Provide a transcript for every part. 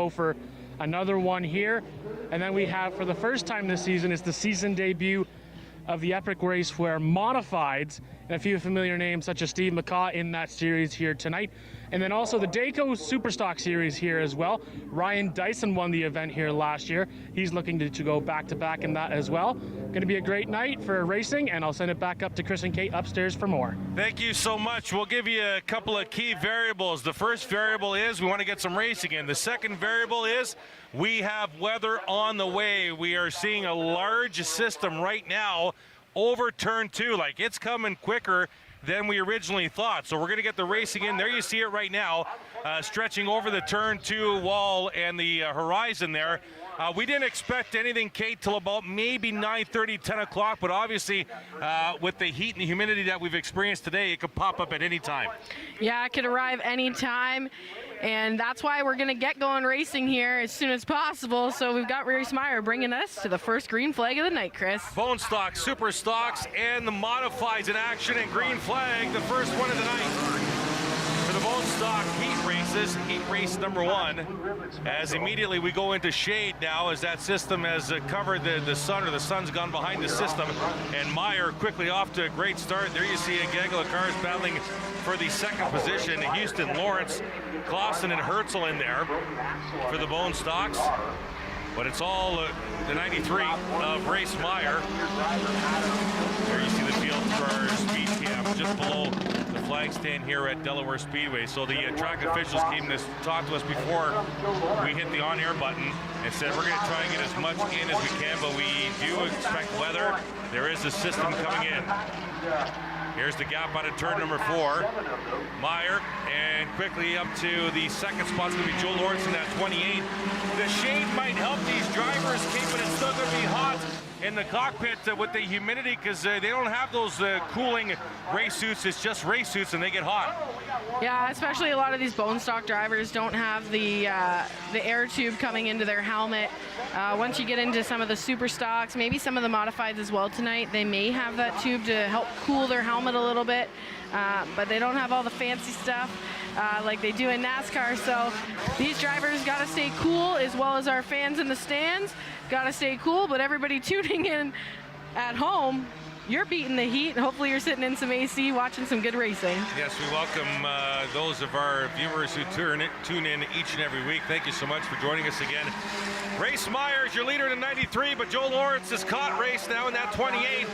go for another one here. And then we have, for the first time this season, it's the season debut of the epic race where modifieds and a few familiar names such as Steve McCaw in that series here tonight. And then also the Dayco Superstock series here as well. Ryan Dyson won the event here last year. He's looking to go back-to-back in that as well. Going to be a great night for racing, and I'll send it back up to Chris and Kate upstairs for more. Thank you so much. We'll give you a couple of key variables. The first variable is we want to get some racing in. The second variable is we have weather on the way. We are seeing a large system right now over turn 2. Like, it's coming quicker than we originally thought. So we're going to get the racing in. There you see it right now, stretching over the turn 2 wall and the horizon there. We didn't expect anything, Kate, till about maybe 9:30, 10 o'clock, but obviously with the heat and the humidity that we've experienced today, it could pop up at any time. Yeah, it could arrive anytime, and that's why we're going to get going racing here as soon as possible. So we've got Race Meyer bringing us to the first green flag of the night, Chris. Bone stocks, super stocks, and the modifieds in action, and green flag, the first one of the night. For the bone stock heat races, heat race number 1, as immediately we go into shade now as that system has covered the sun, or the sun's gone behind the system, and Meyer quickly off to a great start. There you see a gaggle of cars battling for the second position. Houston, Lawrence, Clausen, and Herzl in there for the bone stocks. But it's all the 93 of Race Meyer. There you see the field car speed cam just below the flag stand here at Delaware Speedway. So the track officials came to talk to us before we hit the on-air button and said we're going to try and get as much in as we can, but we do expect weather. There is a system coming in. Here's the gap out of turn number 4. Meyer, and quickly up to the second spot. It's going to be Joe Lawrence in that 28. The shade might help these drivers, Kate, but it's still going to be hot in the cockpit with the humidity, because they don't have those cooling race suits. It's just race suits, and they get hot. Yeah, especially a lot of these bone stock drivers don't have the air tube coming into their helmet. Once you get into some of the super stocks, maybe some of the modifieds as well tonight, they may have that tube to help cool their helmet a little bit, but they don't have all the fancy stuff like they do in NASCAR. So these drivers got to stay cool, as well as our fans in the stands got to stay cool. But everybody tuning in at home, you're beating the heat. Hopefully you're sitting in some AC watching some good racing. Yes, we welcome those of our viewers who tune in each and every week. Thank you so much for joining us again. Race Meyer is your leader in 93, but Joe Lawrence is caught race now in that 28.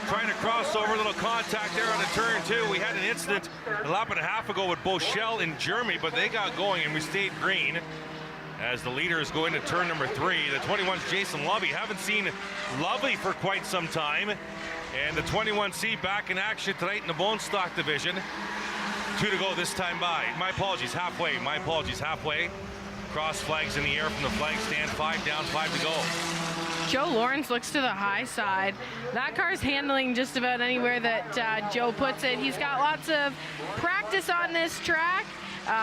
Trying to cross over, a little contact there on the turn 2. We had an incident a lap and a half ago with Boschel in Germany, but they got going and we stayed green. As the leaders go into turn number 3. The 21's Jason Lovey. Haven't seen Lovey for quite some time. And the 21C back in action tonight in the bone stock division. 2 to go this time by. My apologies, halfway. My apologies, halfway. Cross flags in the air from the flag stand. 5 down, 5 to go. Joe Lawrence looks to the high side. That car's handling just about anywhere that Joe puts it. He's got lots of practice on this track.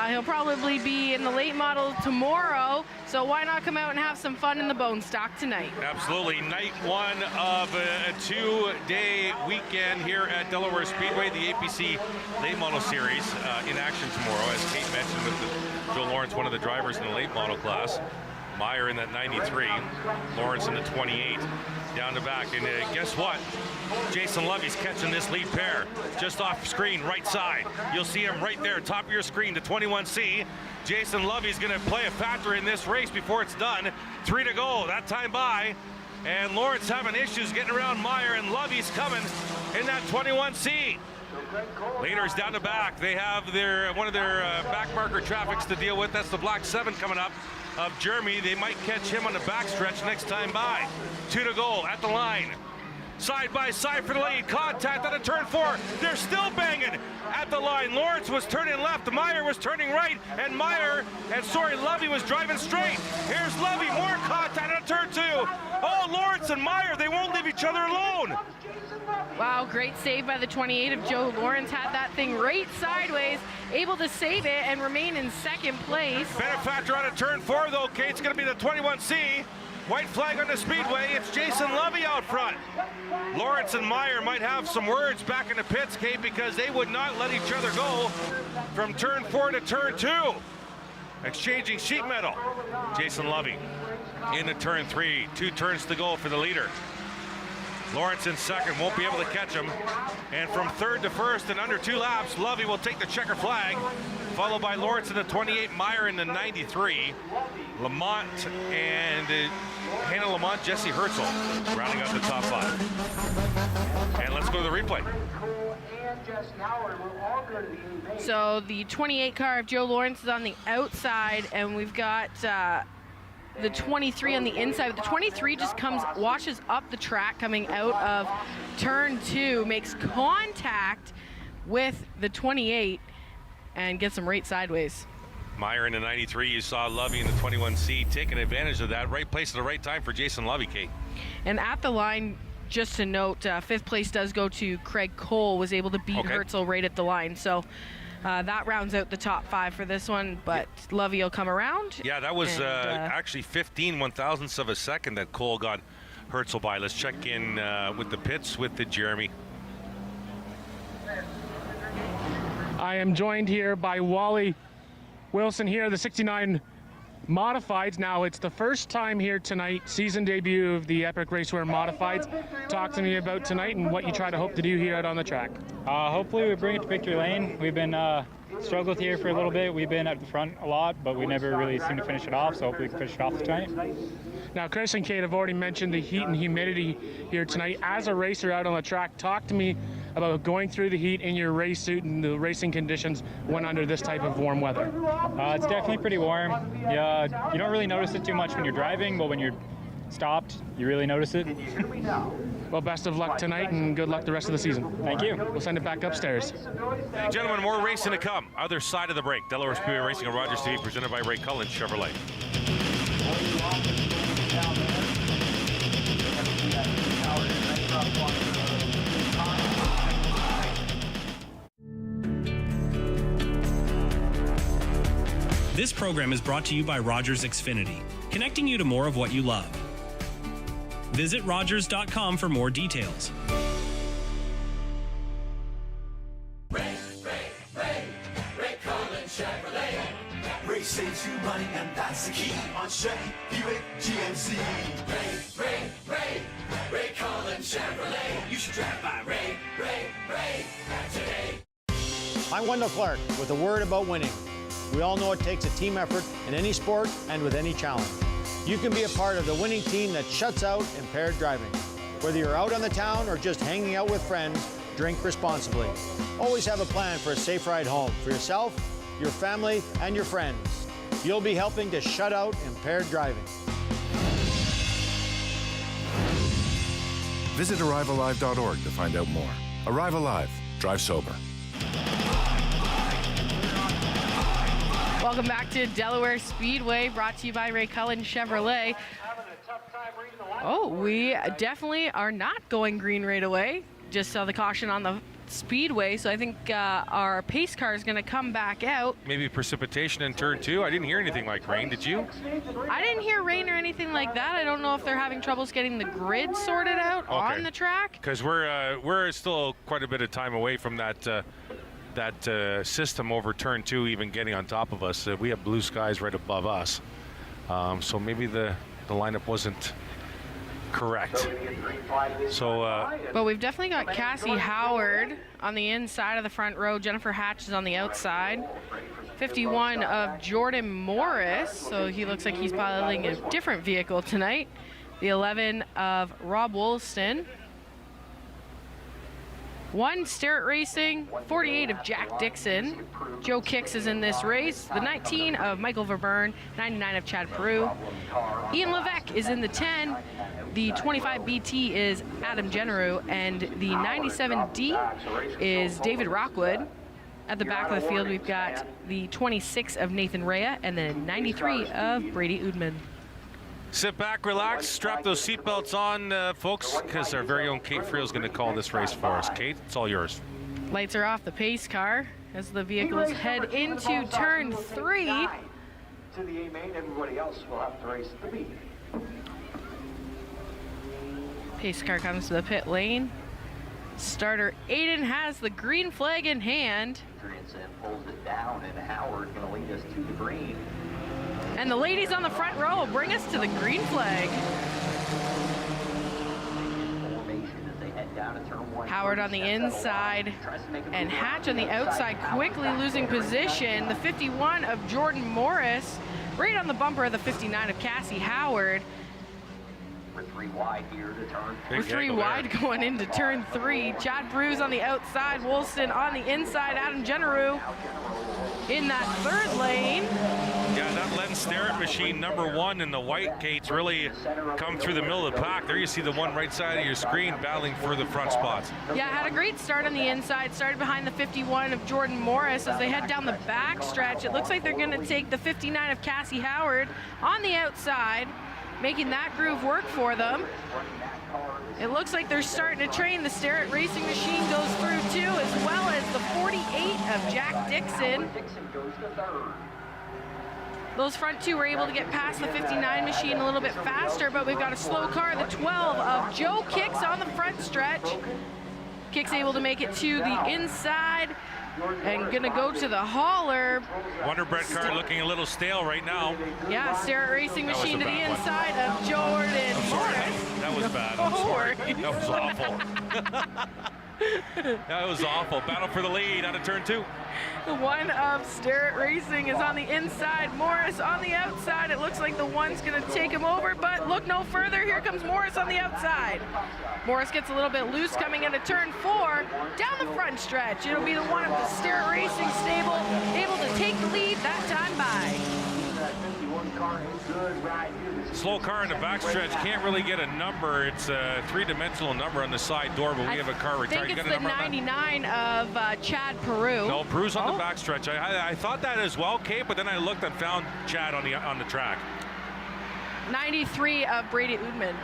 He'll probably be in the late model tomorrow, so why not come out and have some fun in the bone stock tonight? Absolutely. Night 1 of a 2-day weekend here at Delaware Speedway, the APC Late Model Series in action tomorrow, as Kate mentioned, with Joe Lawrence, one of the drivers in the late model class. Meyer in that 93, Lawrence in the 28, down the back. And guess what? Jason Lovey's catching this lead pair just off screen, right side. You'll see him right there, top of your screen, the 21C. Jason Lovey's going to play a factor in this race before it's done. 3 to go, that time by. And Lawrence having issues getting around Meyer, and Lovey's coming in that 21C. Leaders down the back. They have one of their back marker traffics to deal with. That's the Black 7 coming up of Jeremy. They might catch him on the backstretch next time by. 2 to go at the line. Side by side for the lead. Contact on a turn 4. They're still banging at the line. Lawrence was turning left. Meyer was turning right. And Lovey was driving straight. Here's Lovey. More contact on a turn 2. Oh, Lawrence and Meyer, they won't leave each other alone. Wow, great save by the 28 of Joe Lawrence. Had that thing right sideways, able to save it and remain in second place. Benefactor on a turn 4, though, Kate. It's going to be the 21C. White flag on the speedway. It's Jason Lovey out front. Lawrence and Meyer might have some words back in the pits, Kate, because they would not let each other go from turn 4 to turn 2. Exchanging sheet metal. Jason Lovey into turn 3. 2 turns to go for the leader. Lawrence in second, won't be able to catch him. And from third to first in under 2 laps, Lovey will take the checker flag, followed by Lawrence in the 28, Meyer in the 93. Lamont and Hannah Lamont, Jesse Herzl rounding out the top 5. And let's go to the replay. So the 28 car of Joe Lawrence is on the outside, and we've got the 23 on the inside. The 23 just washes up the track coming out of turn 2, makes contact with the 28, and gets him right sideways. Meyer in the 93, you saw Lovey in the 21C taking advantage of that. Right place at the right time for Jason Lovey, Kate. And at the line, just to note, 5th place does go to Craig Cole, was able to beat Herzl right at the line. So that rounds out the top 5 for this one, but Lovey will come around. Yeah, that was actually 15 one-thousandths of a second that Cole got Herzl by. Let's check in with the pits with the Jeremy. I am joined here by Wally Wilson here, the 69 Modifieds. Now, it's the first time here tonight, season debut of the Epic Raceware Modifieds. Talk to me about tonight and what you try to hope to do here out on the track. Hopefully we bring it to victory lane. We've been struggled here for a little bit. We've been at the front a lot, but we never really seem to finish it off, so hopefully we can finish it off tonight. Now, Chris and Kate have already mentioned the heat and humidity here tonight. As a racer out on the track, talk to me about going through the heat in your race suit and the racing conditions when under this type of warm weather. It's definitely pretty warm. Yeah, you don't really notice it too much when you're driving, but when you're stopped, you really notice it. Well, best of luck tonight and good luck the rest of the season. Thank you. We'll send it back upstairs. Gentlemen, more racing to come. Other side of the break. Delaware Speedway Racing on Rogers TV, presented by Ray Cullen Chevrolet. This program is brought to you by Rogers Xfinity, connecting you to more of what you love. Visit Rogers.com for more details. Ray Cullen Chevrolet. Ray saves you money, and that's the key on Chevy, Buick, GMC. Ray Cullen Chevrolet. You should drive by Ray today. I'm Wendell Clark with a word about winning. We all know it takes a team effort in any sport and with any challenge. You can be a part of the winning team that shuts out impaired driving. Whether you're out on the town or just hanging out with friends, drink responsibly. Always have a plan for a safe ride home for yourself, your family, and your friends. You'll be helping to shut out impaired driving. Visit ArriveAlive.org to find out more. Arrive Alive. Drive sober. Welcome back to Delaware Speedway, brought to you by Ray Cullen Chevrolet. Oh, we definitely are not going green right away. Just saw the caution on the speedway, so I think our pace car is going to come back out. Maybe precipitation in turn 2. I didn't hear anything like rain, did you? I didn't hear rain or anything like that. I don't know if they're having troubles getting the grid sorted out on the track. Because we're still quite a bit of time away from that system over turn 2 even getting on top of us. We have blue skies right above us. So maybe the lineup wasn't correct. So, but we've definitely got Cassie Howard on the inside of the front row. Jennifer Hatch is on the outside. 51 of Jordan Morris, so he looks like he's piloting a different vehicle tonight. The 11 of Rob Wollaston. 1 Starrett Racing, 48 of Jack Dixon. Joe Kicks is in this race. The 19 of Michael Verburn, 99 of Chad Peru. Ian Levesque is in the 10. The 25 BT is Adam Generu, and the 97D is David Rockwood. At the back of the field, we've got the 26 of Nathan Rea and the 93 of Brady Udman. sit back, relax, strap those seatbelts on, folks, because our very own Kate Friel is going to call this race for us. Kate, it's all yours. Lights are off the pace car as the vehicles head into turn 3. To the A main, everybody else will have to race at the B. Pace car comes to the pit lane. Starter Aiden has the green flag in hand. Pulls it down, and Howard going to lead us to the green. And the ladies on the front row will bring us to the green flag. Howard on the inside and Hatch on the outside, quickly losing position. The 51 of Jordan Morris, right on the bumper of the 59 of Cassie Howard. We're 3 wide here to turn. We're 3 wide going into turn 3. Chad Bruce on the outside, Woolston on the inside, Adam Generu in that third lane. Yeah, that Len Starrett machine, #1 in the white gates, really come through the middle of the pack. There you see the one right side of your screen battling for the front spots. Yeah, had a great start on the inside, started behind the 51 of Jordan Morris. As they head down the back stretch, it looks like they're going to take the 59 of Cassie Howard on the outside, making that groove work for them. It looks like they're starting to train. The Starrett Racing machine goes through too, as well as the 48 of Jack Dixon. Those front two were able to get past the 59 machine a little bit faster, but we've got a slow car, the 12 of Joe Kicks on the front stretch. Kicks able to make it to the inside and gonna go to the hauler. Wonder Bread car looking a little stale right now. Yeah, Starrett Racing machine to the inside of Jordan Morris. That was bad. I'm sorry. That was awful. That was awful. Battle for the lead out of turn 2. The one of Starrett Racing is on the inside, Morris on the outside. It looks like the one's gonna take him over, but look no further. Here comes Morris on the outside. Morris gets a little bit loose coming into turn 4. Down the front stretch, it'll be the one of the Starrett Racing stable able to take the lead that time by. Slow car in the backstretch, can't really get a number. It's a 3-dimensional number on the side door, but we have a car retired. I think You it's got a the number on that? 99 of Chad Peru. No, Peru's on the backstretch. I thought that as well, Kate, but then I looked and found Chad on the track. 93 of Brady Udman.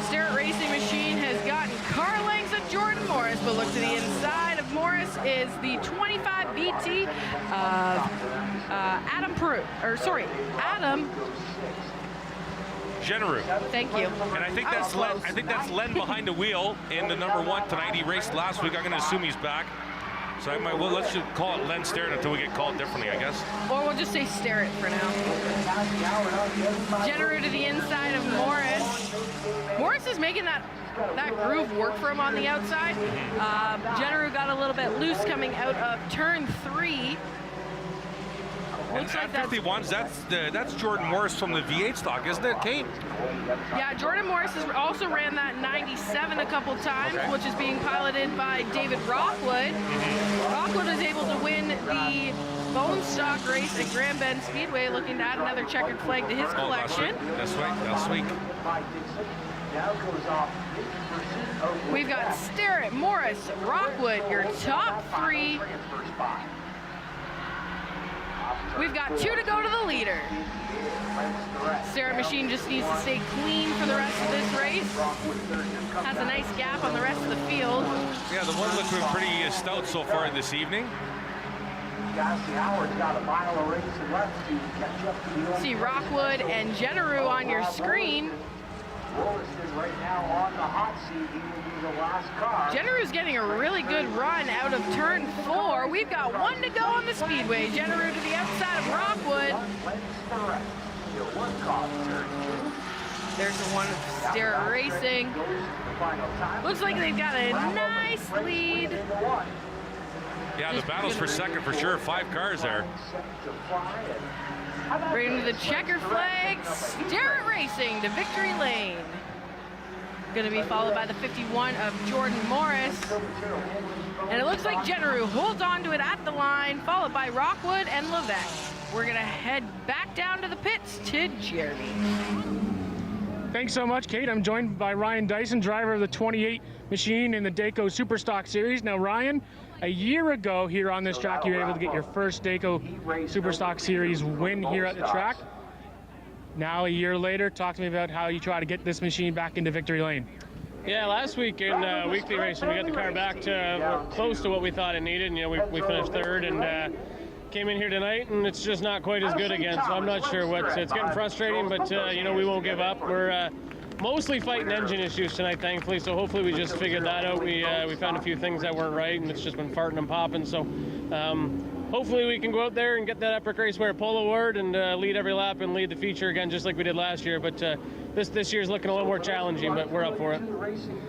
Starrett Racing machine has gotten car lengths of Jordan Morris, but look to the inside of Morris is the 25 BT of Adam Generu. Thank you. And I think that's Len. I think that's Len behind the wheel in the #1 tonight. He raced last week. I'm going to assume he's back. So I might. Well, let's just call it Len Starrett until we get called differently, I guess. Or we'll just say Starrett for now. Generu to the inside of Morris. Morris is making that groove work for him on the outside. Generu got a little bit loose coming out of turn 3. And at 51s, that's Jordan Morris from the V8 stock, isn't it, Kate? Yeah, Jordan Morris has also ran that 97 a couple times, which is being piloted by David Rockwood. Rockwood is able to win the Bone Stock race at Grand Bend Speedway, looking to add another checkered flag to his collection. That's right. That's sweet. We've got Starrett, Morris, Rockwood, your top 3. We've got 2 to go to the leader. Starrett machine just needs to stay clean for the rest of this race. Has a nice gap on the rest of the field. Yeah, the one looks pretty stout so far this evening. See Rockwood and Generu on your screen. Generu's getting a really good run out of turn 4. We've got 1 to go on the speedway. Generu to the outside of Rockwood. There's the one of Starrett Racing. Looks like they've got a nice lead. Yeah, the battle's for second for sure. 5 cars there. Right into the checker flag. Starrett Racing to victory lane. Going to be followed by the 51 of Jordan Morris. And it looks like Generu holds on to it at the line, followed by Rockwood and Levesque. We're going to head back down to the pits to Jeremy. Thanks so much, Kate. I'm joined by Ryan Dyson, driver of the 28 machine in the Dayco Superstock Series. Now, Ryan, a year ago here on this track, you were able to get your first Dayco Superstock Series win here at the track. Now, a year later, talk to me about how you try to get this machine back into victory lane. Yeah, last week in weekly racing, we got the car back to close to what we thought it needed. You know, we finished third and came in here tonight, and it's just not quite as good again. So I'm not sure what's. It's getting frustrating, but you know, we won't give up. We're mostly fighting engine issues tonight, thankfully. So hopefully we just figured that out. We found a few things that weren't right, and it's just been farting and popping. So hopefully we can go out there and get that Epic Raceway pole award and lead every lap and lead the feature again, just like we did last year. But this year's looking a little more challenging, but we're up for it.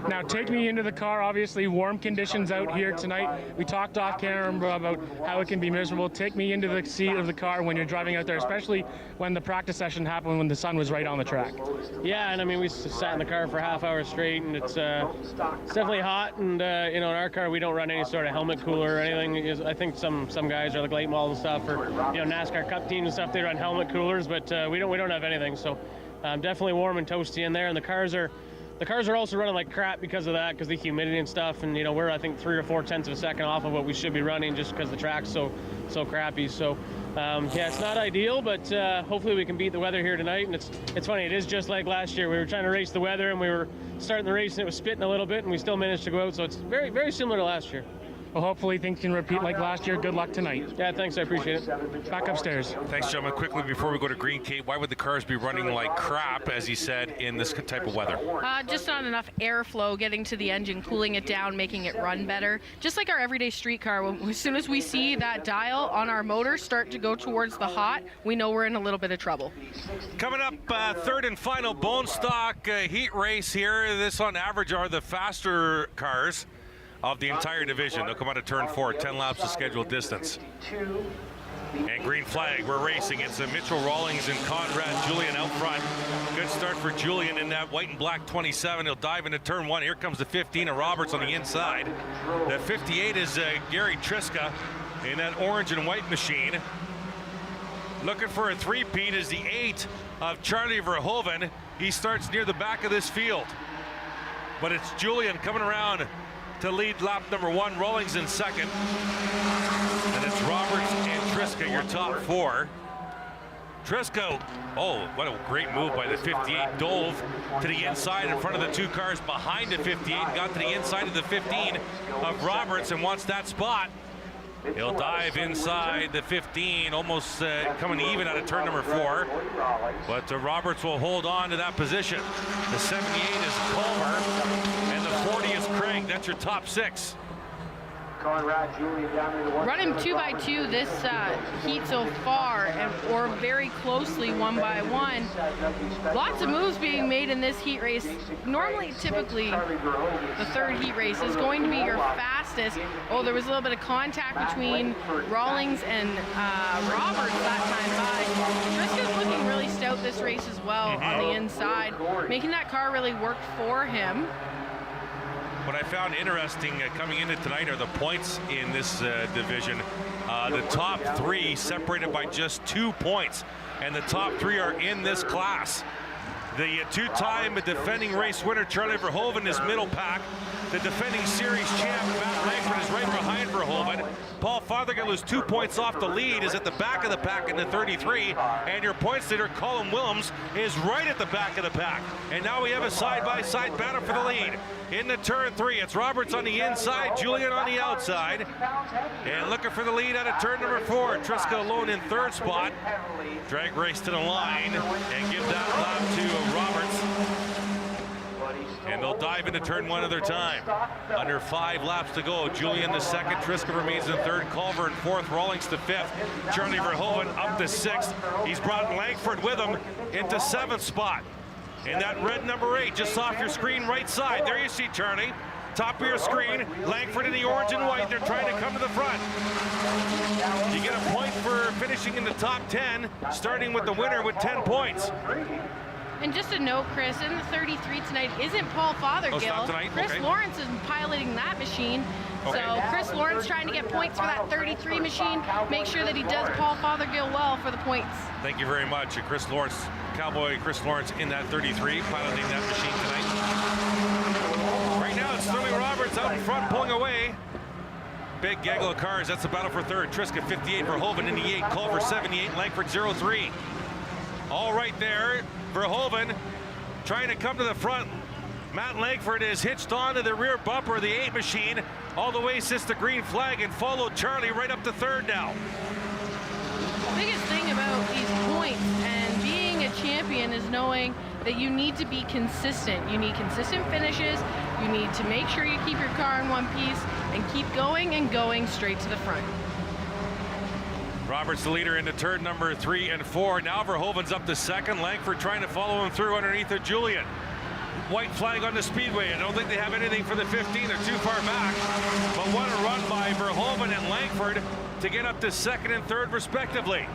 Now, take me into the car. Obviously, warm conditions out here tonight. We talked off camera about how it can be miserable. Take me into the seat of the car when you're driving out there, especially when the practice session happened when the sun was right on the track. Yeah, and I mean, we sat in the car for half hour straight, and it's definitely hot. And in our car, we don't run any sort of helmet cooler or anything. I think some guys are like late model and stuff, or NASCAR Cup teams and stuff. They run helmet coolers, but we don't have anything. So definitely warm and toasty in there, and the cars are also running like crap because of that, because the humidity and stuff. And we're I think 3 or 4 tenths of a second off of what we should be running just because the track's so crappy. So yeah, it's not ideal, but hopefully we can beat the weather here tonight. And it's funny, it is just like last year. We were trying to race the weather, and we were starting the race, and it was spitting a little bit, and we still managed to go out. So it's very, very similar to last year. Well, hopefully things can repeat like last year. Good luck tonight. Yeah, thanks. I appreciate it. Back upstairs. Thanks, gentlemen. Quickly, before we go to Green, Kate, why would the cars be running like crap, as he said, in this type of weather? Just not enough airflow getting to the engine, cooling it down, making it run better. Just like our everyday street car, as soon as we see that dial on our motor start to go towards the hot, we know we're in a little bit of trouble. Coming up, third and final bone stock heat race here. This, on average, are the faster cars of the entire division. They'll come out of turn 4, 10 laps of scheduled distance. And green flag, we're racing. It's Mitchell Rawlings and Conrad Julian out front. Good start for Julian in that white and black 27. He'll dive into turn 1. Here comes the 15 of Roberts on the inside. The 58 is Gary Triska in that orange and white machine. Looking for a three-peat is the 8 of Charlie Verhoeven. He starts near the back of this field. But it's Julian coming around to lead lap number 1, Rawlings in second. And it's Roberts and Triska, your top 4. Triska, oh, what a great move by the 58. Dove to the inside in front of the 2 cars behind the 58. Got to the inside of the 15 of Roberts and wants that spot. He'll dive inside the 15, almost coming even out of turn number 4. But Roberts will hold on to that position. The 78 is Culver, and the 40 is Craig. That's your top 6. Running 2x2 this heat so far, or very closely 1x1. Lots of moves being made in this heat race. Normally, typically, the third heat race is going to be your fastest. Oh, there was a little bit of contact between Rawlings and Roberts that time by. Triska's looking really stout this race as well on the inside, making that car really work for him. What I found interesting coming into tonight are the points in this division. The top 3 separated by just 2 points, and the top 3 are in this class. The 2-time defending race winner, Charlie Verhoeven, is middle pack. The defending series champ, Matt Langford, is right behind Verhoeven. Paul Fothergill, who's 2 points off the lead, is at the back of the pack in the 33. And your points leader, Colin Willems, is right at the back of the pack. And now we have a side-by-side battle for the lead. In the turn 3, it's Roberts on the inside, Julian on the outside. And looking for the lead out of turn number 4. Triska alone in third spot. Drag race to the line and give that lap to Roberts. And they'll dive into turn 1 other time. Under 5 laps to go. Julian the second, Triska remains in third, Culver in fourth, Rawlings to 5th. Charlie Verhoeven up to 6th. He's brought Langford with him into 7th spot. And that red number 8 just off your screen right side. There you see Charlie. Top of your screen, Langford in the orange and white. They're trying to come to the front. You get a point for finishing in the top 10, starting with the winner with 10 points. And just a note, Chris, in the 33 tonight isn't Paul Fothergill. Oh, not tonight? Chris Okay. Lawrence is piloting that machine. Okay. So Chris Lawrence trying to get points for that 33 machine. Make sure that he does Paul Fothergill well for the points. Thank you very much. Chris Lawrence, Cowboy Chris Lawrence in that 33, piloting that machine tonight. Right now it's Sterling Roberts out in front, pulling away. Big gaggle of cars. That's the battle for third. Triska 58, Verhoeven in the 8, Culver 78, Langford 03. All right there. Verhoeven trying to come to the front. Matt Langford is hitched onto the rear bumper of the 8 machine all the way since the green flag and followed Charlie right up to third now. The biggest thing about these points and being a champion is knowing that you need to be consistent. You need consistent finishes. You need to make sure you keep your car in one piece and keep going and going straight to the front. Roberts the leader into turn number 3 and 4. Now Verhoeven's up to second. Langford trying to follow him through underneath of Julian. White flag on the speedway. I don't think they have anything for the 15. They're too far back. But what a run by Verhoeven and Langford to get up to second and third respectively.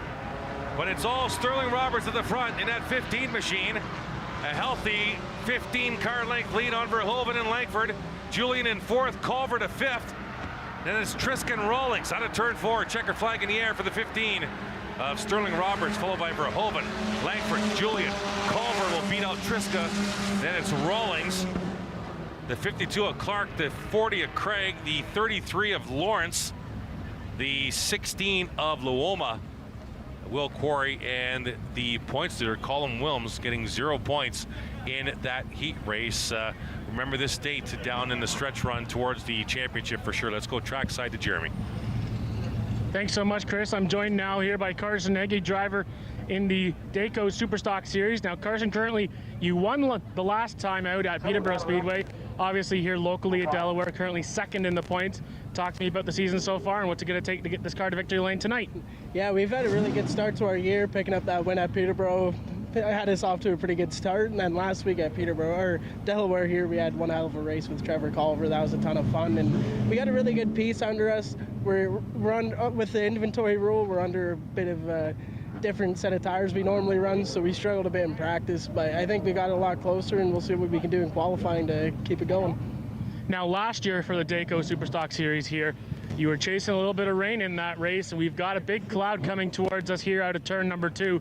But it's all Sterling Roberts at the front in that 15 machine. A healthy 15 car length lead on Verhoeven and Langford. Julian in fourth, Culver to fifth. Then it's Triska and Rawlings out of turn 4. Checker flag in the air for the 15 of Sterling Roberts, followed by Verhoeven, Langford, Julian. Culver will beat out Triska. Then it's Rawlings. The 52 of Clark, the 40 of Craig, the 33 of Lawrence, the 16 of Luoma, Will Quarry, and the points leader, Colin Wilms, getting 0 points in that heat race. Remember this date down in the stretch run towards the championship for sure. Let's go trackside to Jeremy. Thanks so much, Chris. I'm joined now here by Carson Nagy, driver in the Dayco Superstock Series. Now, Carson, currently you won the last time out at Peterborough Speedway. Obviously here locally at Delaware, currently second in the points. Talk to me about the season so far and what's it going to take to get this car to victory lane tonight. Yeah, we've had a really good start to our year, picking up that win at Peterborough. Had us off to a pretty good start, and then last week at Peterborough, or Delaware here, we had one hell of a race with Trevor Culver. That was a ton of fun, and we got a really good piece under us. We're on with the inventory rule. We're under a bit of a different set of tires we normally run, so we struggled a bit in practice, but I think we got a lot closer, and we'll see what we can do in qualifying to keep it going. Now, last year for the Dayco Superstock Series here, you were chasing a little bit of rain in that race, and we've got a big cloud coming towards us here out of turn number 2.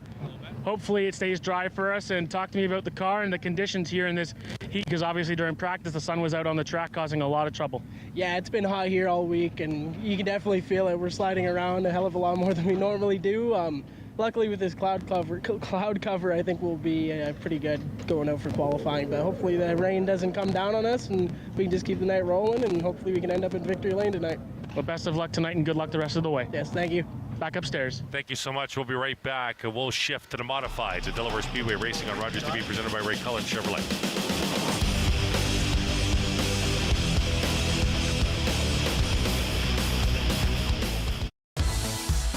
Hopefully it stays dry for us, and talk to me about the car and the conditions here in this heat, because obviously during practice the sun was out on the track causing a lot of trouble. Yeah, it's been hot here all week, and you can definitely feel it. We're sliding around a hell of a lot more than we normally do. Luckily with this cloud cover, I think we'll be pretty good going out for qualifying, but hopefully the rain doesn't come down on us and we can just keep the night rolling, and hopefully we can end up in victory lane tonight. Well, best of luck tonight and good luck the rest of the way. Yes, thank you. Back upstairs. Thank you so much. We'll be right back. We'll shift to the modifieds at Delaware Speedway Racing on Rogers TV, presented by Ray Cullen Chevrolet.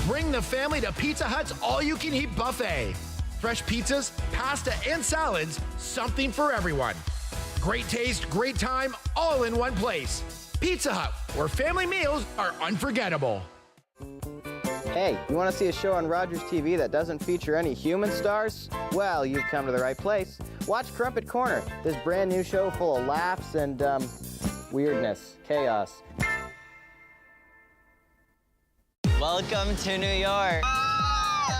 Bring the family to Pizza Hut's all-you-can-eat buffet. Fresh pizzas, pasta, and salads, something for everyone. Great taste, great time, all in one place. Pizza Hut, where family meals are unforgettable. Hey, you want to see a show on Rogers TV that doesn't feature any human stars? Well, you've come to the right place. Watch Crumpet Corner, this brand new show full of laughs and, weirdness, chaos. Welcome to New York.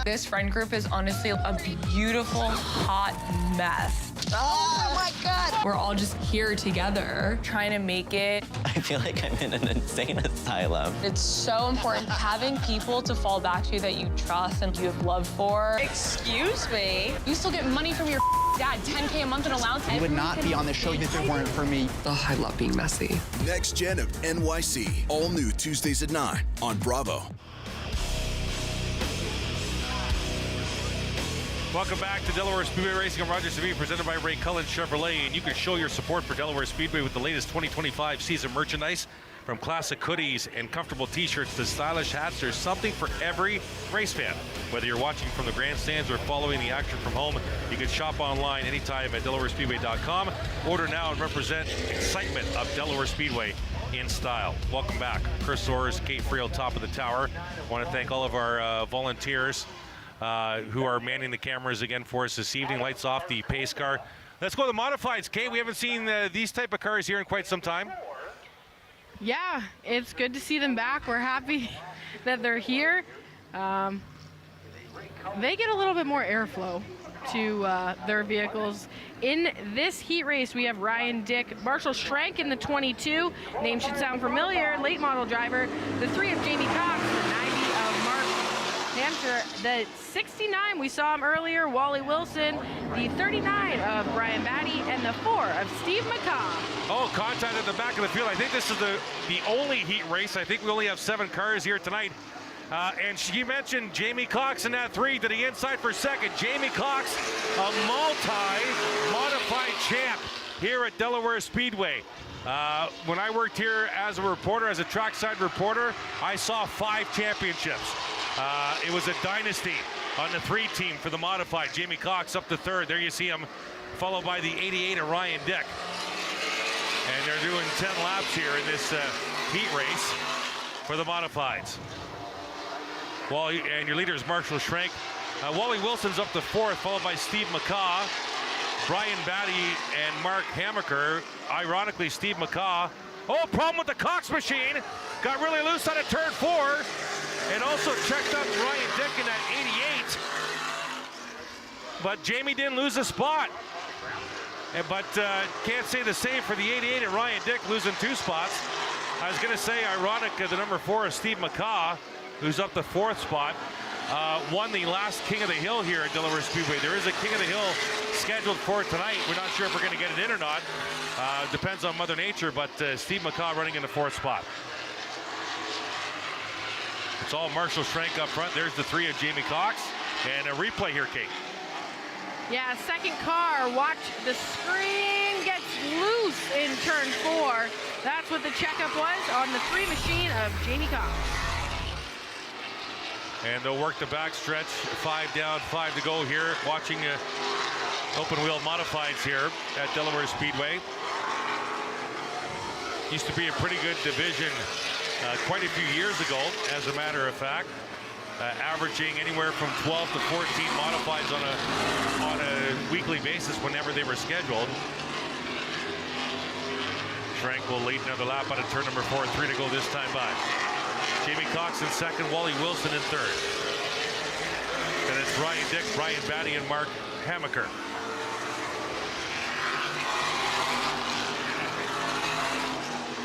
This friend group is honestly a beautiful, hot mess. Oh my God! We're all just here together, trying to make it. I feel like I'm in an insane asylum. It's so important having people to fall back to that you trust and you have love for. Excuse me? You still get money from your dad, $10K a month in allowance. I would not be on the show if it weren't for me. Oh, I love being messy. Next Gen of NYC, all new Tuesdays at 9 on Bravo. Welcome back to Delaware Speedway Racing on Rogers TV, presented by Ray Cullen Chevrolet. And you can show your support for Delaware Speedway with the latest 2025 season merchandise. From classic hoodies and comfortable t-shirts to stylish hats, there's something for every race fan. Whether you're watching from the grandstands or following the action from home, you can shop online anytime at DelawareSpeedway.com. Order now and represent excitement of Delaware Speedway in style. Welcome back. Chris Soares, Kate Friel, top of the tower. I want to thank all of our volunteers who are manning the cameras again for us this evening. Lights off the pace car. Let's go to the modifieds. Kate, we haven't seen these type of cars here in quite some time. Yeah, it's good to see them back. We're happy that they're here. They get a little bit more airflow to their vehicles. In this heat race, we have Ryan Dick, Marshall Schrank in the 22. Name should sound familiar, late model driver. The 3 of Jamie Cox, the 90 of Mark Hampshire, the 69, we saw him earlier, Wally Wilson, the 39 of Brian Batty, and the 4 of Steve McCaw. Oh, contact at the back of the field. I think this is the only heat race. I think we only have 7 cars here tonight. And she mentioned Jamie Cox in that 3 to the inside for second. Jamie Cox, a multi-modified champ here at Delaware Speedway. When I worked here as a reporter, as a trackside reporter, I saw 5 championships. It was a dynasty on the 3 team for the modified. Jamie Cox up to 3rd. There you see him, followed by the 88 of Ryan Dick. And they're doing 10 laps here in this heat race for the modifieds. And your leader is Marshall Schrank. Wally Wilson's up to 4th, followed by Steve McCaw, Brian Batty, and Mark Hamaker. Ironically, Steve McCaw. Oh, problem with the Cox machine. Got really loose on a turn 4. And also checked up Ryan Dick in that 88. But Jamie didn't lose a spot. But can't say the same for the 88 and Ryan Dick losing 2 spots. I was going to say, ironic, the number 4 is Steve McCaw, who's up the 4th spot. Won the last King of the Hill here at Delaware Speedway. There is a King of the Hill scheduled for tonight. We're not sure if we're going to get it in or not. Depends on Mother Nature, but Steve McCaw running in the 4th spot. It's all Marshall Schrank up front. There's the 3 of Jamie Cox. And a replay here, Kate. Yeah, second car. Watch the screen gets loose in turn 4. That's what the checkup was on the 3 machine of Jamie Cox. And they'll work the backstretch. 5 down, 5 to go here. Watching open wheel modifieds here at Delaware Speedway. Used to be a pretty good division quite a few years ago, as a matter of fact. Averaging anywhere from 12 to 14 modifieds on a weekly basis whenever they were scheduled. Schrank will lead another lap out of turn number 4, 3 to go this time by. Jamie Cox in 2nd, Wally Wilson in 3rd. And it's Ryan Dick, Brian Batty, and Mark Hamaker.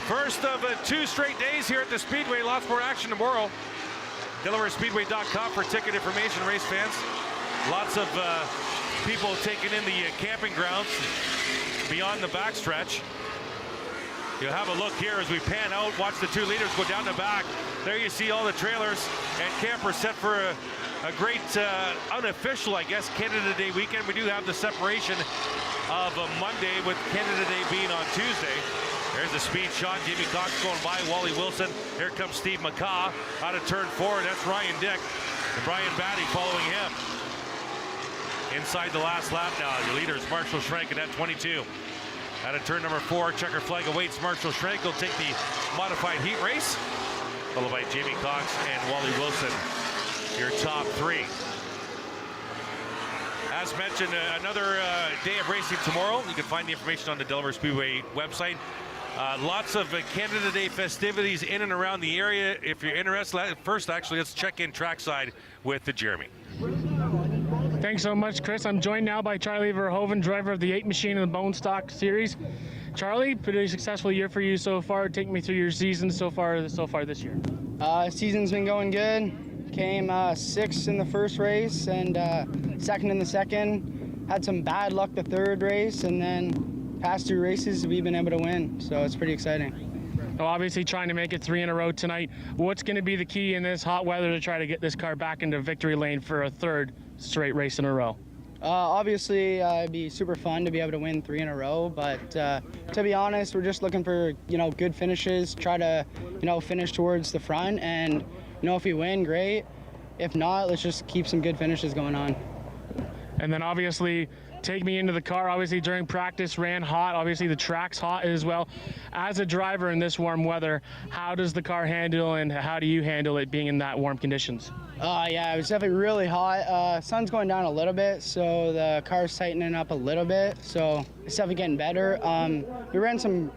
First of 2 straight days here at the Speedway. Lots more action tomorrow. DelawareSpeedway.com for ticket information, race fans. Lots of people taking in the camping grounds beyond the backstretch. You'll have a look here as we pan out. Watch the 2 leaders go down the back. There you see all the trailers and campers set for a great unofficial, I guess, Canada Day weekend. We do have the separation of Monday with Canada Day being on Tuesday. There's a speed shot. Jamie Cox going by Wally Wilson. Here comes Steve McCaw out of turn 4. That's Ryan Dick. And Brian Batty following him. Inside the last lap now. Your leader is Marshall Schrank at 22. Out of turn number 4, checker flag awaits Marshall Schrank. Will take the modified heat race. Followed by Jamie Cox and Wally Wilson. Your top 3. As mentioned, another day of racing tomorrow. You can find the information on the Delaware Speedway website. Lots of Canada Day festivities in and around the area. If you're interested, first, actually, let's check in trackside with Jeremy. Thanks so much, Chris. I'm joined now by Charlie Verhoeven, driver of the 8 machine in the Bone Stock Series. Charlie, pretty successful year for you so far. Take me through your season so far this year. Season's been going good. Came 6th in the first race and 2nd in the second. Had some bad luck the 3rd race, and then past 2 races we've been able to win. So it's pretty exciting. Well, obviously trying to make it 3 in a row tonight. What's going to be the key in this hot weather to try to get this car back into victory lane for a 3rd straight race in a row? Obviously, it'd be super fun to be able to win 3 in a row, but to be honest, we're just looking for, good finishes, try to, finish towards the front, and, if we win, great. If not, let's just keep some good finishes going on. And then obviously, take me into the car. Obviously, during practice, ran hot. Obviously, the track's hot as well. As a driver in this warm weather, how does the car handle, and how do you handle it being in that warm conditions? Yeah, it was definitely really hot. Sun's going down a little bit, so the car's tightening up a little bit. So it's definitely getting better. We ran some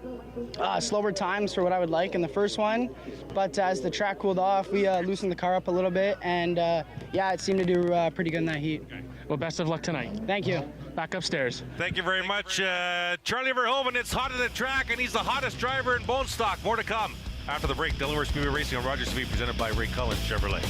slower times for what I would like in the first one, but as the track cooled off, we loosened the car up a little bit, and yeah, it seemed to do pretty good in that heat. Well, best of luck tonight. Thank you. Back upstairs. Thank you very much, Charlie Verhoeven. It's hot at the track, and he's the hottest driver in Bone Stock. More to come after the break. Delaware Speedway Racing on Rogers TV, presented by Ray Cullen Chevrolet.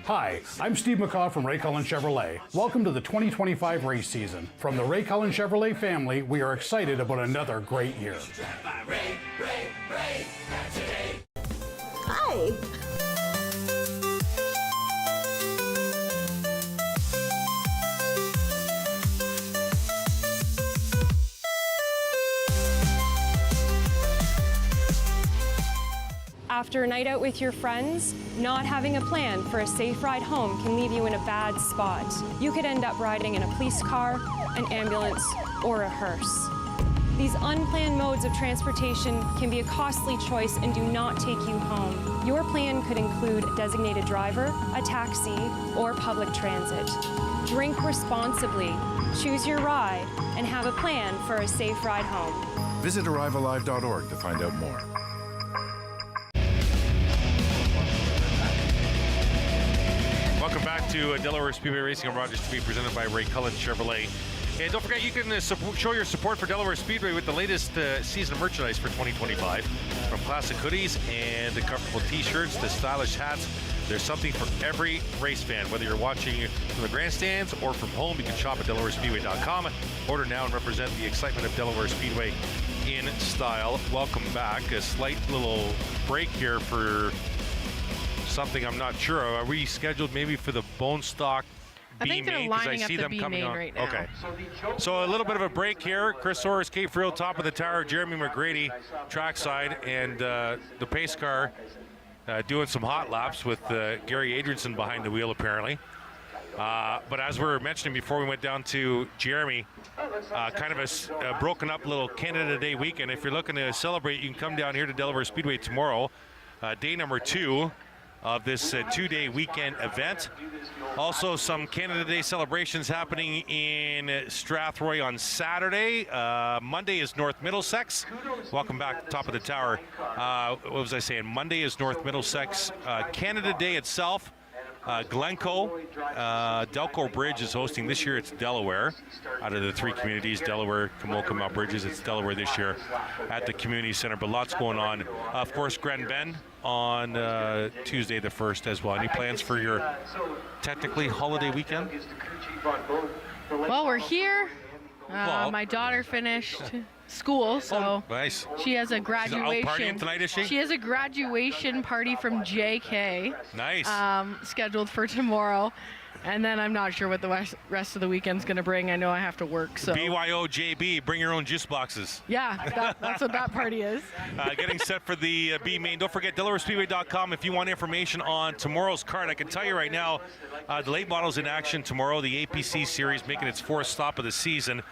Hi, I'm Steve McCaw from Ray Cullen Chevrolet. Welcome to the 2025 race season. From the Ray Cullen Chevrolet family, we are excited about another great year. Hi. After a night out with your friends, not having a plan for a safe ride home can leave you in a bad spot. You could end up riding in a police car, an ambulance, or a hearse. These unplanned modes of transportation can be a costly choice and do not take you home. Your plan could include a designated driver, a taxi, or public transit. Drink responsibly, choose your ride, and have a plan for a safe ride home. Visit arrivealive.org to find out more. Welcome back to Delaware Speedway Racing on Rogers TV, presented by Ray Cullen Chevrolet. And don't forget, you can show your support for Delaware Speedway with the latest season merchandise for 2025. From classic hoodies and the comfortable t-shirts to stylish hats, there's something for every race fan. Whether you're watching from the grandstands or from home, you can shop at DelawareSpeedway.com. Order now and represent the excitement of Delaware Speedway in style. Welcome back. A slight little break here for something I'm not sure of. Are we scheduled maybe for the Bone Stock I think they're B-Main, because I lining up see the them coming B-Main on. right now. Okay. So a little bit of a break here. Chris Soares, Kate Friel, top of the tower. Jeremy McGrady, trackside, and the pace car doing some hot laps with Gary Adrianson behind the wheel, apparently. But as we were mentioning before we went down to Jeremy, kind of a broken up little Canada Day weekend. If you're looking to celebrate, you can come down here to Delaware Speedway tomorrow, day number 2 of this 2-day weekend event. Also, some Canada Day celebrations happening in Strathroy on Saturday. Monday is North Middlesex. Welcome back, top of the tower. What was I saying? Monday is North Middlesex. Canada Day itself, Glencoe, Delco Bridge is hosting. This year it's Delaware. Out of the 3 communities, Delaware, Kamoka, Mount Bridges, it's Delaware this year at the community center, but lots going on. Of course, Grand Bend on Tuesday the 1st as well. Any plans for your technically holiday weekend? Well, we're here. My daughter finished school, so nice. She has a She's graduation. out partying tonight, is she? She has a graduation party from JK. Nice. Scheduled for tomorrow. And then I'm not sure what the rest of the weekend's going to bring. I know I have to work, so. BYOJB, bring your own juice boxes. Yeah, that's what that party is. Getting set for the B-Main. Don't forget, DelawareSpeedway.com if you want information on tomorrow's card. I can tell you right now, the late models in action tomorrow. The APC Series making its 4th stop of the season.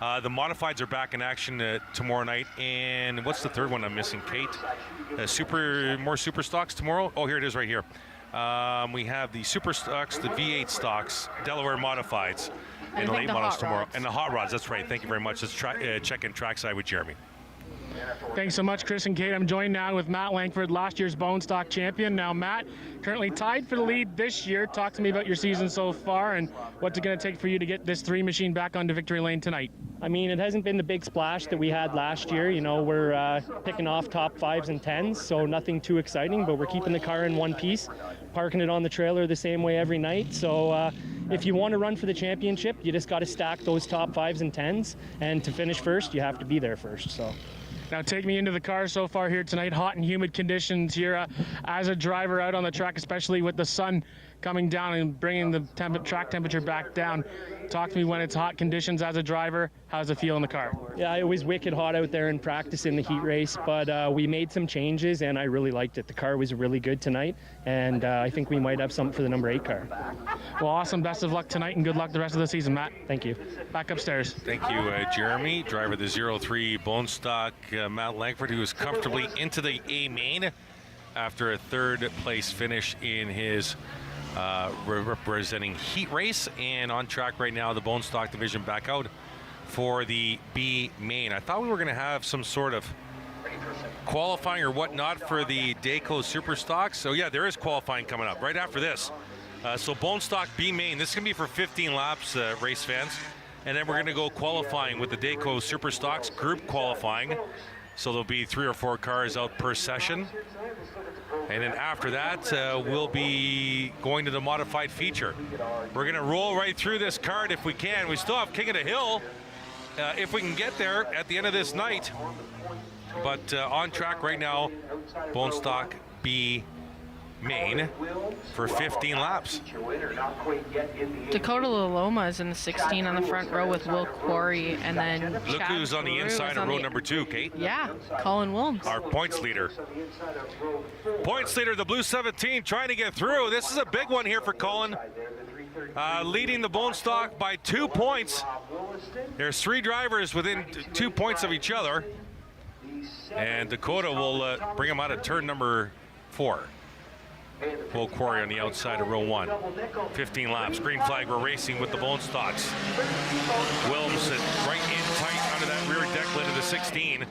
The modifieds are back in action tomorrow night. And what's the third one I'm missing, Kate? More super stocks tomorrow? Oh, here it is right here. We have the super stocks, the V8 stocks, Delaware modifieds, and the late models tomorrow. And the hot rods, that's right. Thank you very much. Let's check in trackside with Jeremy. Thanks so much, Chris and Kate. I'm joined now with Matt Langford, last year's Bone Stock champion. Now, Matt, currently tied for the lead this year. Talk to me about your season so far and what's it going to take for you to get this 3 machine back onto victory lane tonight. I mean, it hasn't been the big splash that we had last year. You know, we're picking off top 5s and 10s, so nothing too exciting, but we're keeping the car in one piece, parking it on the trailer the same way every night. So if you want to run for the championship, you just got to stack those top 5s and 10s, and to finish first, you have to be there first. So. Now take me into the car so far here tonight. Hot and humid conditions here as a driver out on the track, especially with the sun coming down and bringing the track temperature back down. Talk to me when it's hot conditions as a driver. How's it feel in the car? Yeah, it was wicked hot out there in practice in the heat race, but we made some changes and I really liked it. The car was really good tonight, and I think we might have something for the number 8 car. Well, awesome. Best of luck tonight and good luck the rest of the season, Matt. Thank you. Back upstairs. Thank you, Jeremy. Driver of the 03 Bone Stock, Matt Langford, who is comfortably into the A-Main after a 3rd place finish in his representing heat race, and on track right now, the Bone Stock division back out for the B-Main. I thought we were going to have some sort of qualifying or whatnot for the Dayco Super Stocks. So yeah, there is qualifying coming up right after this. So Bone Stock B-Main, this is going to be for 15 laps, race fans. And then we're going to go qualifying with the Dayco Super Stocks group qualifying. So there'll be 3 or 4 cars out per session. And then after that, we'll be going to the modified feature. We're going to roll right through this card if we can. We still have King of the Hill if we can get there at the end of this night. But on track right now, Bone Stock B Maine for 15 laps. Dakota Loloma is in the 16 on the front row with Will Quarry, and then Look Chad who's on the Peru inside is of on row the- number 2, Kate. Yeah, Colin Wilms. Our points leader. Points leader, the blue 17, trying to get through. This is a big one here for Colin. Leading the bone stock by 2 points. There's 3 drivers within 2 points of each other. And Dakota will bring him out of turn number 4. Will Quarry on the outside of row 1. 15 laps. Green flag, we're racing with the bone stocks. Wilms right in tight under that rear deck lid of the 16.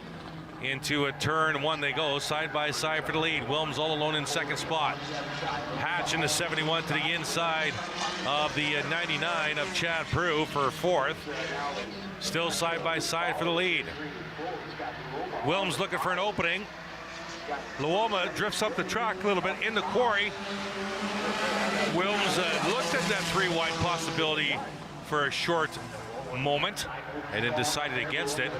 Into a turn 1 they go, side by side for the lead. Wilms all alone in second spot. Hatch in the 71 to the inside of the 99 of Chad Peru for 4th. Still side by side for the lead. Wilms looking for an opening. Luoma drifts up the track a little bit in the quarry. Wilms looked at that 3 wide possibility for a short moment and then decided against it.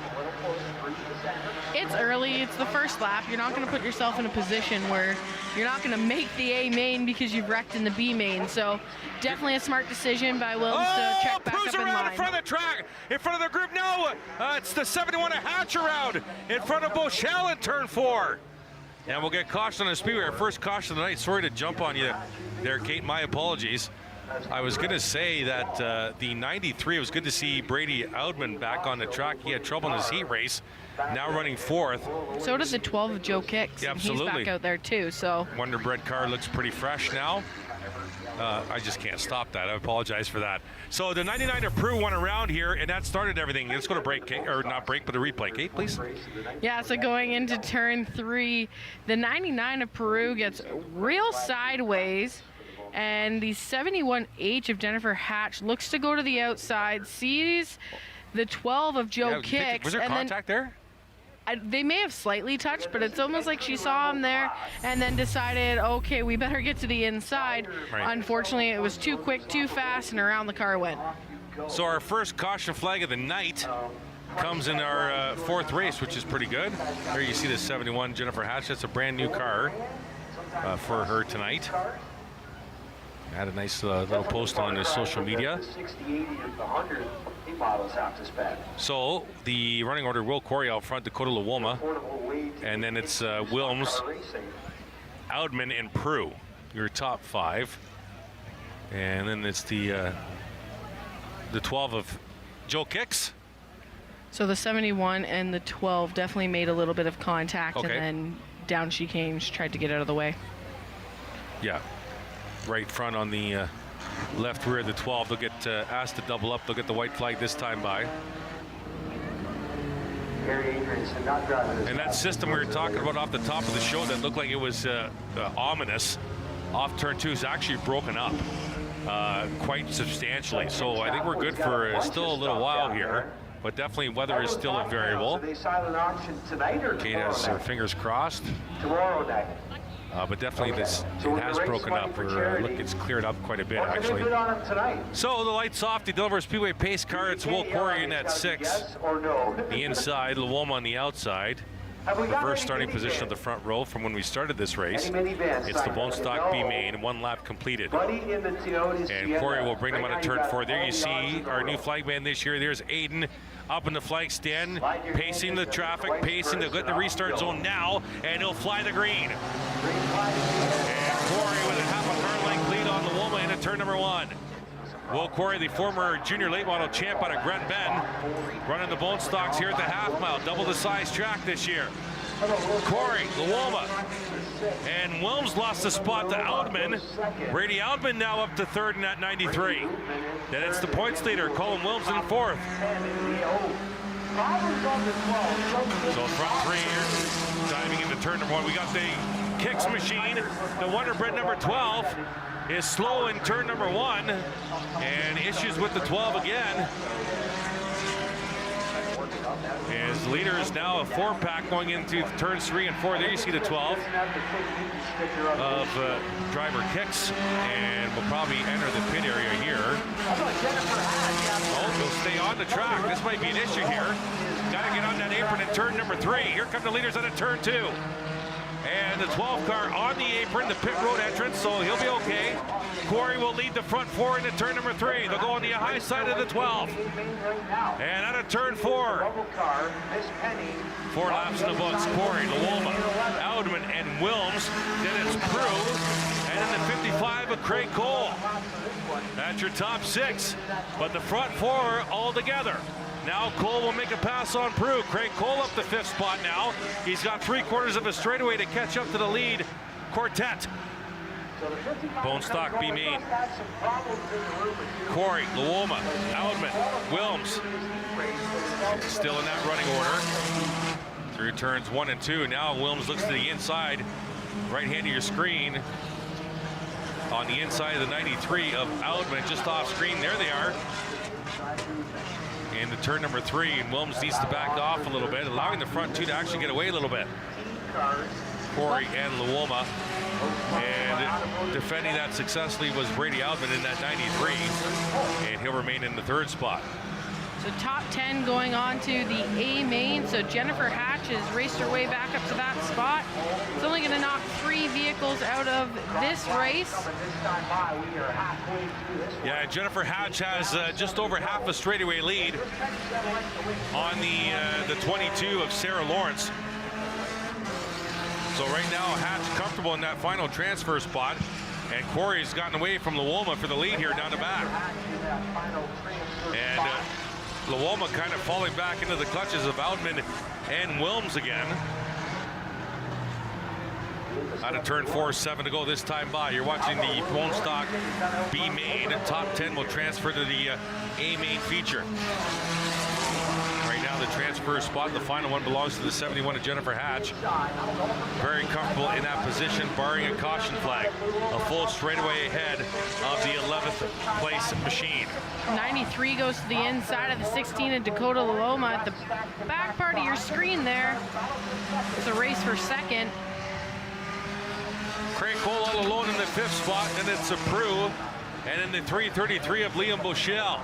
It's early, it's the first lap. You're not going to put yourself in a position where you're not going to make the A main because you've wrecked in the B main. So definitely a smart decision by Wilms to check back up in around line. in front of the track, in front of the group. No, it's the 71 of Hatch around in front of Bochelle in turn 4. And we'll get caution on the speedway. Our first caution of the night. Sorry to jump on you there, Kate. My apologies. I was going to say that the 93, it was good to see Brady Oudman back on the track. He had trouble in his heat race. Now running 4th. So does the 12 of Joe Kicks. Yeah, and absolutely. he's back out there too. So Wonder Bread car looks pretty fresh now. I just can't stop that. I apologize for that. So the 99 of Peru won around here, and that started everything. Let's go to break, Kate, or not break, but a replay. Kate, please. yeah, so going into turn 3, the 99 of Peru gets real sideways. And the 71H of Jennifer Hatch looks to go to the outside, sees the 12 of Joe Kicks. Was there and contact there? They may have slightly touched, but it's almost like she saw him there and then decided, okay, we better get to the inside. Right. Unfortunately, it was too quick, too fast, and around the car went. So our first caution flag of the night comes in our 4th race, which is pretty good. There you see the 71 Jennifer Hatch. That's a brand new car for her tonight. Had a nice little post on his social media. So the running order, Will Quarry out front, Dakota Luoma, and then it's Wilms, Oudman, and Peru, your top 5. And then it's the 12 of Joe Kicks. So the 71 and the 12 definitely made a little bit of contact, Okay. and then down she came. She tried to get out of the way. Yeah. Right front on the left rear of the 12. They'll get asked to double up. They'll get the white flag this time by. And that system we were talking about off the top of the show that looked like it was ominous off turn 2 is actually broken up quite substantially. So I think we're good for still a little while here. But definitely weather is still a variable. Kate has her fingers crossed. Tomorrow night. But definitely it has broken up. It's cleared up quite a bit, actually. So the lights off, the Delaware Speedway pace car. It's Will Quarry in at 6. The inside, Luoma on the outside. Reverse starting position of the front row from when we started this race. It's the bone stock B main, 1 lap completed. And Quarry will bring them out of turn 4. There you see our new flagman this year. There's Aiden up in the flag stand, pacing the traffic, pacing the restart zone now, and he'll fly the green. And Quarry with a half a car length lead on Luoma into turn number 1. Will Quarry, the former junior late model champ out of Grand Bend, running the bone stocks here at the half mile, double the size track this year. Quarry, Luoma, and Wilms lost the spot to Oudman. Brady Oudman now up to 3rd in that 93. Then it's the points leader, Colin Wilms in 4th. So front 3 here, diving into turn number 1. We got the Kicks machine, the Wonder Bread number 12. Is slow in turn number 1, and issues with the 12 again. His leader is now a 4-pack going into turns 3 and 4. There you see the 12 of driver Kicks, and will probably enter the pit area here. Oh, he'll stay on the track. This might be an issue here. Got to get on that apron in turn number 3. Here come the leaders out of turn 2. And the 12 car on the apron, the pit road entrance, so he'll be okay. Corey will lead the front four into turn number 3. They'll go on the high side of the 12. And out of turn 4. 4 laps in the books. Corey, Luoma, Audman, and Wilms. Then it's Prue. And in the 55 of Craig Cole. That's your top 6. But the front 4 all together. Now Cole will make a pass on Prue. Craig Cole up the 5th spot now. He's got 3/4 of a straightaway to catch up to the lead quartet. Bone stock B main. Corey, Luoma, Audman, Wilms. Still in that running order. Through turns 1 and 2. Now Wilms looks to the inside. Right hand of your screen. On the inside of the 93 of Audman, just off screen. There they are. Into turn number 3, and Wilms needs to back off a little bit, allowing the front 2 to actually get away a little bit. Corey and Luoma. And defending that successfully was Brady Audman in that 93, and he'll remain in the 3rd spot. So top 10 going on to the A main. So Jennifer Hatch has raced her way back up to that spot. It's only going to knock 3 vehicles out of this race. Yeah, Jennifer Hatch has just over half a straightaway lead on the 22 of Sarah Lawrence. So right now, Hatch comfortable in that final transfer spot, and Corey's gotten away from Luoma for the lead here down the back. And Luoma kind of falling back into the clutches of Audman and Wilms again. Out of turn 4, 7 to go this time by. You're watching the bone stock B main. Top 10 will transfer to the A main feature. Right now, the transfer spot, the final one, belongs to the 71 of Jennifer Hatch. Very comfortable in that position, barring a caution flag. A full straightaway ahead of the 11th place machine. 93 goes to the inside of the 16 of Dakota Luoma. At the back part of your screen there, it's a race for 2nd. Craig Cole all alone in the 5th spot, and it's a Prue. And in the 333 of Liam Boschel.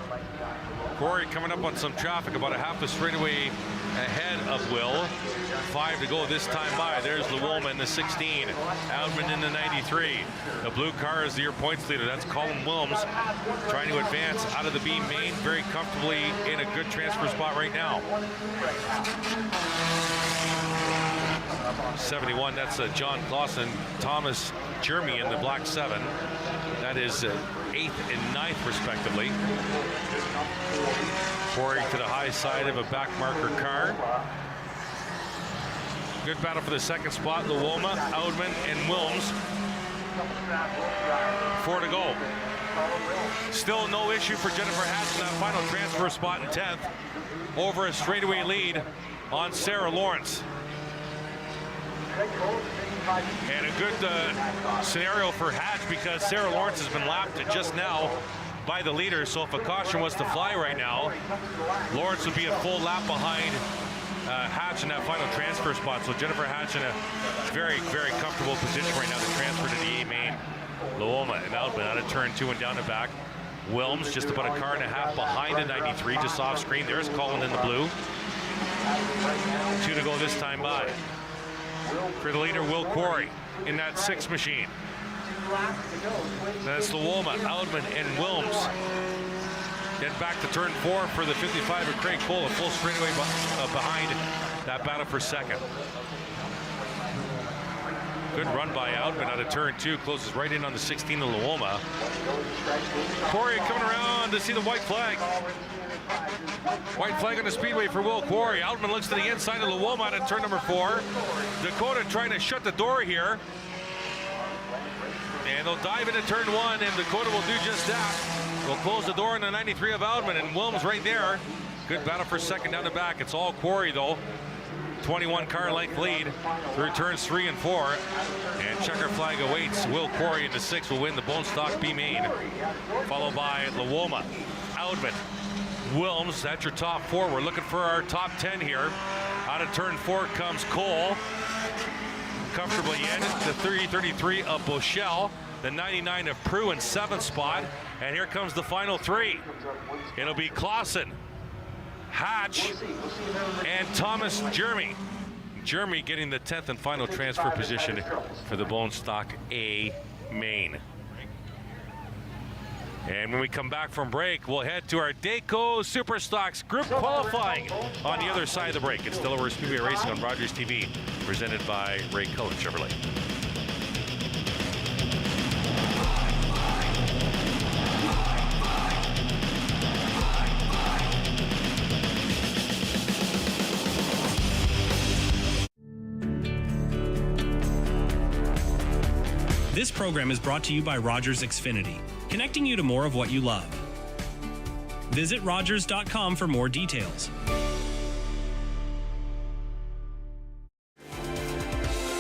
Corey coming up on some traffic, about a half a straightaway ahead of Will. 5 to go this time by. There's Luoma in the 16. Audman in the 93. The blue car is your points leader. That's Colin Wilms trying to advance out of the B main very comfortably in a good transfer spot right now. 71, that's John Clausen. Thomas Jeremy in the black 7. That is 8th and 9th respectively. Corey to the high side of a back marker car. Good battle for the 2nd spot. Luoma, Audman, and Wilms. 4 to go. Still no issue for Jennifer Hatch in that final transfer spot in 10th. Over a straightaway lead on Sarah Lawrence. And a good scenario for Hatch, because Sarah Lawrence has been lapped just now by the leader. So if a caution was to fly right now, Lawrence would be a full lap behind Hatch in that final transfer spot. So Jennifer Hatch in a very, very comfortable position right now to transfer to the A main. Luoma and Audman out of turn 2 and down the back. Wilms just about a car and a half behind the 93, just off screen. There's Colin in the blue. 2 to go this time by. For the leader, Will Corey in that 6 machine. That's Luoma, Audman, and Wilms. Get back to turn 4 for the 55 of Craig Cole, a full straightaway behind that battle for 2nd. Good run by Audman out of turn 2, closes right in on the 16 of Luoma. Corey coming around to see the white flag. White flag on the speedway for Will Corey. Audman looks to the inside of Luoma out of turn number 4. Dakota trying to shut the door here. And they'll dive into turn 1, and Dakota will do just that. We'll close the door on the 93 of Audman, and Wilms right there. Good battle for 2nd down the back. It's all Corey though. 21 car length lead through turns 3 and 4. And checker flag awaits. Will Corey in the 6 will win the bone stock B main. Followed by Luoma, Audman, Wilms. That's your top 4. We're looking for our top 10 here. Out of turn 4 comes Cole. Comfortably in. The 333 of Boschel. The 99 of Prue in 7th spot. And here comes the final 3. It'll be Clausen, Hatch, and Thomas Jeremy. Jeremy getting the 10th and final transfer position for the Bone Stock A main. And when we come back from break, we'll head to our Dayco Superstocks group qualifying on the other side of the break. It's Delaware Speedway Racing on Rogers TV, presented by Ray Cullen Chevrolet. This program is brought to you by Rogers Xfinity, connecting you to more of what you love. Visit Rogers.com for more details.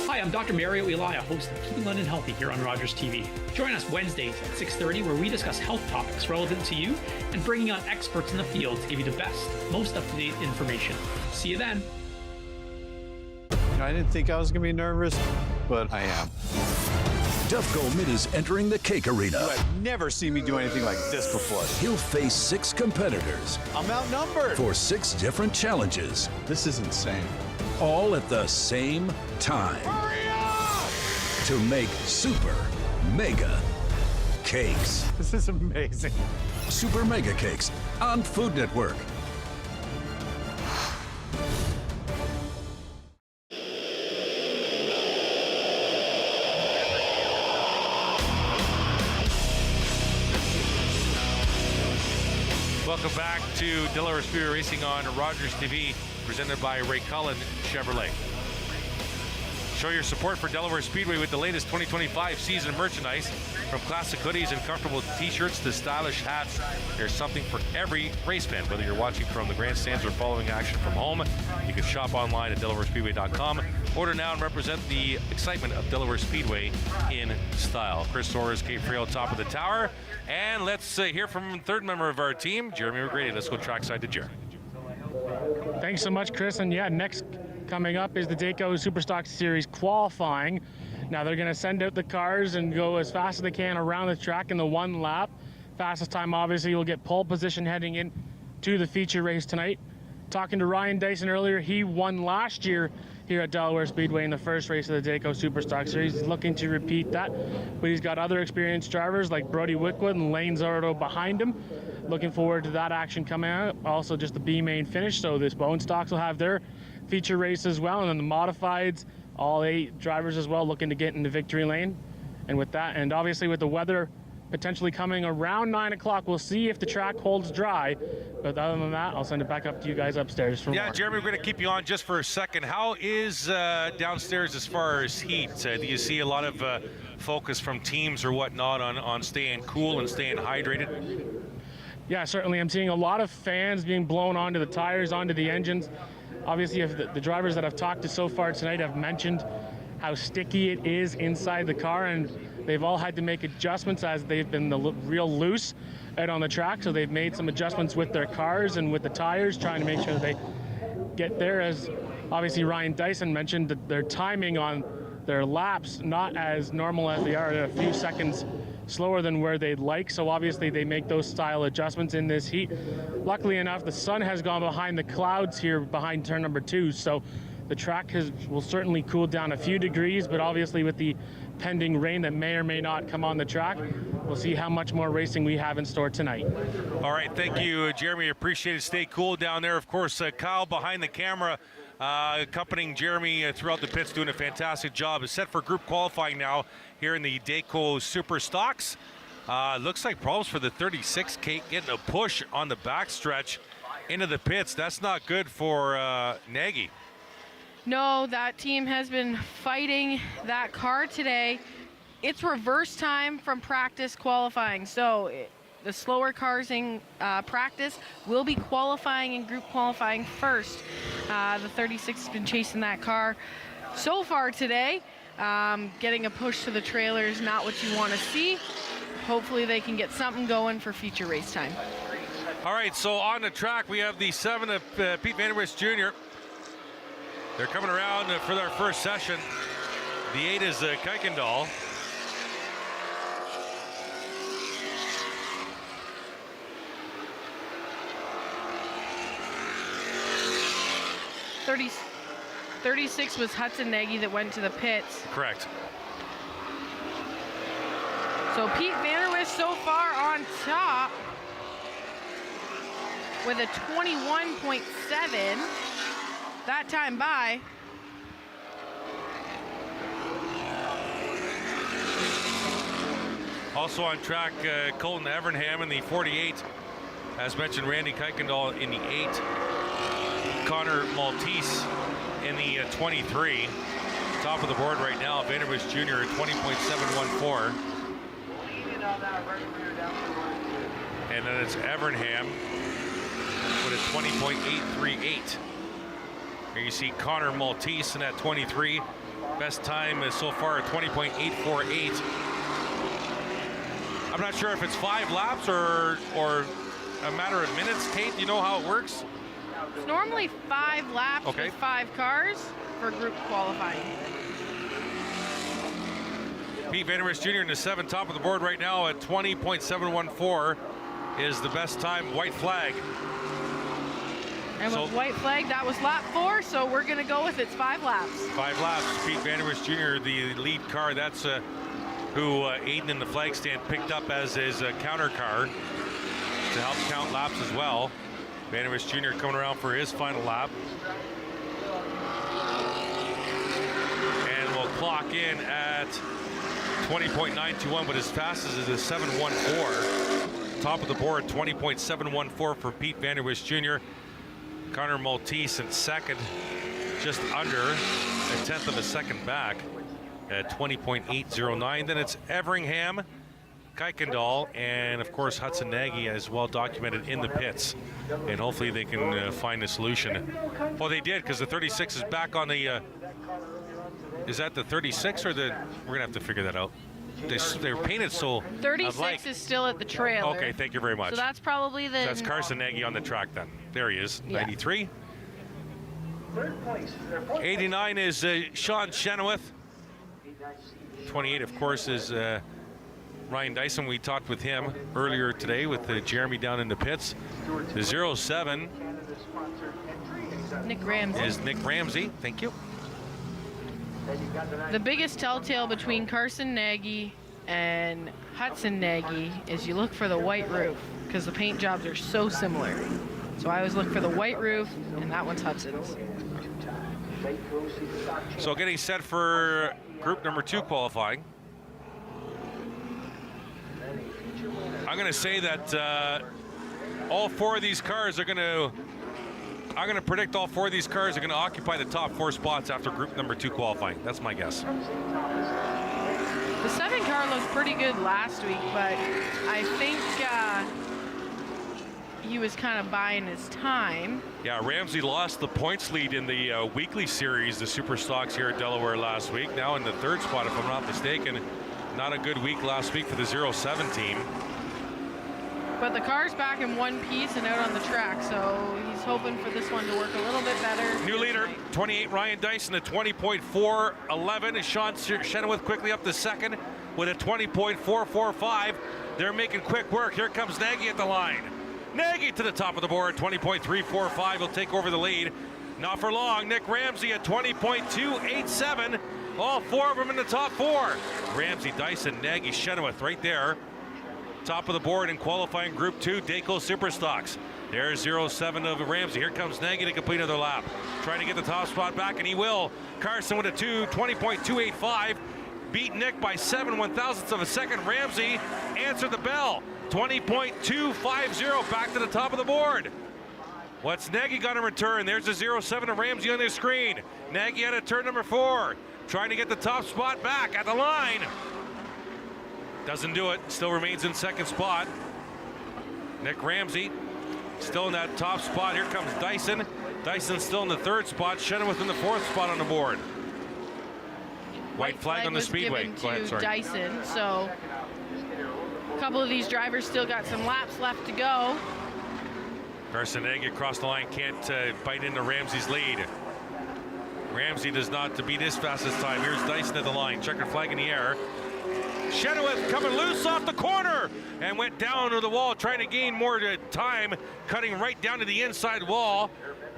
Hi, I'm Dr. Mario Elia, host of Keeping London Healthy here on Rogers TV. Join us Wednesdays at 6:30 where we discuss health topics relevant to you and bringing on experts in the field to give you the best, most up-to-date information. See you then. I didn't think I was going to be nervous, but I am. Defco Mid is entering the Cake Arena. You have never seen me do anything like this before. He'll face 6 competitors. I'm outnumbered. For 6 different challenges. This is insane. All at the same time. Hurry up! To make super mega cakes. This is amazing. Super mega cakes on Food Network. Welcome back to Delaware Speedway Racing on Rogers TV, presented by Ray Cullen Chevrolet. Show your support for Delaware Speedway with the latest 2025 season merchandise. From classic hoodies and comfortable t-shirts to stylish hats, there's something for every race fan. Whether you're watching from the grandstands or following action from home, you can shop online at DelawareSpeedway.com. Order now and represent the excitement of Delaware Speedway in style. Chris Soares, Kate Frail, top of the tower. And let's hear from third member of our team, Jeremy McGrady. Let's go trackside to Jeremy. Thanks so much, Chris. And yeah, next coming up is the Dayco Superstock Series qualifying. Now they're going to send out the cars and go as fast as they can around the track in the one lap. Fastest time, obviously, will get pole position heading in to the feature race tonight. Talking to Ryan Dyson earlier, he won last year here at Delaware Speedway in the first race of the Dayco Superstock Series. He's looking to repeat that, but he's got other experienced drivers like Brody Wickwood and Lane Zardo behind him. Looking forward to that action coming out. Also just the B main finish, so this Bone Stocks will have their feature race as well, and then the modifieds, all 8 drivers as well looking to get into victory lane. And with that, and obviously with the weather potentially coming around 9 o'clock, we'll see if the track holds dry. But other than that, I'll send it back up to you guys upstairs for more. Jeremy, we're going to keep you on just for a second. How is downstairs as far as heat? Do you see a lot of focus from teams or whatnot on staying cool and staying hydrated? Yeah, certainly. I'm seeing a lot of fans being blown onto the tires, onto the engines. Obviously, if the drivers that I've talked to so far tonight have mentioned how sticky it is inside the car, and they've all had to make adjustments as they've been real loose out on the track. So they've made some adjustments with their cars and with the tires, trying to make sure that they get there. As obviously Ryan Dyson mentioned, that their timing on their laps not as normal as they are, a few seconds slower than where they'd like. So obviously they make those style adjustments in this heat. Luckily enough, the sun has gone behind the clouds here behind turn number 2. So the track will certainly cool down a few degrees, but obviously with the pending rain that may or may not come on the track, we'll see how much more racing we have in store tonight. All right, thank you, Jeremy. Appreciate it. Stay cool down there. Of course, Kyle behind the camera, accompanying Jeremy throughout the pits, doing a fantastic job. Is set for group qualifying now here in the Dayco Super Stocks. Looks like problems for the 36, Kate, getting a push on the backstretch into the pits. That's not good for Nagy. No, that team has been fighting that car today. It's reverse time from practice qualifying. So the slower cars in practice will be qualifying in group qualifying first. The 36 has been chasing that car so far today. Getting a push to the trailer is not what you want to see. Hopefully they can get something going for future race time. All right, so on the track we have the 7 of Pete Vanderwist Jr. They're coming around for their first session. The 8 is Kuykendall. 36 was Hudson Nagy that went to the pits. Correct. So Pete Vanderwist so far on top with a 21.7 that time by. Also on track, Colton Evernham in the 48. As mentioned, Randy Kuykendall in the 8. Connor Maltese in the 23. Top of the board right now, Vanderwist Jr. at 20.714. And then it's Evernham with a 20.838. Here you see Connor Maltese in that 23. Best time is so far 20.848. I'm not sure if it's 5 laps or a matter of minutes. Kate, do you know how it works? It's normally 5 laps Okay. with 5 cars for group qualifying. Pete Vanderwist Jr. in the 7, top of the board right now at 20.714 is the best time. White flag. And with white flag, that was lap 4, so we're going to go with it's 5 laps. 5 laps. Pete Vanderwist Jr., the lead car. That's who Aiden in the flag stand picked up as his counter car to help count laps as well. Vanderwist Jr. coming around for his final lap. And we'll clock in at 20.921, but as fast as it is 714. Top of the board, 20.714 for Pete Vanderwist Jr. Connor Maltese in second, just under a tenth of a second back at 20.809. Then it's Everingham, Kuykendall, and of course Hudson Nagy as well documented in the pits. And hopefully they can find a solution. Well, they did, because the 36 is back on the, is that the 36 or the, we're gonna have to figure that out. They were painted so 36 alike. is still at the trailer. Okay, thank you very much. So that's probably the... So that's Carson Nagy on the track then. There he is, Yeah. 93. 89 is Sean Chenoweth. 28, of course, is Ryan Dyson. We talked with him earlier today with Jeremy down in the pits. The 07 Nick Ramsey. is Nick Ramsey. Thank you. The biggest telltale between Carson Nagy and Hudson Nagy is you look for the white roof, because the paint jobs are so similar. So I always look for the white roof, and that one's Hudson's. So getting set for group number 2 qualifying. I'm going to say that all 4 of these cars are going to, I'm going to predict all 4 of these cars are going to occupy the top 4 spots after group number 2 qualifying. That's my guess. The 7 car looked pretty good last week, but I think he was kind of buying his time. Yeah, Ramsey lost the points lead in the weekly series, the Super Stocks here at Delaware last week. Now in the 3rd spot, if I'm not mistaken. Not a good week last week for the 07 team. But the car's back in one piece and out on the track, so he's hoping for this one to work a little bit better. New leader, 28, Ryan Dyson at 20.411. Sean Chenoweth quickly up to second with a 20.445. They're making quick work. Here comes Nagy at the line. Nagy to the top of the board, 20.345. He'll take over the lead. Not for long. Nick Ramsey at 20.287. All 4 of them in the top 4. Ramsey, Dyson, Nagy, Chenoweth right there. Top of the board in qualifying Group 2, Dayco Super Stocks. There's 07 of Ramsey. Here comes Nagy to complete another lap. Trying to get the top spot back, and he will. Carson with a 20.285. Beat Nick by 7 1/1000ths of a second. Ramsey answered the bell. 20.250 back to the top of the board. What's Nagy going to return? There's a 07 of Ramsey on their screen. Nagy at a turn number 4. Trying to get the top spot back at the line. Doesn't do it. Still remains in second spot. Nick Ramsey still in that top spot. Here comes Dyson. Dyson still in the 3rd spot. Chenoweth in the 4th spot on the board. White flag on the speedway. Go ahead, sorry. Dyson, so a couple of these drivers still got some laps left to go. Carson Nagy across the line can't bite into Ramsey's lead. Ramsey does not to beat his fastest time. Here's Dyson at the line. Checkered flag in the air. Chenoweth coming loose off the corner and went down to the wall, trying to gain more time, cutting right down to the inside wall,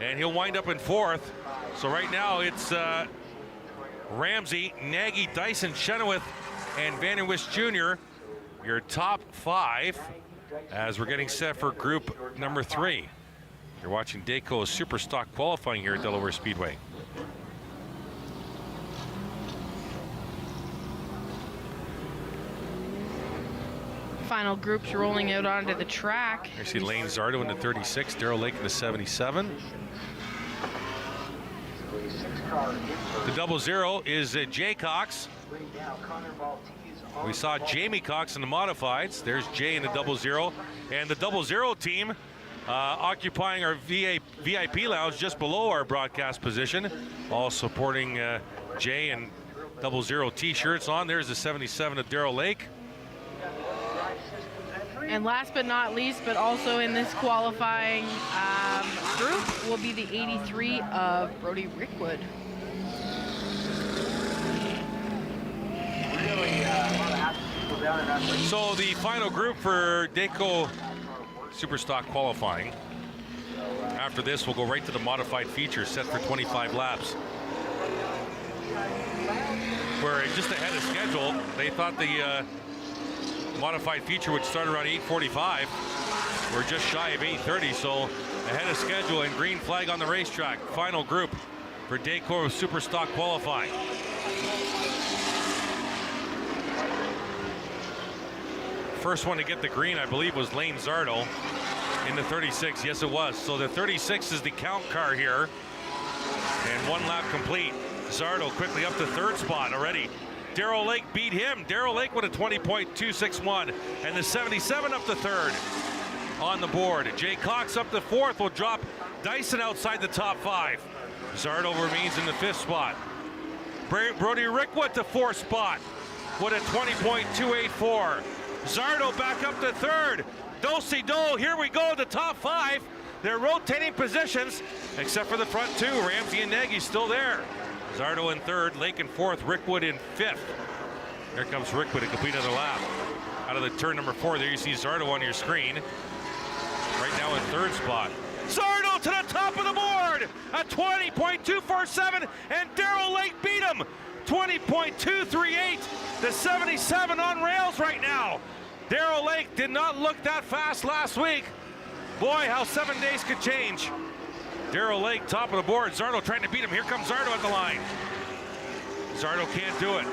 and he'll wind up in 4th. So right now it's Ramsey, Nagy, Dyson, Chenoweth, and Vanderwist Jr. Your top 5 as we're getting set for group number 3. You're watching Dayco Super Stock qualifying here at Delaware Speedway. Final groups rolling out onto the track. You see Lane Zardo in the 36, Darrell Lake in the 77. The 00 is Jay Cox. We saw Jamie Cox in the modifieds. There's Jay in the 00. And the 00 team occupying our VIP lounge just below our broadcast position. All supporting Jay and 00 t-shirts on. There's the 77 of Darrell Lake. And last but not least, but also in this qualifying group, will be the 83 of Brody Rickwood. So the final group for Dayco Superstock qualifying. After this, we'll go right to the modified feature set for 25 laps. Where just ahead of schedule, they thought the modified feature would start around 8:45. We're just shy of 8:30, so ahead of schedule and green flag on the racetrack. Final group for Dayco Superstock qualifying. First one to get the green, I believe, was Lane Zardo in the 36. Yes, it was. So the 36 is the count car here. And 1 lap complete. Zardo quickly up to 3rd spot already. Darrell Lake beat him. Darrell Lake with a 20.261. And the 77 up to 3rd on the board. Jay Cox up to 4th will drop Dyson outside the top 5. Zardo remains in the 5th spot. Brody Rickwood to 4th spot with a 20.284. Zardo back up to 3rd. Do-si-do, here we go, the top 5. They're rotating positions, except for the front 2. Ramsey and Nagy still there. Zardo in 3rd, Lake in 4th, Rickwood in 5th. Here comes Rickwood to complete another lap. Out of the turn number 4, there you see Zardo on your screen. Right now in 3rd spot. Zardo to the top of the board, a 20.247, and Darrell Lake beat him. 20.238, the 77 on rails right now. Darrell Lake did not look that fast last week. Boy, how 7 days could change. Darrell Lake, top of the board. Zardo trying to beat him. Here comes Zardo at the line. Zardo can't do it.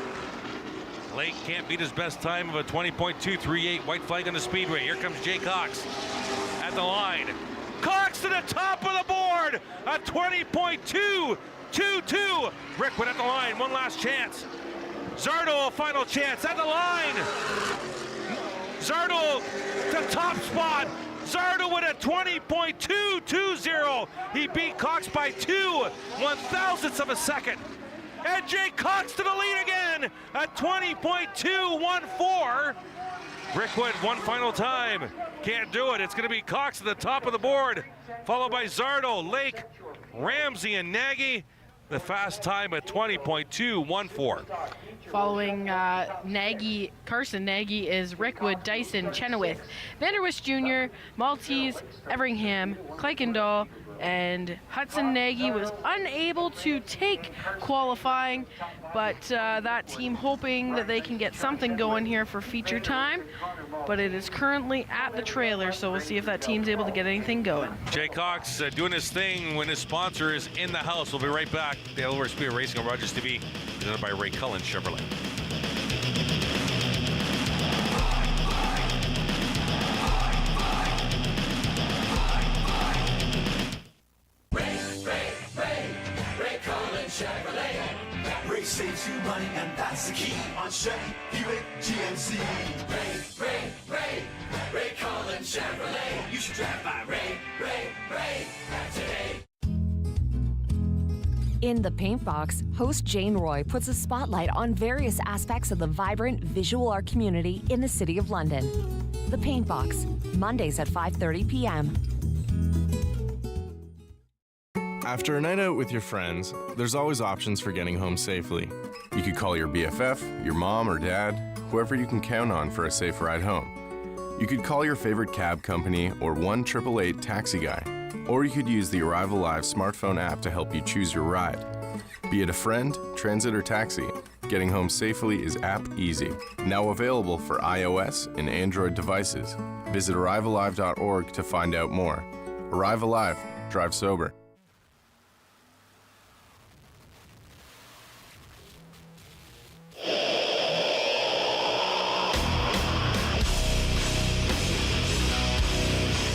Lake can't beat his best time of a 20.238. White flag on the speedway. Here comes Jay Cox at the line. Cox to the top of the board. A 20.222. Rickwood at the line. One last chance. Zardo, a final chance at the line. Zardo to top spot. Zardo with a 20.220. He beat Cox by 2/1000ths of a second. And Jay Cox to the lead again at 20.214. Rickwood one final time. Can't do it. It's going to be Cox at the top of the board, followed by Zardo, Lake, Ramsey, and Nagy. The fast time at 20.214. Following Nagy, Carson Nagy, is Rickwood, Dyson, Chenoweth, Vanderwist Jr., Maltese, Everingham, Kuykendall, and Hudson. Nagy was unable to take qualifying, but that team hoping that they can get something going here for feature time. But it is currently at the trailer, so we'll see if that team's able to get anything going. Jay Cox doing his thing when his sponsor is in the house. We'll be right back. Delaware Speedway Racing on Rogers TV, presented by Ray Cullen Chevrolet. Ray Cullen Chevrolet. Ray saves you money, and that's the key on Chevy, Buick, GMC. Ray Cullen Chevrolet. You should drive by Ray today. In The Paint Box, host Jane Roy puts a spotlight on various aspects of the vibrant visual art community in the City of London. The Paint Box, Mondays at 5:30 p.m. After a night out with your friends, there's always options for getting home safely. You could call your BFF, your mom or dad, whoever you can count on for a safe ride home. You could call your favorite cab company or 1-888 taxi guy. Or you could use the Arrive Alive smartphone app to help you choose your ride. Be it a friend, transit, or taxi, getting home safely is app easy. Now available for iOS and Android devices. Visit arrivealive.org to find out more. Arrive Alive. Drive sober.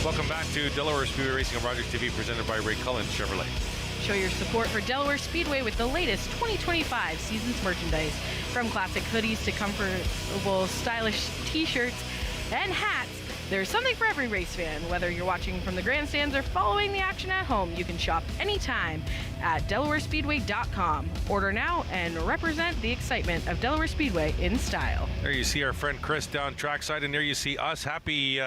Welcome back to Delaware Speedway Racing on Rogers TV, presented by Ray Cullen Chevrolet. Show your support for Delaware Speedway with the latest 2025 season's merchandise. From classic hoodies to comfortable, stylish t-shirts and hats, there's something for every race fan. Whether you're watching from the grandstands or following the action at home, you can shop anytime at DelawareSpeedway.com. Order now and represent the excitement of Delaware Speedway in style. There you see our friend Chris down trackside, and there you see us. Happy,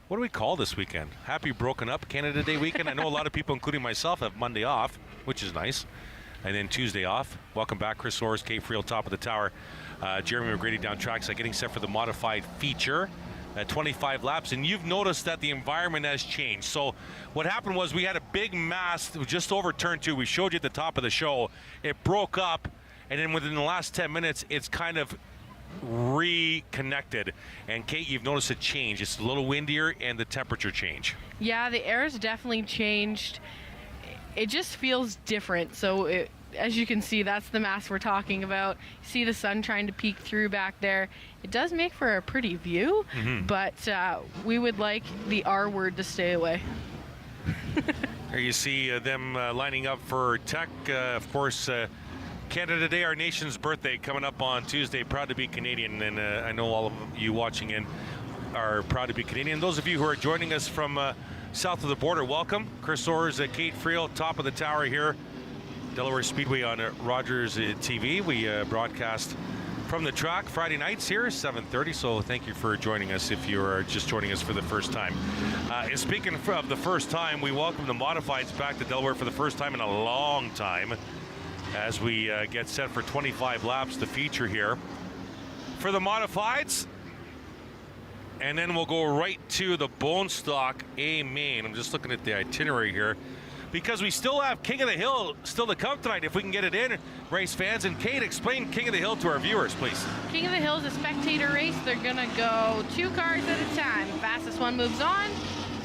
what do we call this weekend? Happy Broken Up Canada Day weekend. I know a lot of people, including myself, have Monday off, which is nice. And then Tuesday off. Welcome back, Chris Soares, Kate Friel, top of the tower. Jeremy McGrady down trackside, getting set for the modified feature at 25 laps. And you've noticed that the environment has changed. So what happened was we had a big mass just over turn 2. We showed you at the top of the show. It broke up, and then within the last 10 minutes, it's kind of reconnected. And Kate, you've noticed a change. It's a little windier and the temperature change. Yeah, the air's definitely changed. It just feels different. So as you can see, that's the mass we're talking about. You see the sun trying to peek through back there. It does make for a pretty view, but we would like the R word to stay away. There you see them lining up for tech. Of course, Canada Day, our nation's birthday, coming up on Tuesday. Proud to be Canadian, and I know all of you watching in are proud to be Canadian. Those of you who are joining us from south of the border, welcome. Chris Soares, Kate Friel, top of the tower here. Delaware Speedway on Rogers TV. We broadcast from the track Friday nights here, 7:30. So thank you for joining us if you are just joining us for the first time. And speaking of the first time, we welcome the modifieds back to Delaware for the first time in a long time as we get set for 25 laps to feature here for the modifieds. And then we'll go right to the Bone Stock A main. I'm just looking at the itinerary here, because we still have King of the Hill still to come tonight, if we can get it in, race fans. And Kate, explain King of the Hill to our viewers, please. King of the Hill is a spectator race. They're gonna go 2 cars at a time. Fastest one moves on,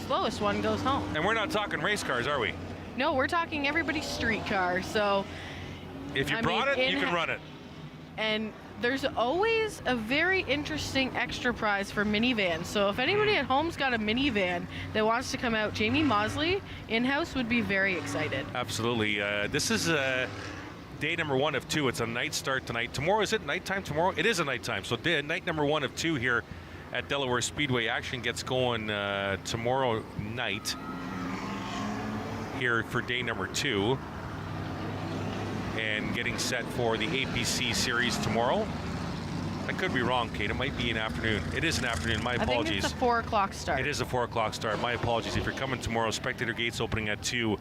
slowest one goes home. And we're not talking race cars, are we? No, we're talking everybody's street car. So if you brought it, you can run it. And there's always a very interesting extra prize for minivans. So if anybody at home's got a minivan that wants to come out, Jamie Mosley in-house would be very excited. Absolutely. This is day number 1 of 2. It's a night start tonight. Tomorrow, is it nighttime tomorrow? It is a nighttime. So night number 1 of 2 here at Delaware Speedway. Action gets going tomorrow night here for day number 2. And getting set for the APC series tomorrow. I could be wrong, Kate. It might be an afternoon. It is an afternoon. My apologies. I think it's a 4 o'clock start. It is a 4 o'clock start. My apologies. If you're coming tomorrow, spectator gates opening at 2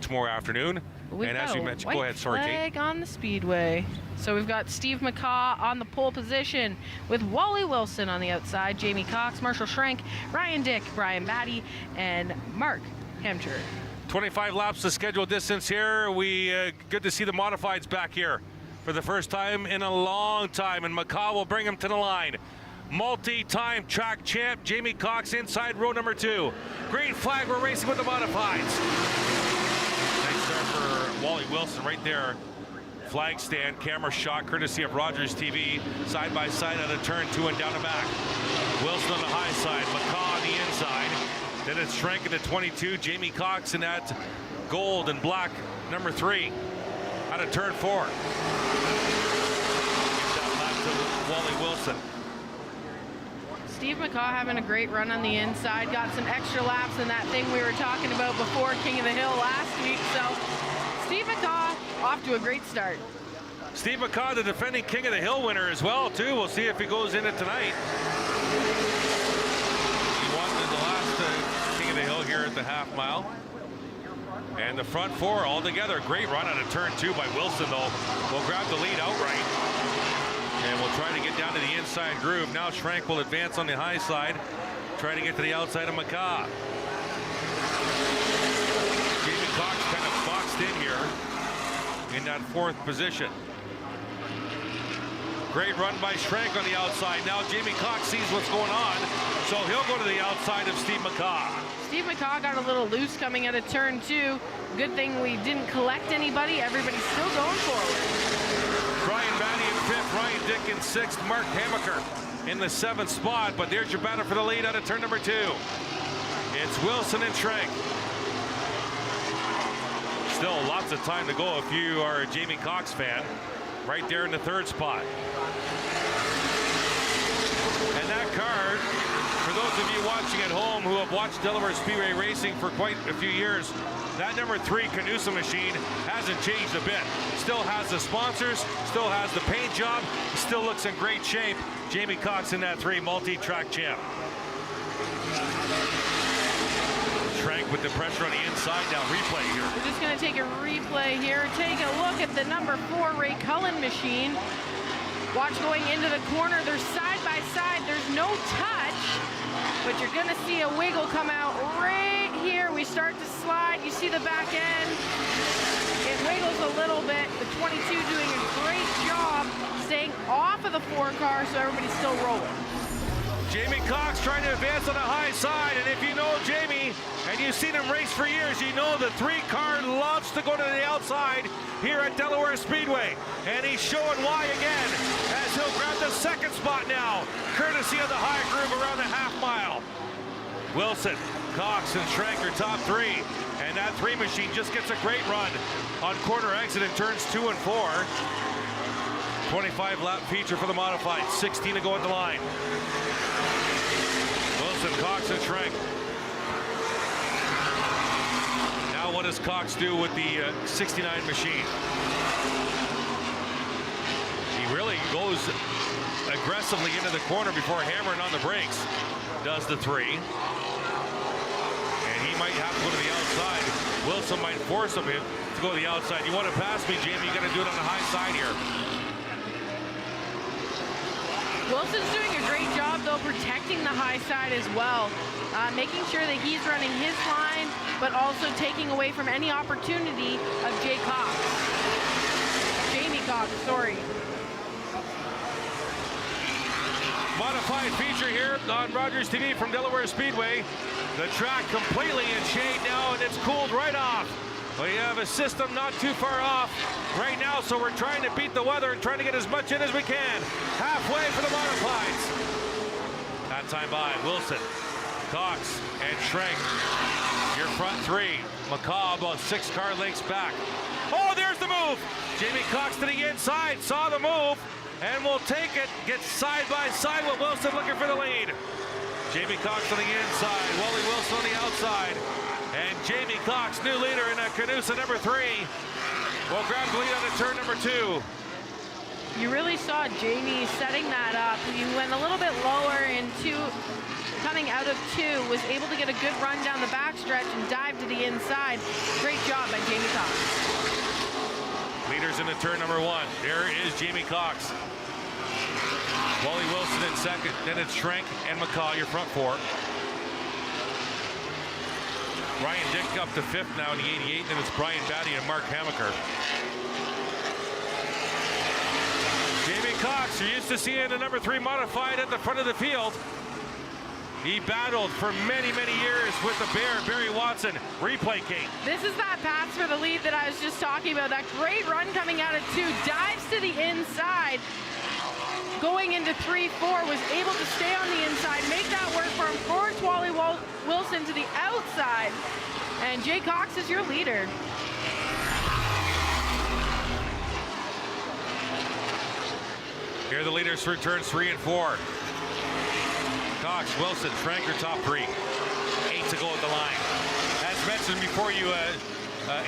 tomorrow afternoon. And as we mentioned, go ahead. Sorry, Kate. Flag on the speedway. So we've got Steve McCaw on the pole position with Wally Wilson on the outside, Jamie Cox, Marshall Schrenk, Ryan Dick, Brian Batty, and Mark Hemter. 25 laps the scheduled distance here. Good to see the modifieds back here for the first time in a long time, and McCaw will bring him to the line. Multi-time track champ Jamie Cox inside row number 2. Green flag, we're racing with the modifieds. Nice start for Wally Wilson right there. Flag stand, camera shot courtesy of Rogers TV. Side by side out of turn 2 and down the back. Wilson on the high side, McCaw on the inside. Then it's Schrenk in the 22, Jamie Cox in that gold and black number 3 out of turn 4. Give that lap to Wally Wilson. Steve McCaw having a great run on the inside, got some extra laps in that thing we were talking about before King of the Hill last week. So Steve McCaw off to a great start. Steve McCaw, the defending King of the Hill winner as well, too. We'll see if he goes in it tonight. The hill here at the half mile, and the front 4 all together. Great run out of turn 2 by Wilson, though. Will grab the lead outright, and we'll try to get down to the inside groove. Now Schrenk will advance on the high side, try to get to the outside of McCaw. in that 4th position. Great run by Schrank on the outside. Now Jamie Cox sees what's going on, so he'll go to the outside of Steve McCaw. Steve McCaw got a little loose coming out of turn 2. Good thing we didn't collect anybody. Everybody's still going forward. Brian Batty in 5th, Ryan Dick in 6th, Mark Hamaker in the 7th spot, but there's your battle for the lead out of turn number 2. It's Wilson and Schrank. Still lots of time to go if you are a Jamie Cox fan. Right there in the 3rd spot. And that car, for those of you watching at home who have watched Delaware Speedway racing for quite a few years, that number 3 Canusa machine hasn't changed a bit. Still has the sponsors, still has the paint job, still looks in great shape. Jamie Cox in that 3 multi-track champ. Schrank with the pressure on the inside now. Replay here. We're just going to take a replay here. Take a look at the number 4 Ray Cullen machine. Watch going into the corner. They're side by side. There's no touch, but you're going to see a wiggle come out right here. We start to slide. You see the back end. It wiggles a little bit. The 22 doing a great job staying off of the 4 car so everybody's still rolling. Jamie Cox trying to advance on the high side, and if you know Jamie and you've seen him race for years, you know the 3 car loves to go to the outside here at Delaware Speedway, and he's showing why again as he'll grab the 2nd spot now, courtesy of the high groove around the half mile. Wilson, Cox, and Schrank are top 3, and that 3 machine just gets a great run on corner exit in turns 2 and 4. 25 lap feature for the modified, 16 to go at the line. Wilson, Cox, and Schrank. Now what does Cox do with the 69 machine? He really goes aggressively into the corner before hammering on the brakes. Does the 3. And he might have to go to the outside. Wilson might force him to go to the outside. You want to pass me, Jamie, you got to do it on the high side here. Wilson's doing a great job, though, protecting the high side as well, making sure that he's running his line, but also taking away from any opportunity of Jamie Cox, sorry. Modified feature here on Rogers TV from Delaware Speedway. The track completely in shade now, and it's cooled right off. We have a system not too far off right now, so we're trying to beat the weather and trying to get as much in as we can. Halfway for the modifieds. That time by Wilson, Cox, and Schrank. Your front 3. McCaw about 6 car lengths back. Oh, there's the move. Jamie Cox to the inside, saw the move, and will take it. Gets side by side with Wilson looking for the lead. Jamie Cox on the inside, Wally Wilson on the outside. And Jamie Cox, new leader in Canusa number 3, will grab the lead on the turn number 2. You really saw Jamie setting that up. He went a little bit lower in 2, coming out of 2, was able to get a good run down the backstretch and dive to the inside. Great job by Jamie Cox. Leaders in the turn number 1. There is Jamie Cox. Wally Wilson in 2nd, then it's Schrank and McCaw, your front 4. Ryan Dick up to 5th now in the 88, and it's Brian Batty and Mark Hamaker. Jamie Cox, you're used to seeing the number 3 modified at the front of the field. He battled for many, many years with the Bear, Barry Watson. Replay, Kate. This is that pass for the lead that I was just talking about. That great run coming out of 2, dives to the inside. Going into 3-4, was able to stay on the inside, make that work for him. Forwards Wally Wilson to the outside. And Jay Cox is your leader. Here are the leaders for turns 3 and 4. Cox, Wilson, Schrank are top 3. 8 to go at the line. As mentioned before you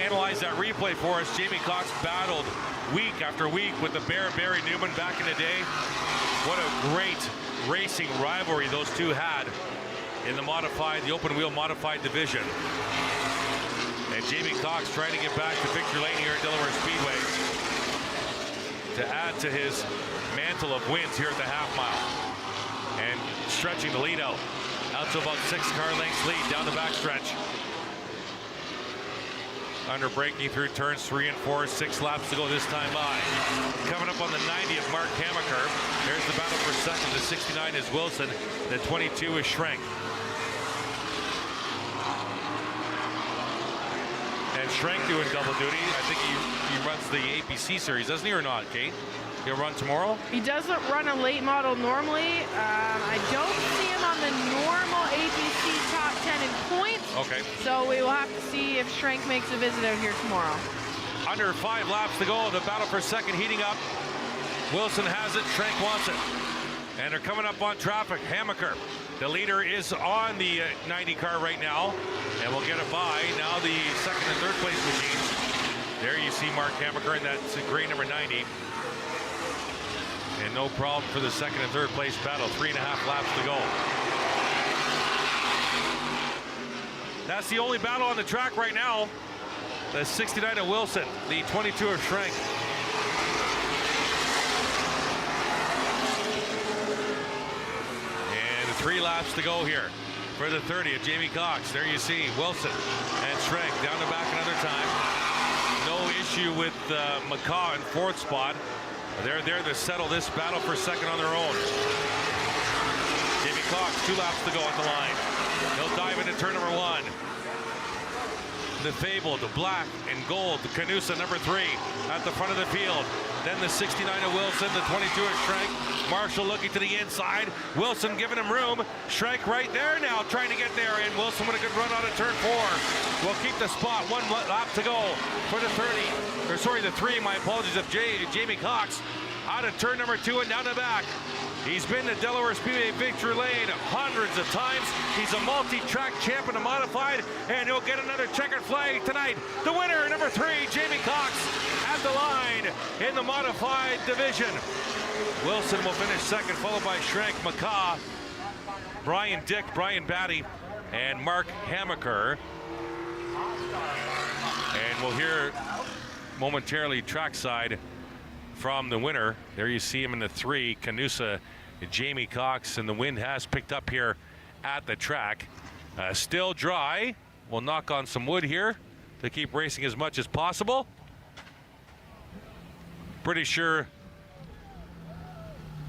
analyze that replay for us, Jamie Cox battled week after week with the Bear, Barry Newman back in the day. What a great racing rivalry those two had in the open wheel modified division. And Jamie Cox trying to get back to victory lane here at Delaware Speedway to add to his mantle of wins here at the half mile. And stretching the lead out to about 6 car lengths lead down the backstretch. under braking through turns 3 and 4, 6 laps to go this time by. Coming up on the 90th, Mark Hamaker. There's the battle for second. The 69 is Wilson. The 22 is Schrenk. And Schrenk doing double duty. I think he runs the APC series, doesn't he, or not, Kate? He'll run tomorrow? He doesn't run a late model normally. I don't see him on the normal APC top 10 in points. Okay. So we will have to see if Schrenk makes a visit out here tomorrow. Under 5 laps to go. The battle for second heating up. Wilson has it. Schrenk wants it. And they're coming up on traffic. Hamaker, the leader, is on the 90 car right now. And we'll get it by. Now the second and third place machines. There you see Mark Hamaker, and that's gray number 90. And no problem for the second and third place battle. 3.5 laps to go. That's the only battle on the track right now. The 69 of Wilson, the 22 of Schrenk. And 3 laps to go here for the 30 of Jamie Cox. There you see Wilson and Schrenk down the back another time. No issue with McCaw in 4th spot. They're there to settle this battle for second on their own. Jamie Cox, 2 laps to go at the line. He'll dive into turn number 1. The Fable, the black and gold, the Canusa number 3 at the front of the field. Then the 69 of Wilson, the 22 of Schrenk. Marshall looking to the inside. Wilson giving him room. Schrenk right there now trying to get there, and Wilson with a good run out of turn 4. Will keep the spot. 1 lap to go for the 3, my apologies, of Jamie Cox. Out of turn number 2 and down the back. He's been to Delaware Speedway victory lane hundreds of times. He's a multi-track champ in the modified, and he'll get another checkered flag tonight. The winner, number 3, Jamie Cox, at the line in the modified division. Wilson will finish second, followed by Schrenk, McCaw, Brian Dick, Brian Batty, and Mark Hamaker. And we'll hear momentarily trackside from the winner. There you see him in the 3, Canusa, Jamie Cox, and the wind has picked up here at the track. Still dry. We'll knock on some wood here to keep racing as much as possible. Pretty sure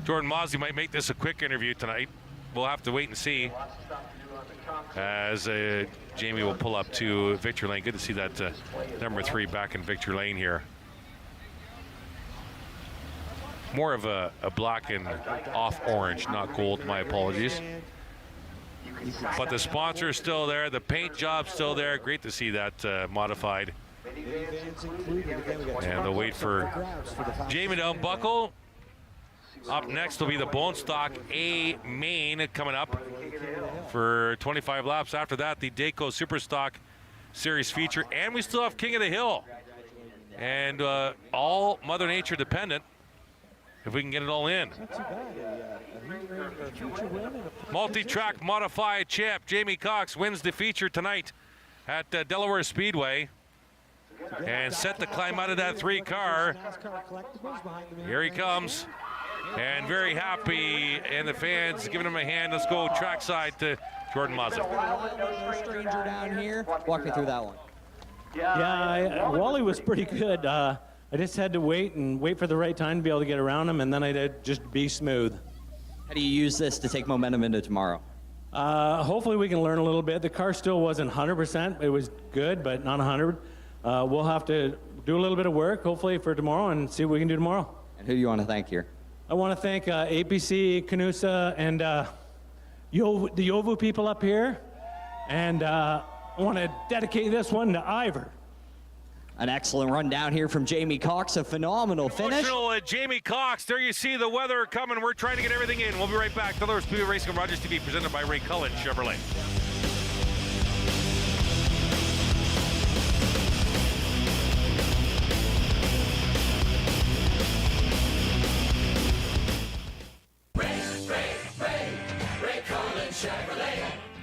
Jordan Mosley might make this a quick interview tonight. We'll have to wait and see as Jamie will pull up to victory lane. Good to see that number 3 back in victory lane here. More of a black and off orange, not gold, my apologies. But the sponsor is still there, the paint job's still there. Great to see that modified. And they'll wait for Jamie to unbuckle. Up next will be the Bone Stock A main coming up for 25 laps. After that, the Dayco Superstock Series feature. And we still have King of the Hill. And all Mother Nature dependent, if we can get it all in. Multi-track modified champ Jamie Cox wins the feature tonight at Delaware Speedway. And set to climb out of that 3 car. Here he comes. And very happy, and the fans giving him a hand. Let's go trackside to Jordan Mosley. Stranger down here. Walk me through that one. Yeah, Wally was pretty good. I just had to wait for the right time to be able to get around him, and then I'd just be smooth. How do you use this to take momentum into tomorrow? Hopefully we can learn a little bit. The car still wasn't 100%. It was good, but not 100. We'll have to do a little bit of work, hopefully, for tomorrow and see what we can do tomorrow. And who do you want to thank here? I want to thank APC, Canusa, and the Yovu people up here. And I want to dedicate this one to Ivor. An excellent run down here from Jamie Cox, a phenomenal finish. Emotional Jamie Cox. There you see the weather coming. We're trying to get everything in. We'll be right back. Delaware Speedway Racing on Rogers TV, presented by Ray Cullen Chevrolet.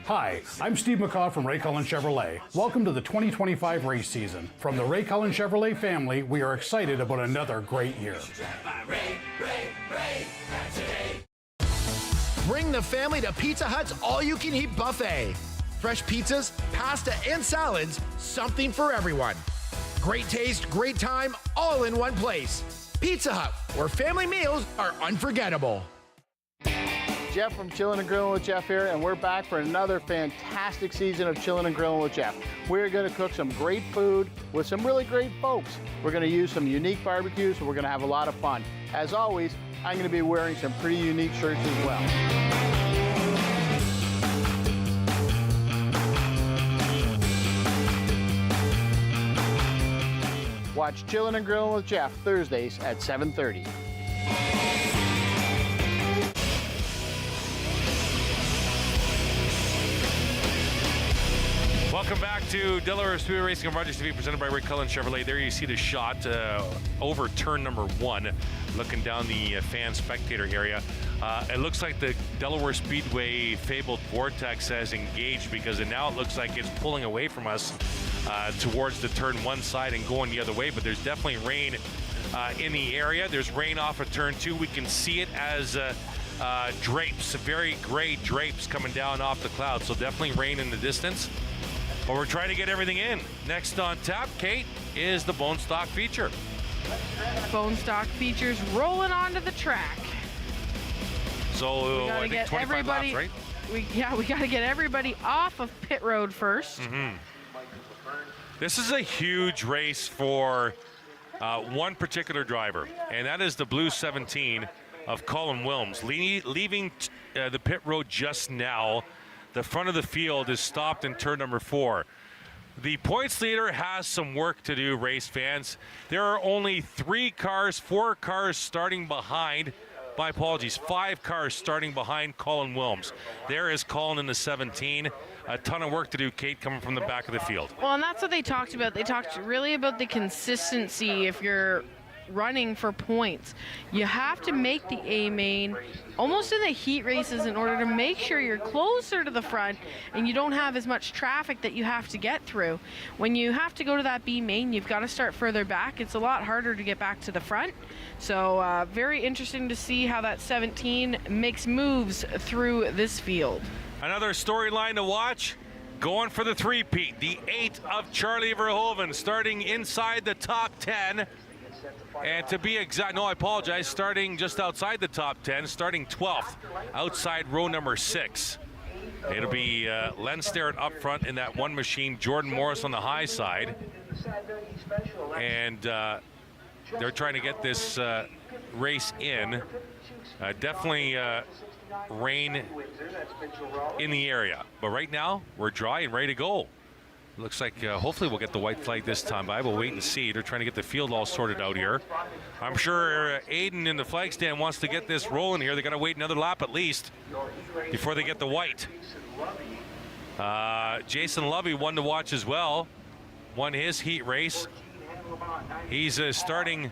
Hi, I'm Steve McCaw from Ray Cullen Chevrolet. Welcome to the 2025 race season. From the Ray Cullen Chevrolet family, we are excited about another great year. Bring the family to Pizza Hut's all-you-can-eat buffet. Fresh pizzas, pasta, and salads, something for everyone. Great taste, great time, all in one place. Pizza Hut, where family meals are unforgettable. Jeff from Chillin' and Grillin' with Jeff here, and we're back for another fantastic season of Chillin' and Grillin' with Jeff. We're gonna cook some great food with some really great folks. We're gonna use some unique barbecues, and we're gonna have a lot of fun. As always, I'm gonna be wearing some pretty unique shirts as well. Watch Chillin' and Grillin' with Jeff Thursdays at 7:30. Welcome back to Delaware Speedway Racing on Rogers TV, presented by Ray Cullen Chevrolet. There you see the shot over turn number 1, looking down the fan spectator area. It looks like the Delaware Speedway fabled vortex has engaged, because now it looks like it's pulling away from us towards the turn 1 side and going the other way, but there's definitely rain in the area. There's rain off of turn 2. We can see it as drapes, very gray drapes coming down off the clouds, so definitely rain in the distance. But we're trying to get everything in. Next on tap, Kate, is the Bone Stock feature. Bone Stock features rolling onto the track. So I think 25 laps, right? We got to get everybody off of pit road first. Mm-hmm. This is a huge race for one particular driver, and that is the Blue 17 of Colin Wilms. Leaving the pit road just now. The front of the field is stopped in turn number 4. The points leader has some work to do, race fans. There are only 4 cars starting behind, my apologies, 5 cars starting behind Colin Wilms. There is Colin in the 17. A ton of work to do, Kate, coming from the back of the field. Well, and that's what they talked about. They talked really about the consistency if you're running for points. You have to make the A main almost in the heat races in order to make sure you're closer to the front and you don't have as much traffic that you have to get through. When you have to go to that B main, you've got to start further back. It's a lot harder to get back to the front. So very interesting to see how that 17 makes moves through this field. Another storyline to watch. Going for the three-peat, the 8 of Charlie Verhoeven, starting inside the top 10. And to be exact, no, I apologize, starting just outside the top 10, starting 12th, outside row number 6. It'll be Len Starrett up front in that one machine, Jordan Morris on the high side. And they're trying to get this race in. Definitely rain in the area. But right now, we're dry and ready to go. Looks like hopefully we'll get the white flag this time by. We'll wait and see. They're trying to get the field all sorted out here. I'm sure Aiden in the flag stand wants to get this rolling here. They got to wait another lap at least before they get the white. Jason Lovey, one to watch as well. Won his heat race. He's starting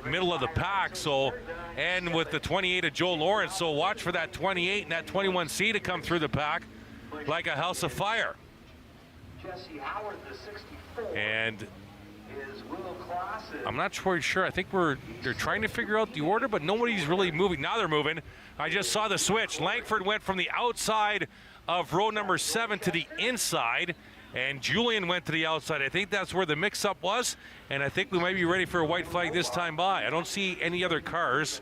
middle of the pack. So, and with the 28 of Joe Lawrence. So watch for that 28 and that 21C to come through the pack like a house of fire. And I'm not sure. I think they're trying to figure out the order, but nobody's really moving. Now they're moving. I just saw the switch. Langford went from the outside of row number 7 to the inside, and Julian went to the outside. I think that's where the mix-up was, and I think we might be ready for a white flag this time by. I don't see any other cars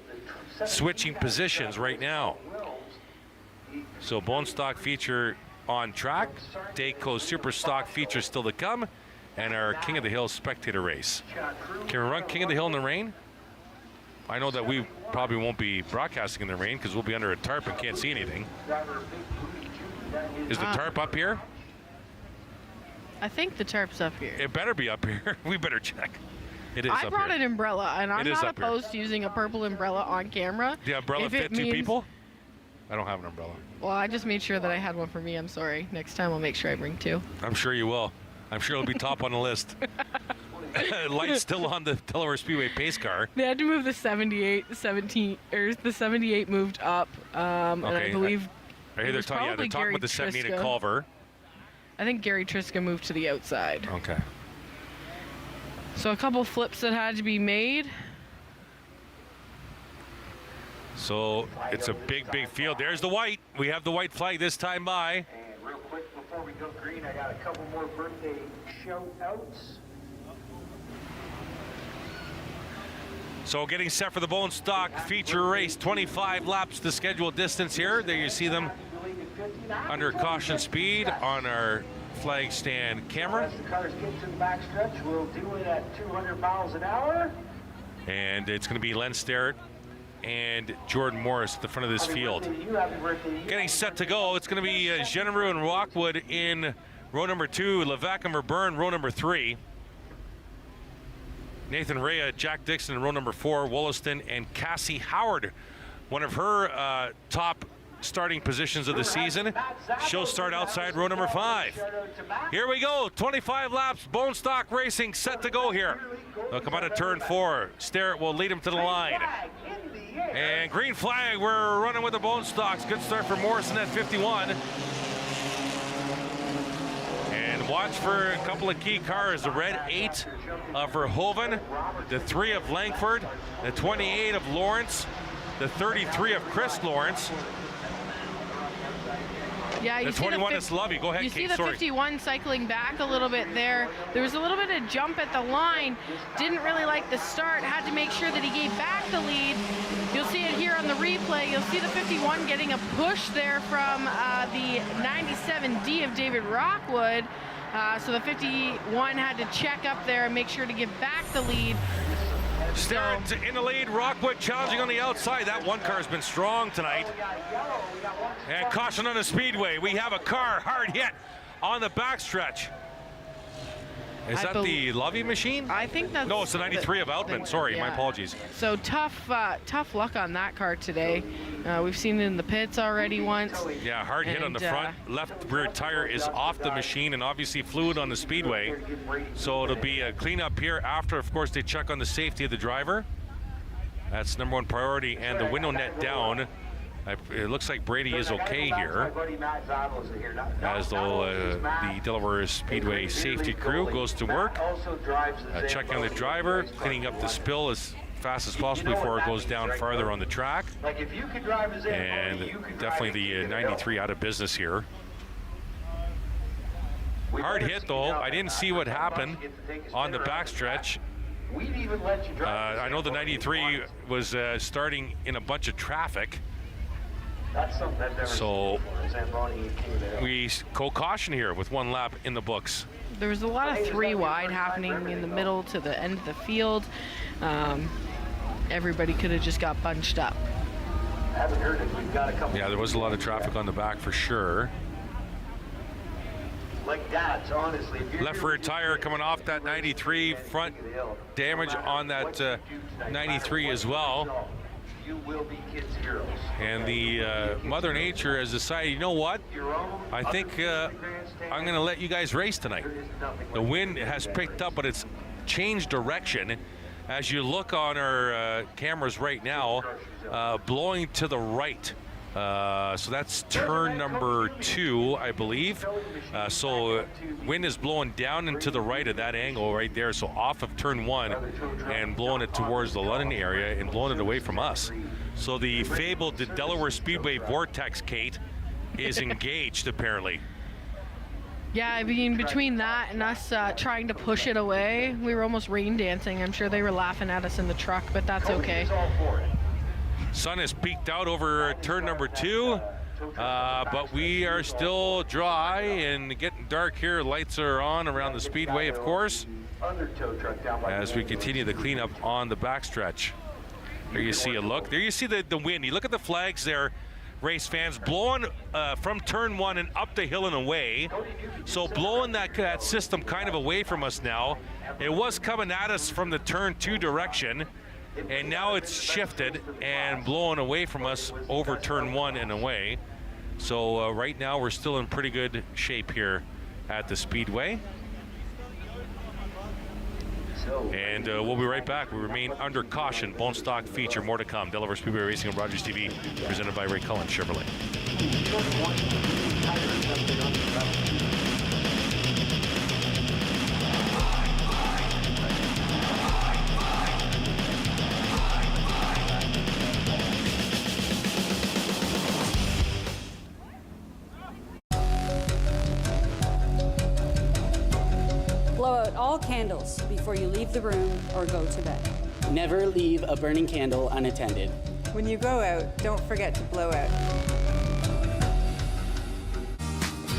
switching positions right now. So Bone Stock feature on track, Dayco Super Stock feature still to come, and our King of the Hill spectator race. Can we run King of the Hill in the rain? I know that we probably won't be broadcasting in the rain because we'll be under a tarp and can't see anything. Is the tarp up here? I think the tarp's up here. It better be up here. We better check. It is up here. I brought an umbrella, and I'm not opposed here to using a purple umbrella on camera. The umbrella fit 2 people? I don't have an umbrella. Well, I just made sure that I had one for me. I'm sorry. Next time I'll make sure I bring 2. I'm sure you will. I'm sure it'll be top on the list. Lights still on the Delaware Speedway pace car. They had to move the 78, the 17, or the 78 moved up. And I believe I hear they're talking about the 78 at Culver. I think Gary Triska moved to the outside. Okay. So a couple flips that had to be made. So it's a big, big field. There's the white. We have the white flag this time by. And real quick before we go green, I got a couple more birthday shout outs. So getting set for the Bone Stock feature race, 25 laps the scheduled distance here. There you see them under caution speed on our flag stand camera. As the cars get to the backstretch, we'll do it at 200 miles an hour. And it's going to be Len Sterrett and Jordan Morris at the front of this field. Getting set to go, it's going to be Genereux and Rockwood in row number 2, Levesque and Verburn row number 3. Nathan Rea, Jack Dixon in row number 4, Wollaston and Cassie Howard, one of her top starting positions of the season. She'll start outside row number 5. Here we go, 25 laps, Bone Stock Racing set to go here. They'll come out of turn 4. Sterrett will lead them to the line. And green flag, we're running with the Bone Stocks. Good start for Morrison at 51. And watch for a couple of key cars. The red 8 of Verhoeven, the 3 of Langford, the 28 of Lawrence, the 33 of Chris Lawrence. Yeah, you the 21 is Lovey. Go ahead, You Kate. see the 51 cycling back a little bit there. There was a little bit of jump at the line. Didn't really like the start. Had to make sure that he gave back the lead. You'll see it here on the replay. You'll see the 51 getting a push there from the 97D of David Rockwood. So the 51 had to check up there and make sure to give back the lead. Sterrett in the lead, Rockwood challenging on the outside. That one car has been strong tonight. And caution on the speedway. We have a car hard hit on the backstretch. Is that the Lovey machine? I think that's... No, it's the 93 of Outman. Sorry, my apologies. So tough luck on that car today. We've seen it in the pits already once. Yeah, hard hit on the front. Left rear tire is off the machine, and obviously fluid on the speedway. So it'll be a cleanup here after, of course, they check on the safety of the driver. That's number 1 priority, and the window net down. It looks like Brady is okay here, as the Delaware Speedway safety crew goes to work, checking on the driver, cleaning up the spill as fast as possible before it goes down farther on the track. And definitely the 93 out of business here. Hard hit though. I didn't see what happened on the backstretch. I know the 93 was starting in a bunch of traffic. So we co-caution here with 1 lap in the books. There was a lot of 3 wide happening in the middle to the end of the field. Everybody could have just got bunched up. Yeah, there was a lot of traffic on the back for sure. Left rear tire coming off that 93, front damage on that 93 as well. And the Mother Nature has decided, you know what? I think I'm going to let you guys race tonight. The wind has picked up, but it's changed direction. As you look on our cameras right now, blowing to the right. So that's turn number 2, I believe. So wind is blowing down and to the right of that angle right there. So off of turn 1 and blowing it towards the London area and blowing it away from us. So the fabled Delaware Speedway vortex, Kate, is engaged apparently. Yeah, I mean, between that and us trying to push it away, we were almost rain dancing. I'm sure they were laughing at us in the truck, but that's okay. Sun has peaked out over turn number 2, but we are still dry and getting dark here. Lights are on around the speedway, of course, as we continue the cleanup on the backstretch. There you see a look. There you see the wind. You look at the flags there, race fans, blowing from turn 1 and up the hill and away. So blowing that system kind of away from us now. It was coming at us from the turn 2 direction. And now it's shifted and blowing away from us over turn 1 and away. So right now we're still in pretty good shape here at the Speedway. And we'll be right back. We remain under caution. Bone Stock feature, more to come. Delaware Speedway Racing on Rogers TV, presented by Ray Cullen Chevrolet. Blow out all candles before you leave the room or go to bed. Never leave a burning candle unattended. When you go out, don't forget to blow out.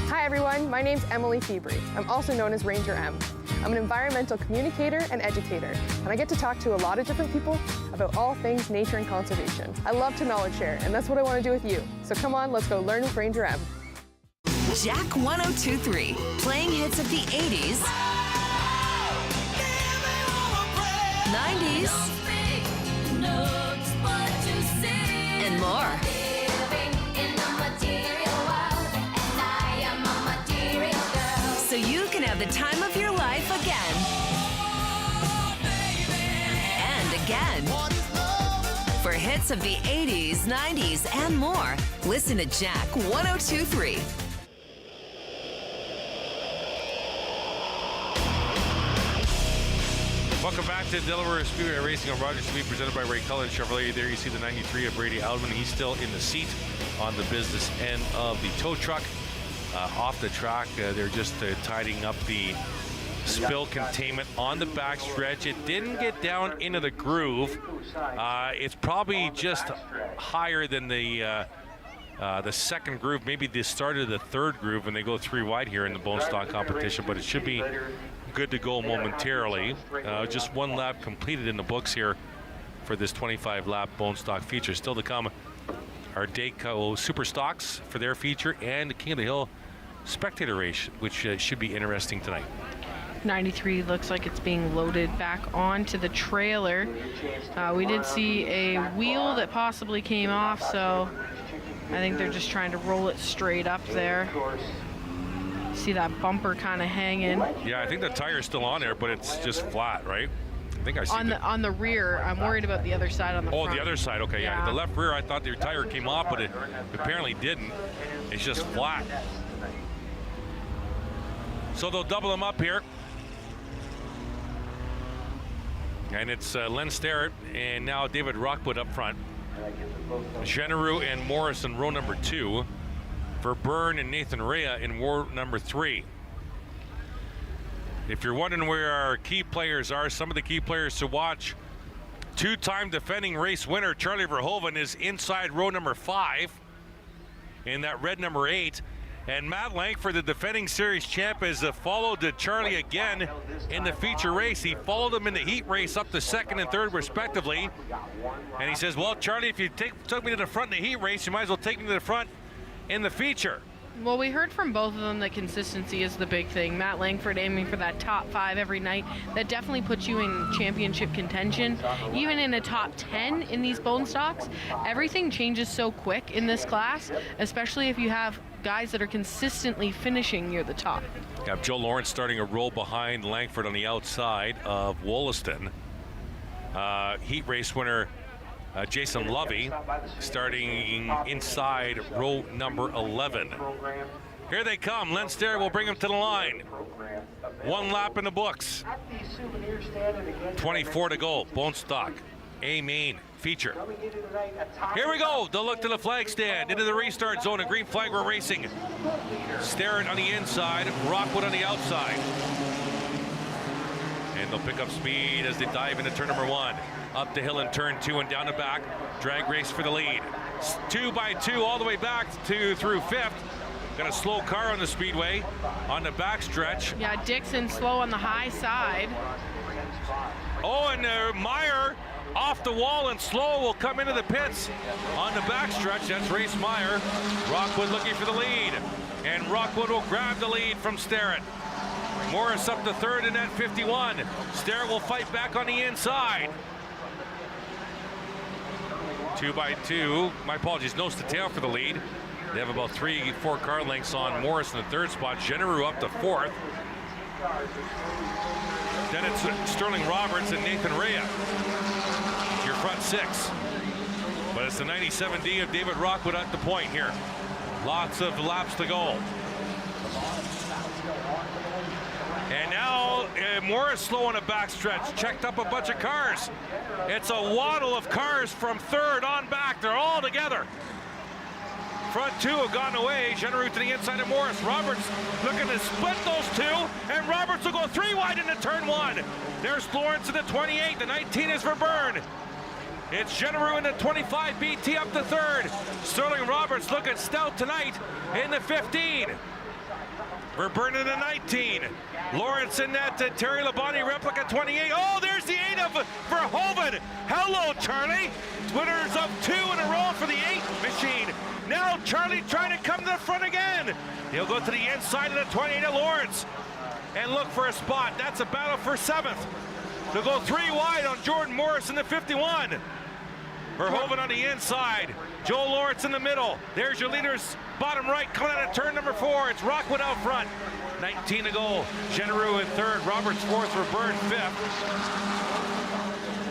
Hi everyone, my name's Emily Febry. I'm also known as Ranger M. I'm an environmental communicator and educator, and I get to talk to a lot of different people about all things nature and conservation. I love to knowledge share, and that's what I want to do with you. So come on, let's go learn with Ranger M. Jack 102.3, playing hits of the 80s, 90s, and more. So you can have the time of your life again. And again. For hits of the 80s, 90s, and more, listen to Jack 102.3. Welcome back to Delaware Speedway Racing on Rogers TV, presented by Ray Cullen Chevrolet. There you see the 93 of Brady Alvin. He's still in the seat on the business end of the tow truck. Off the track, they're just tidying up the spill containment on the back stretch. It didn't get down into the groove. It's probably just higher than the second groove, maybe the start of the third groove when they go 3 wide here in the bone stock competition, but it should be good to go momentarily. Just 1 lap completed in the books here for this 25 lap bone stock feature. Still to come, our Dayco Super Stocks for their feature and the King of the Hill spectator race, which should be interesting tonight. 93 looks like it's being loaded back onto the trailer. We did see a wheel that possibly came off, so I think they're just trying to roll it straight up there. See that bumper kind of hanging. Yeah, I think the tire's still on there, but it's just flat, right? I think I see on the rear. I'm worried about the other side on the front. Oh, the other side. Okay, yeah. The left rear, I thought the tire came off, but it apparently didn't. It's just flat. So they'll double them up here. And it's Len Starrett and now David Rockwood up front. Generou and Morris in row number 2. Verburn and Nathan Rea in row number 3. If you're wondering where our key players are, some of the key players to watch, 2-time defending race winner Charlie Verhoeven is inside row number 5 in that red number 8. And Matt Langford, the defending series champ, has followed Charlie again in the feature race. He followed him in the heat race up to 2nd and 3rd respectively. And he says, well, Charlie, if you took me to the front in the heat race, you might as well take me to the front in the feature. Well, we heard from both of them that consistency is the big thing. Matt Langford aiming for that top 5 every night. That definitely puts you in championship contention. Even in a top 10 in these bone stocks, everything changes so quick in this class, especially if you have guys that are consistently finishing near the top. You have Joe Lawrence starting a row behind Langford on the outside of Wollaston. Heat race winner Jason Lovey starting inside row number 11. Here they come. Len Starrett will bring them to the line. 1 lap in the books. 24 to go. Bone stock. A main feature. Here we go. They'll look to the flag stand. Into the restart zone. A green flag. We're racing. Starrett on the inside. Rockwood on the outside. And they'll pick up speed as they dive into turn number 1. Up the hill in turn 2 and down the back. Drag race for the lead. 2 by 2 all the way back to through 5th. Got a slow car on the speedway on the back stretch. Yeah, Dixon slow on the high side. Oh, and Meyer off the wall and slow will come into the pits on the back stretch. That's Race Meyer. Rockwood looking for the lead. And Rockwood will grab the lead from Starrett. Morris up to 3rd in that 51. Starrett will fight back on the inside. 2 by 2. My apologies. Nose to tail for the lead. They have about 3-4 car lengths on Morris in the 3rd spot. Generou up to 4th. Then it's Sterling Roberts and Nathan Rea. Your front 6. But it's the 97D of David Rockwood at the point here. Lots of laps to go. And now Morris slow on a backstretch. Checked up a bunch of cars. It's a waddle of cars from 3rd on back. They're all together. Front two have gone away. Genereux to the inside of Morris. Roberts looking to split those two, and Roberts will go 3 wide into turn 1. There's Lawrence in the 28. The 19 is Verburn. It's Genereux in the 25. BT up the third. Sterling Roberts looking stout tonight in the 15. Verburn in the 19. Lawrence in that Terry Labonte replica 28. Oh, there's the 8 of Verhoeven. Hello, Charlie. Winners of 2 in a row for the 8 machine. Now Charlie trying to come to the front again. He'll go to the inside of the 28 of Lawrence and look for a spot. That's a battle for 7th. They'll go 3 wide on Jordan Morris in the 51. Verhoeven on the inside. Joel Lawrence in the middle. There's your leaders, bottom right, coming out of turn number 4. It's Rockwood out front. 19 to go. Genereux in third. Roberts fourth. Verburn fifth.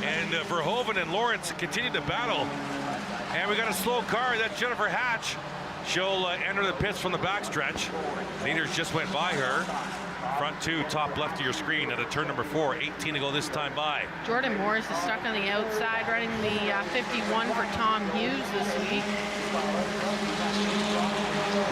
And Verhoeven and Lawrence continue to battle. And we got a slow car. That's Jennifer Hatch. She'll enter the pits from the backstretch. Leaders just went by her. Front two, top left of your screen at a turn number 4. 18 to go this time by. Jordan Morris is stuck on the outside, running the 51 for Tom Hughes this week.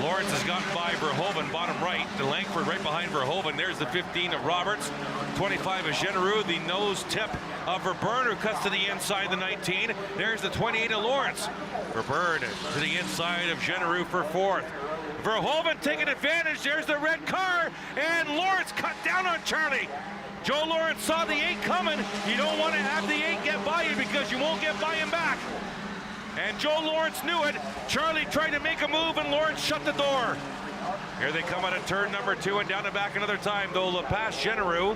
Lawrence has gotten by Verhoeven, bottom right. To Langford right behind Verhoeven. There's the 15 of Roberts. 25 of Genereux, the nose tip of Verburn, who cuts to the inside the 19. There's the 28 of Lawrence. Verburn to the inside of Genereux for 4th. Verhoeven taking advantage. There's the red car, and Lawrence cut down on Charlie. Joe Lawrence saw the 8 coming. You don't want to have the 8 get by you because you won't get by him back. And Joe Lawrence knew it. Charlie tried to make a move, and Lawrence shut the door. Here they come out of turn number 2 and down and back another time, though. Past Genereux.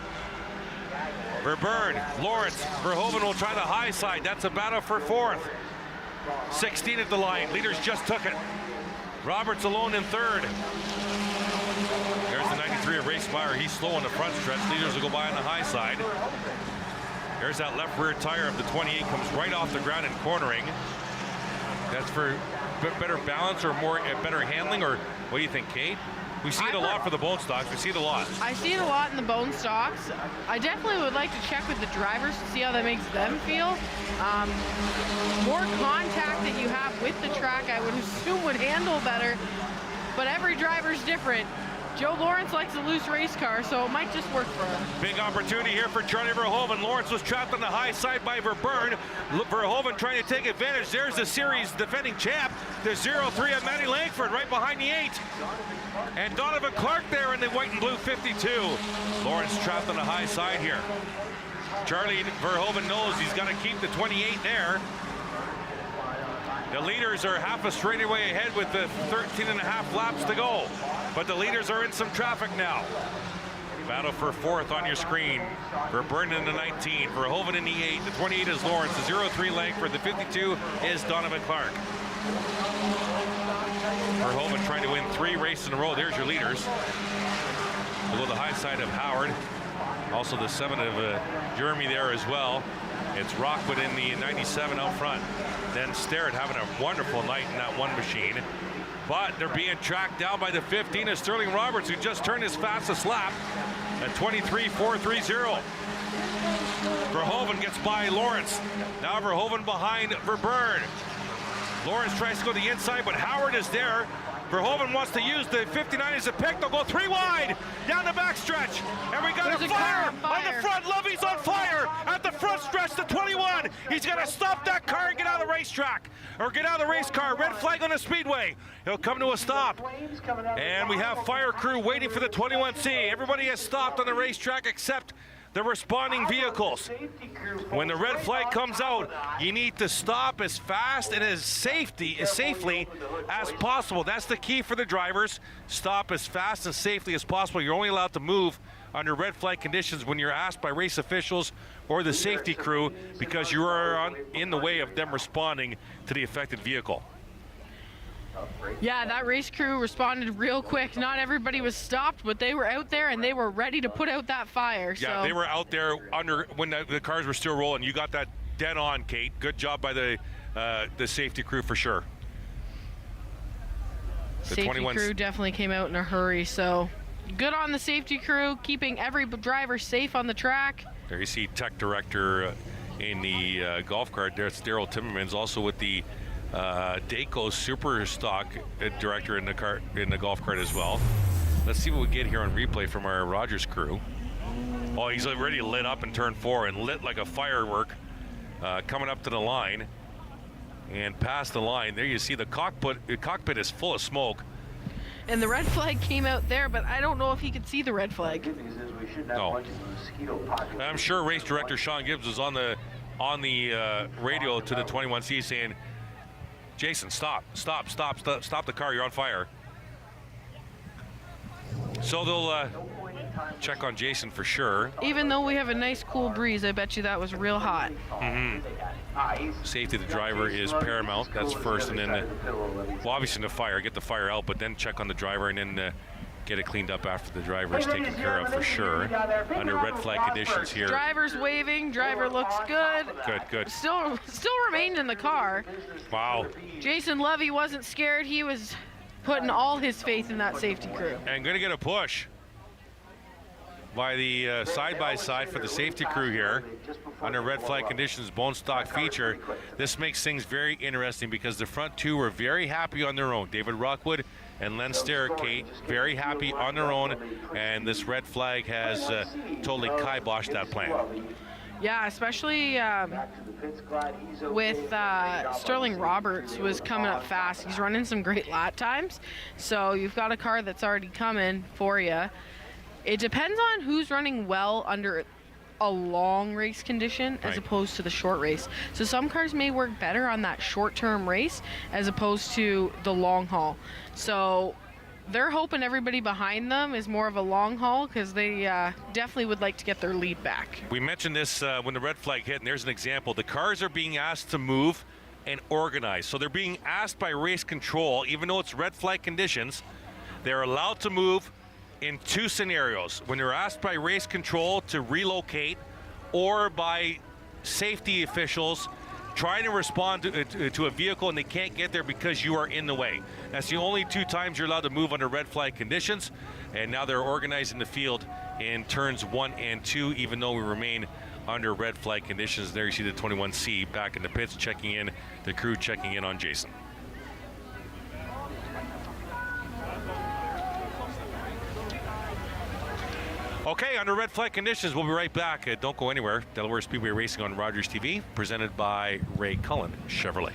Verburn, Lawrence, Verhoeven will try the high side. That's a battle for 4th. 16 at the line. Leaders just took it. Roberts alone in third. There's the 93 of Racemeyer. He's slow on the front stretch. Leaders will go by on the high side. There's that left rear tire of the 28. Comes right off the ground and cornering. That's for better balance or better handling, or what do you think, Kate? We see it a lot for the bone stocks. We see it a lot. I see it a lot in the bone stocks. I definitely would like to check with the drivers to see how that makes them feel. More contact that you have with the track, I would assume, would handle better. But every driver's different. Joe Lawrence likes a loose race car, so it might just work for him. Big opportunity here for Charlie Verhoeven. Lawrence was trapped on the high side by Verburn. Verhoeven trying to take advantage. There's the series defending champ. The 0-3 of Matty Langford right behind the 8. And Donovan Clark there in the white and blue 52. Lawrence trapped on the high side here. Charlie Verhoeven knows he's got to keep the 28 there. The leaders are half a straightaway ahead with the 13.5 laps to go. But the leaders are in some traffic now. Battle for 4th on your screen. Verburn in the 19, Verhoeven in the 8. The 28 is Lawrence, the 0-3 Langford, the 52 is Donovan Clark. Verhoeven trying to win 3 races in a row. There's your leaders. Below the high side of Howard. Also the 7 of Jeremy there as well. It's Rockwood in the 97 out front. Then Starrett having a wonderful night in that one machine. But they're being tracked down by the 15 of Sterling Roberts, who just turned his fastest lap at 23.430. Verhoeven gets by Lawrence. Now Verhoeven behind Verburn. Lawrence tries to go to the inside, but Howard is there. Verhoeven wants to use the 59 as a pick. They'll go 3 wide down the backstretch. And we got a fire on the front. Lovey's on fire at the front stretch, the 21. He's got to stop that car and get out of the racetrack, or get out of the race car. Red flag on the speedway. He'll come to a stop. And we have fire crew waiting for the 21C. Everybody has stopped on the racetrack except the responding vehicles. When the red flag comes out, you need to stop as fast and as safely as possible. That's the key for the drivers. Stop as fast and safely as possible. You're only allowed to move under red flag conditions when you're asked by race officials or the safety crew, because you are in the way of them responding to the affected vehicle. Yeah, that race crew responded real quick. Not everybody was stopped, but they were out there and they were ready to put out that fire. Yeah, they were out there when the cars were still rolling. You got that dead on, Kate. Good job by the safety crew for sure. The safety crew definitely came out in a hurry, so good on the safety crew, keeping every driver safe on the track. There you see tech director in the golf cart there. It's Daryl Timmermans, also with the Dayco super stock director in the golf cart as well. Let's see what we get here on replay from our Rogers crew. Oh, he's already lit up in turn 4 and lit like a firework coming up to the line and past the line. There you see the cockpit is full of smoke. And the red flag came out there, but I don't know if he could see the red flag. No. I'm sure race director Sean Gibbs was on the radio to the 21C saying, Jason, stop the car, you're on fire. So they'll check on Jason for sure. Even though we have a nice cool breeze, I bet you that was real hot. Safety of the driver is paramount. That's first, and then, well, obviously the fire, get the fire out, but then check on the driver and then get it cleaned up after the driver is taken care of for sure. Under red flag conditions here. Driver's waving, driver looks good. Good. Still remained in the car. Wow. Jason Levy wasn't scared. He was putting all his faith in that safety crew. And gonna get a push by the side-by-side for the safety crew here under red flag conditions, bone stock feature. This makes things very interesting because the front two were very happy on their own. David Rockwood and Len Stericate very happy on their own, and this red flag has totally kiboshed that plan. Yeah, especially with Sterling Roberts was coming up fast. He's running some great lap times, so you've got a car that's already coming for you. It depends on who's running well under a long race condition as opposed to the short race. So some cars may work better on that short-term race as opposed to the long haul. So they're hoping everybody behind them is more of a long haul because they definitely would like to get their lead back. We mentioned this when the red flag hit, and there's an example. The cars are being asked to move and organize. So they're being asked by race control, even though it's red flag conditions, they're allowed to move in two scenarios. When they're asked by race control to relocate, or by safety officials trying to respond to a vehicle and they can't get there because you are in the way. That's the only two times you're allowed to move under red flag conditions, and now they're organizing the field in turns 1 and 2, even though we remain under red flag conditions. There you see the 21C back in the pits checking in, the crew checking in on Jason. Okay, under red flag conditions, we'll be right back. Don't go anywhere. Delaware Speedway Racing on Rogers TV, presented by Ray Cullen Chevrolet.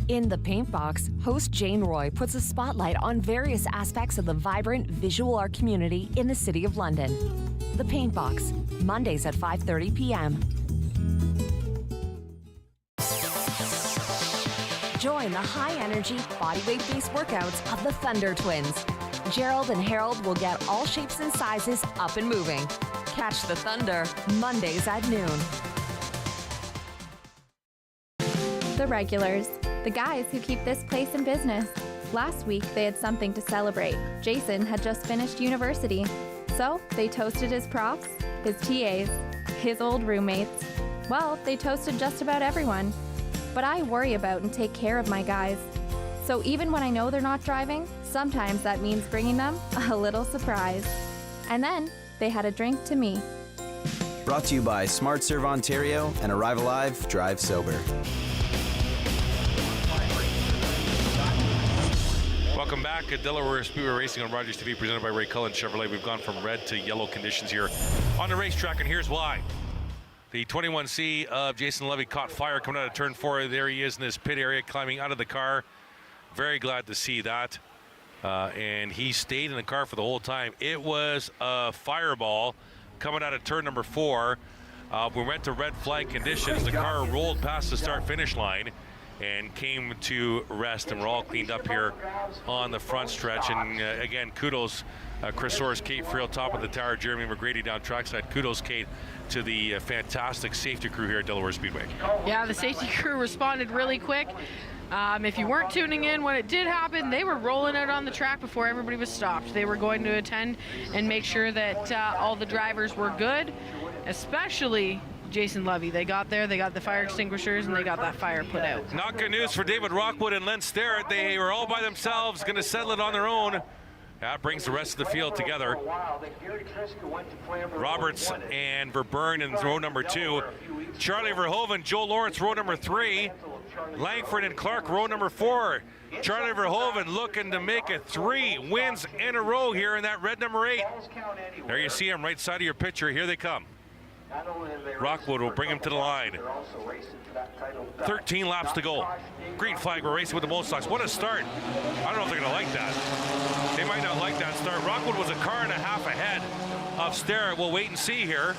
In The Paint Box, host Jane Roy puts a spotlight on various aspects of the vibrant visual art community in the City of London. The Paint Box, Mondays at 5:30 p.m. Join the high-energy, bodyweight-based workouts of the Thunder Twins. Gerald and Harold will get all shapes and sizes up and moving. Catch the Thunder, Mondays at noon. The regulars, the guys who keep this place in business. Last week, they had something to celebrate. Jason had just finished university. So they toasted his profs, his TAs, his old roommates. Well, they toasted just about everyone. But I worry about and take care of my guys. So even when I know they're not driving, sometimes that means bringing them a little surprise. And then they had a drink to me. Brought to you by Smart Serve Ontario and Arrive Alive, Drive Sober. Welcome back at Delaware Speedway Racing on Rogers TV, presented by Ray Cullen Chevrolet. We've gone from red to yellow conditions here on the racetrack, and here's why. The 21C of Jason Levy caught fire coming out of turn 4. There he is in this pit area, climbing out of the car. Very glad to see that. And he stayed in the car for the whole time. It was a fireball coming out of turn number 4. We went to red flag conditions. The car rolled past the start-finish line and came to rest, and we're all cleaned up here on the front stretch. And again, kudos Chris Soares, Kate Friel, top of the tower, Jeremy McGrady down trackside. Kudos, Kate, to the fantastic safety crew here at Delaware Speedway. Yeah, the safety crew responded really quick. If you weren't tuning in when it did happen, they were rolling out on the track before everybody was stopped. They were going to attend and make sure that all the drivers were good, especially Jason Lovey. They got there, they got the fire extinguishers, and they got that fire put out. Not good news for David Rockwood and Len Starrett. They were all by themselves, going to settle it on their own. That brings the rest of the field together. Roberts and Verburn in row number 2. Charlie Verhoeven, Joe Lawrence, row number 3. Langford and Clark, row number 4. Charlie Verhoeven looking to make it 3 wins in a row here in that red number 8. There you see him right side of your picture. Here they come. Rockwood will bring him to the line. 13 laps to go. Green flag, we're racing with the Bulldogs. What a start. I don't know if they're going to like that. They might not like that start. Rockwood was a car and a half ahead of Starrett. We'll wait and see here.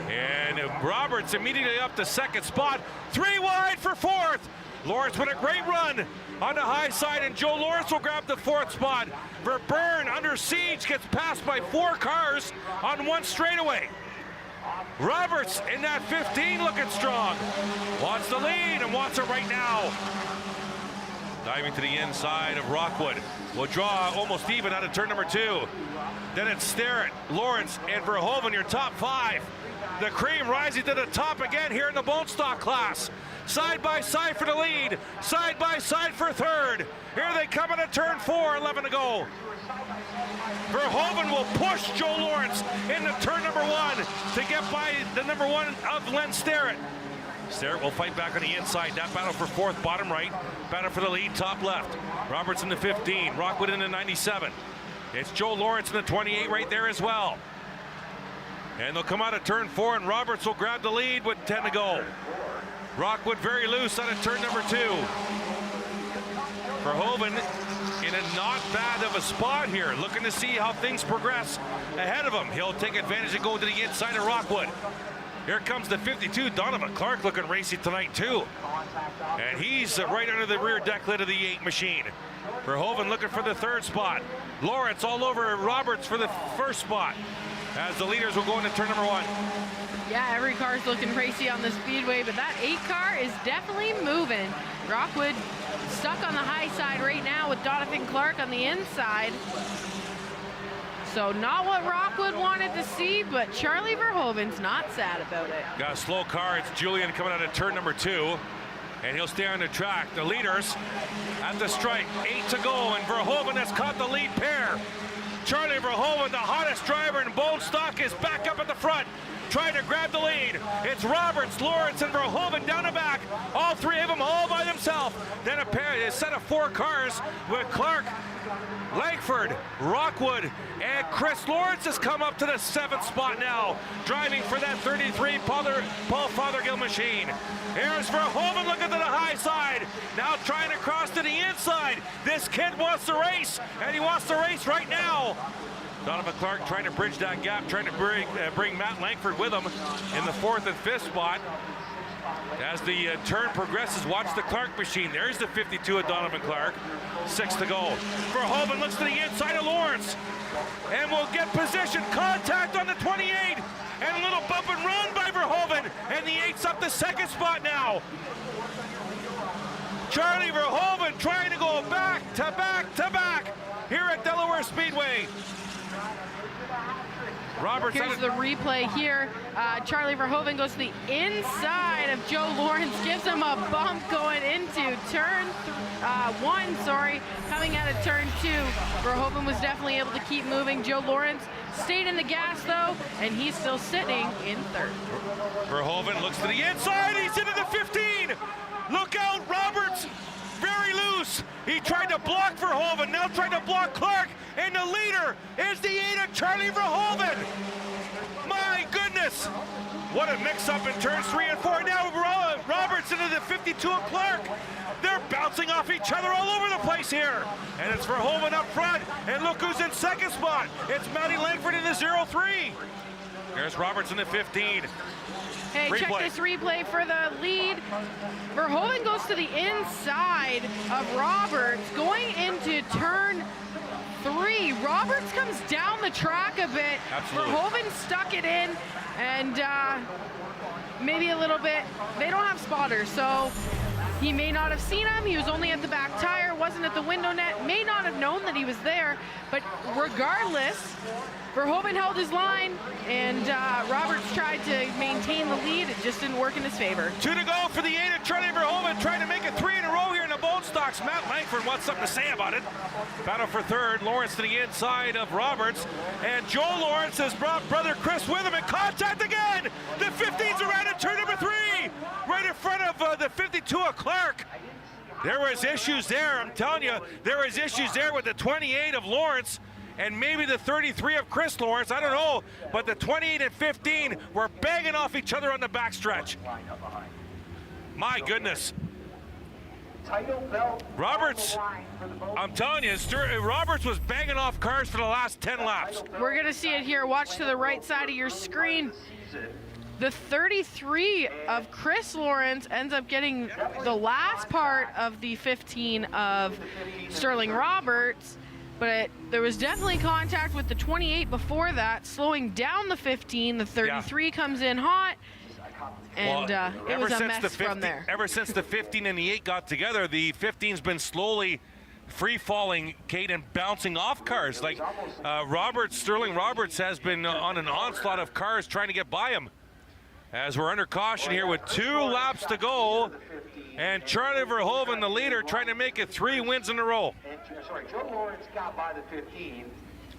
And Roberts immediately up to second spot. 3 wide for 4th. Lawrence with a great run on the high side, and Joe Lawrence will grab the 4th spot. Verburn under siege, gets passed by 4 cars on 1 straightaway. Roberts in that 15 looking strong. Wants the lead and wants it right now. Diving to the inside of Rockwood. Will draw almost even out of turn number 2. Then it's Starrett, Lawrence, and Verhoeven, your top 5. The cream rising to the top again here in the bone stock class. Side by side for the lead, side by side for 3rd. Here they come into turn 4, 11 to go. Verhoeven will push Joe Lawrence into turn number 1 to get by the number 1 of Len Starrett. Starrett will fight back on the inside. That battle for 4th, bottom right. Battle for the lead, top left. Roberts in the 15, Rockwood in the 97. It's Joe Lawrence in the 28 right there as well. And they'll come out of turn 4, and Roberts will grab the lead with 10 to go. Rockwood very loose out of turn number 2. Verhoeven in a not bad of a spot here, looking to see how things progress ahead of him. He'll take advantage and go to the inside of Rockwood. Here comes the 52, Donovan Clark, looking racy tonight too. And he's right under the rear deck lid of the 8 machine. Verhoeven looking for the 3rd spot. Lawrence all over Roberts for the 1st spot, as the leaders will go into turn number 1. Yeah, every car's looking racy on the speedway, but that 8 car is definitely moving. Rockwood stuck on the high side right now with Donovan Clark on the inside. So not what Rockwood wanted to see, but Charlie Verhoeven's not sad about it. Got a slow car. It's Julian coming out of turn number 2, and he'll stay on the track. The leaders at the stripe, 8 to go, and Verhoeven has caught the lead pair. Charlie Verhoeven, the hottest driver in bone stock, is back up at the front, trying to grab the lead. It's Roberts, Lawrence, and Verhoeven down the back. All 3 of them all by themselves. Then a set of 4 cars with Clark, Langford, Rockwood, and Chris Lawrence has come up to the 7th spot now, driving for that 33 Paul Fothergill machine. Here's Verhoeven looking to the high side, now trying to cross to the inside. This kid wants to race, and he wants to race right now. Donovan Clark trying to bridge that gap, trying to bring Matt Langford with him in the 4th and 5th spot. As the turn progresses, watch the Clark machine. There's the 52 of Donovan Clark. 6 to go. Verhoeven looks to the inside of Lawrence and will get position. Contact on the 28. And a little bump and run by Verhoeven. And the 8's up the 2nd spot now. Charlie Verhoeven trying to go back to back to back here at Delaware Speedway. Roberts. Here's the replay here. Charlie Verhoeven goes to the inside of Joe Lawrence, gives him a bump going into turn 1, coming out of turn 2. Verhoeven was definitely able to keep moving. Joe Lawrence stayed in the gas though, and he's still sitting in 3rd. Verhoeven looks to the inside, he's into the 15. Look out, Roberts, very loose. He tried to block Verhoeven, now trying to block Clark, and the leader is the 8 of Charlie Verhoeven. My goodness, what a mix-up in turns 3 and 4. Now Roberts into the 52 of Clark. They're bouncing off each other all over the place here. And it's Verhoeven up front, and look who's in 2nd spot. It's Matty Langford in the 03. There's Roberts in the 15. Hey, replay. Check this replay for the lead. Verhoeven goes to the inside of Roberts, going into turn 3. Roberts comes down the track a bit. Absolutely. Verhoeven stuck it in, and maybe a little bit. They don't have spotters, so He may not have seen him. He was only at the back tire, wasn't at the window net, may not have known that he was there. But regardless, Verhoeven held his line, and Roberts tried to maintain the lead. It just didn't work in his favor. 2 to go for the 8 of Charlie Verhoeven, trying to make it 3 in a row here in the bone stocks. Matt Langford wants something to say about it. Battle for third. Lawrence to the inside of Roberts. And Joe Lawrence has brought brother Chris with him in contact again. The 15's around in turn number 3. Right in front of the 52 of Clark. There was issues there. I'm telling you, there was issues there with the 28 of Lawrence and maybe the 33 of Chris Lawrence. I don't know, but the 28 and 15 were banging off each other on the backstretch. My goodness. Roberts, I'm telling you, Roberts was banging off cars for the last 10 laps. We're going to see it here. Watch to the right side of your screen. The 33 of Chris Lawrence ends up getting the last part of the 15 of Sterling Roberts, but there was definitely contact with the 28 before that, slowing down the 15. The 33 comes in hot, and it was a mess from there. Ever since the 15 and the 8 got together, the 15's been slowly free-falling, Kate, and bouncing off cars. Like Sterling Roberts has been on an onslaught of cars trying to get by him. As we're under caution here with 2 laps to go, and Charlie Verhoeven, the leader, trying to make it 3 wins in a row. Joe Lawrence got by the 15.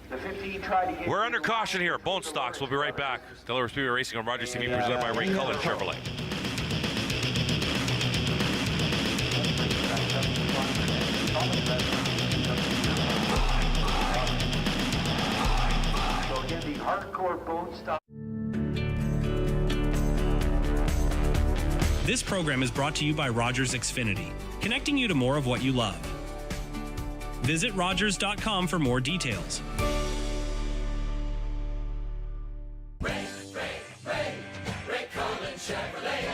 The 15 tried to get... We're under caution here. Bone Stocks. We'll be right back. Delaware Speedway Racing on Rogers TV, presented by Ray Cullen Chevrolet. So again, the hardcore Bone Stock. This program is brought to you by Rogers Xfinity, connecting you to more of what you love. Visit Rogers.com for more details. Ray Cullen Chevrolet.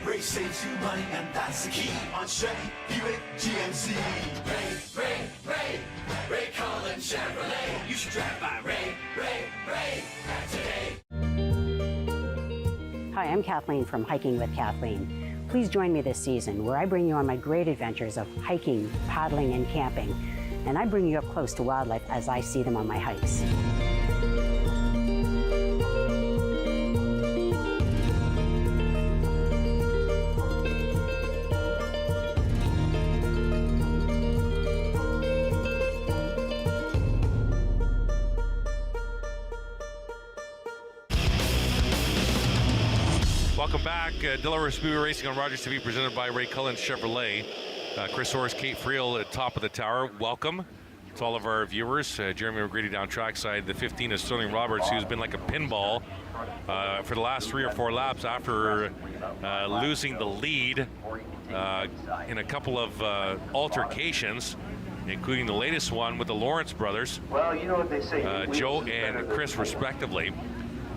Ray saves you money, and that's the key on Chevy, Buick, GMC. Ray Cullen Chevrolet. You should drive by Ray today. Hi, I'm Kathleen from Hiking with Kathleen. Please join me this season where I bring you on my great adventures of hiking, paddling, and camping. And I bring you up close to wildlife as I see them on my hikes. Welcome back. Delaware Speedway Racing on Rogers TV, presented by Ray Cullen Chevrolet. Chris Orris, Kate Friel at top of the tower. Welcome to all of our viewers. Jeremy McGrady down trackside. The 15 is Sterling Roberts, who's been like a pinball for the last 3 or 4 laps after losing the lead in a couple of altercations, including the latest one with the Lawrence brothers. Well, you know what they say. Joe and Chris, respectively.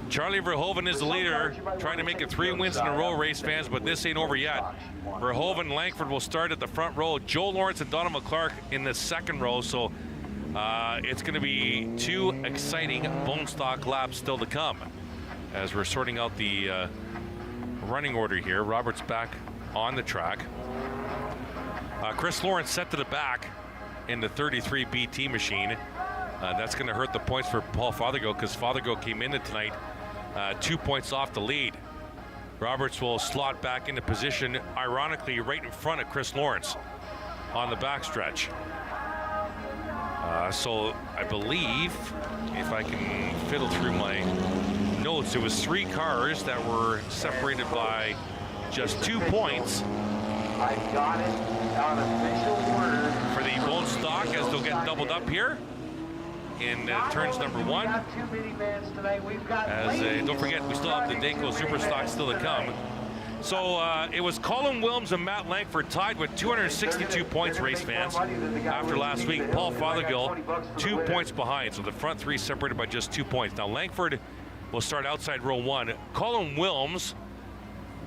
Charlie Verhoeven is the leader, trying to make it 3 wins in a row, race fans, but this ain't over yet. Verhoeven, Langford will start at the front row. Joe Lawrence and Donovan Clark in the second row, so it's going to be 2 exciting bone stock laps still to come. As we're sorting out the running order here, Roberts back on the track. Chris Lawrence set to the back in the 33 BT machine. That's going to hurt the points for Paul Fothergill, because Fothergill came into tonight 2 points off the lead. Roberts will slot back into position, ironically, right in front of Chris Lawrence on the backstretch. So I believe, if I can fiddle through my notes, it was 3 cars that were separated by just 2 points. I got it on official order. For the bone stock, as they'll get doubled up here in turns number 1. As don't forget, we still have the Dayco Super Stock still to come. So it was Colin Wilms and Matt Langford tied with 262 points, race fans, after last week. Paul Fothergill 2 points behind, so the front 3 separated by just 2 points. Now Langford will start outside row 1. Colin Wilms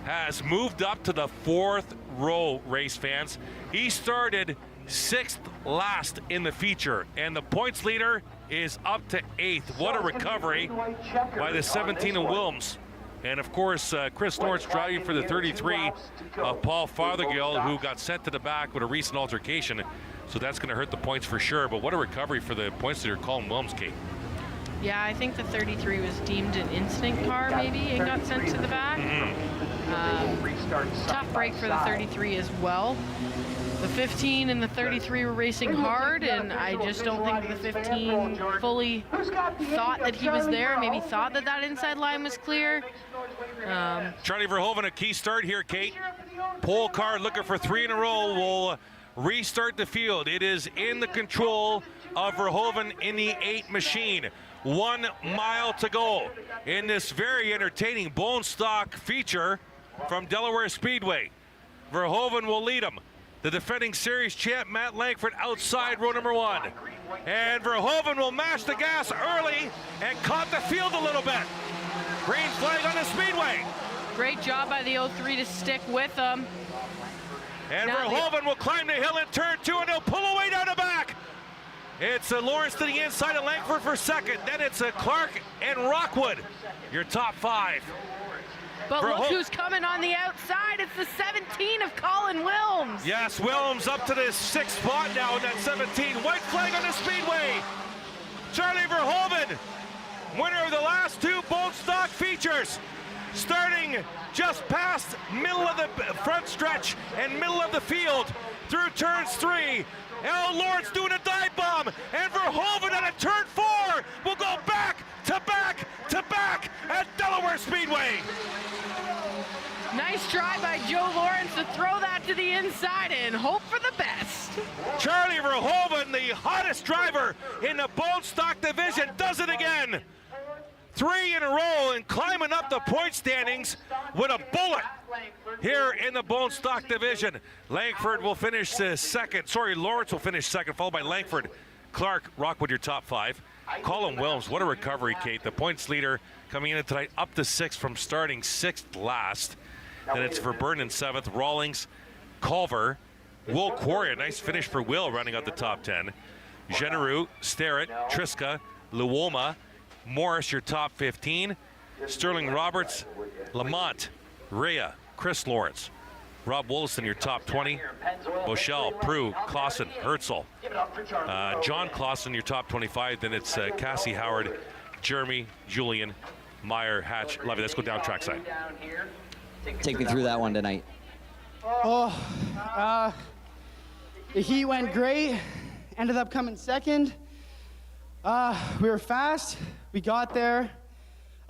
has moved up to the 4th row, race fans. He started 6th last in the feature, and the points leader is up to 8th. What a recovery by the 17 of Wilms. And of course, Chris Lawrence driving for the 33 of Paul Fothergill, who got sent to the back with a recent altercation. So that's going to hurt the points for sure. But what a recovery for the points leader, Colin Williams, Kate. Yeah, I think the 33 was deemed an instant car maybe and got sent to the back. Tough break for the 33 as well. The 15 and the 33 were racing hard, and I just don't think the 15 fully thought that he was there, maybe thought that that inside line was clear. Charlie Verhoeven, a key start here, Kate. Pole car looking for 3 in a row will restart the field. It is in the control of Verhoeven in the 8 machine. 1 mile to go in this very entertaining bone stock feature from Delaware Speedway. Verhoeven will lead him. The defending series champ Matt Langford outside row number 1. And Verhoeven will mash the gas early and caught the field a little bit. Green flag on the speedway. Great job by the 03 to stick with him. And Verhoeven will climb the hill in turn 2, and he'll pull away down the back. It's Lawrence to the inside of Langford for second. Then it's Clark and Rockwood, your top 5. But look who's coming on the outside. It's the 17 of Colin Wilms. Yes, Wilms up to the 6th spot now in that 17. White flag on the speedway. Charlie Verhoeven, winner of the last 2 bone stock features. Starting just past middle of the front stretch and middle of the field through turns 3. L. Lawrence doing a dive bomb, and Verhoeven at a turn 4 will go back to back to back at Delaware Speedway. Nice try by Joe Lawrence to throw that to the inside and hope for the best. Charlie Verhoeven, the hottest driver in the bone stock division, does it again. 3 in a row and climbing up the point standings with a bullet here in the bone stock division. Langford will finish second. Sorry, Lawrence will finish second, followed by Langford. Clark, Rockwood, your top 5. Colin Wilms, what a recovery, Kate. The points leader coming in tonight up to 6th from starting 6th last. Then it's Verburn in 7th. Rawlings, Culver, Will Quarry, a nice finish for Will running out the top 10. Generou, Starrett, Triska, Luoma, Morris, your top 15. Sterling Roberts, Lamont, Rhea, Chris Lawrence. Rob Willison, your top 20. Boschel, Prue, Clausen, Herzl. John Clausen, your top 25. Then it's Cassie Howard, Jeremy, Julian, Meyer, Hatch, Levy. Let's go down trackside. Take me through that one tonight. The heat went great. Ended up coming second. We were fast. We got there.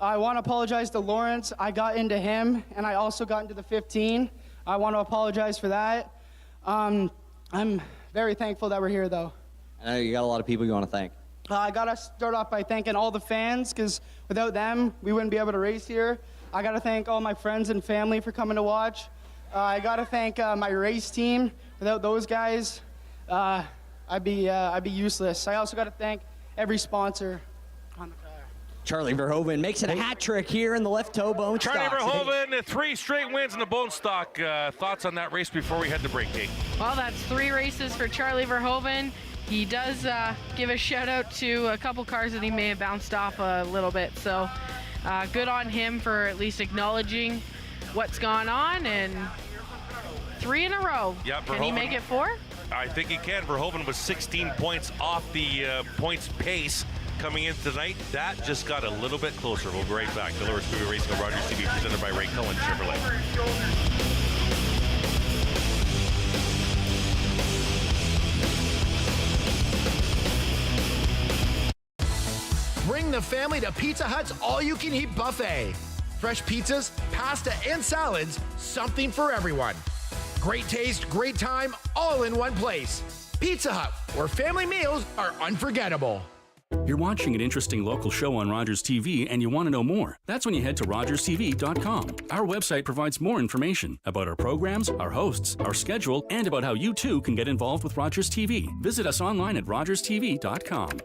I want to apologize to Lawrence. I got into him, and I also got into the 15. I want to apologize for that. I'm very thankful that we're here, though. I know you got a lot of people you want to thank. I got to start off by thanking all the fans, because without them, we wouldn't be able to race here. I got to thank all my friends and family for coming to watch. I got to thank my race team. Without those guys, I'd be useless. I also got to thank every sponsor on the car. Charlie Verhoeven makes it a hat trick here in the left toe bone Charlie stocks. Verhoeven, 3 straight wins in the bone stock. Thoughts on that race before we head to break, Kate? Well, that's 3 races for Charlie Verhoeven. He does give a shout out to a couple cars that he may have bounced off a little bit. So good on him for at least acknowledging what's gone on, and 3 in a row. Yeah, Can he make it 4? I think he can. Verhoeven was 16 points off the points pace coming in tonight. That just got a little bit closer. We'll be right back. Delaware Speedway Racing on Rogers TV, presented by Ray Cullen Chevrolet. Bring the family to Pizza Hut's all-you-can-eat buffet. Fresh pizzas, pasta, and salads, something for everyone. Great taste, great time, all in one place. Pizza Hut, where family meals are unforgettable. You're watching an interesting local show on Rogers TV and you want to know more. That's when you head to RogersTV.com. Our website provides more information about our programs, our hosts, our schedule, and about how you too can get involved with Rogers TV. Visit us online at RogersTV.com.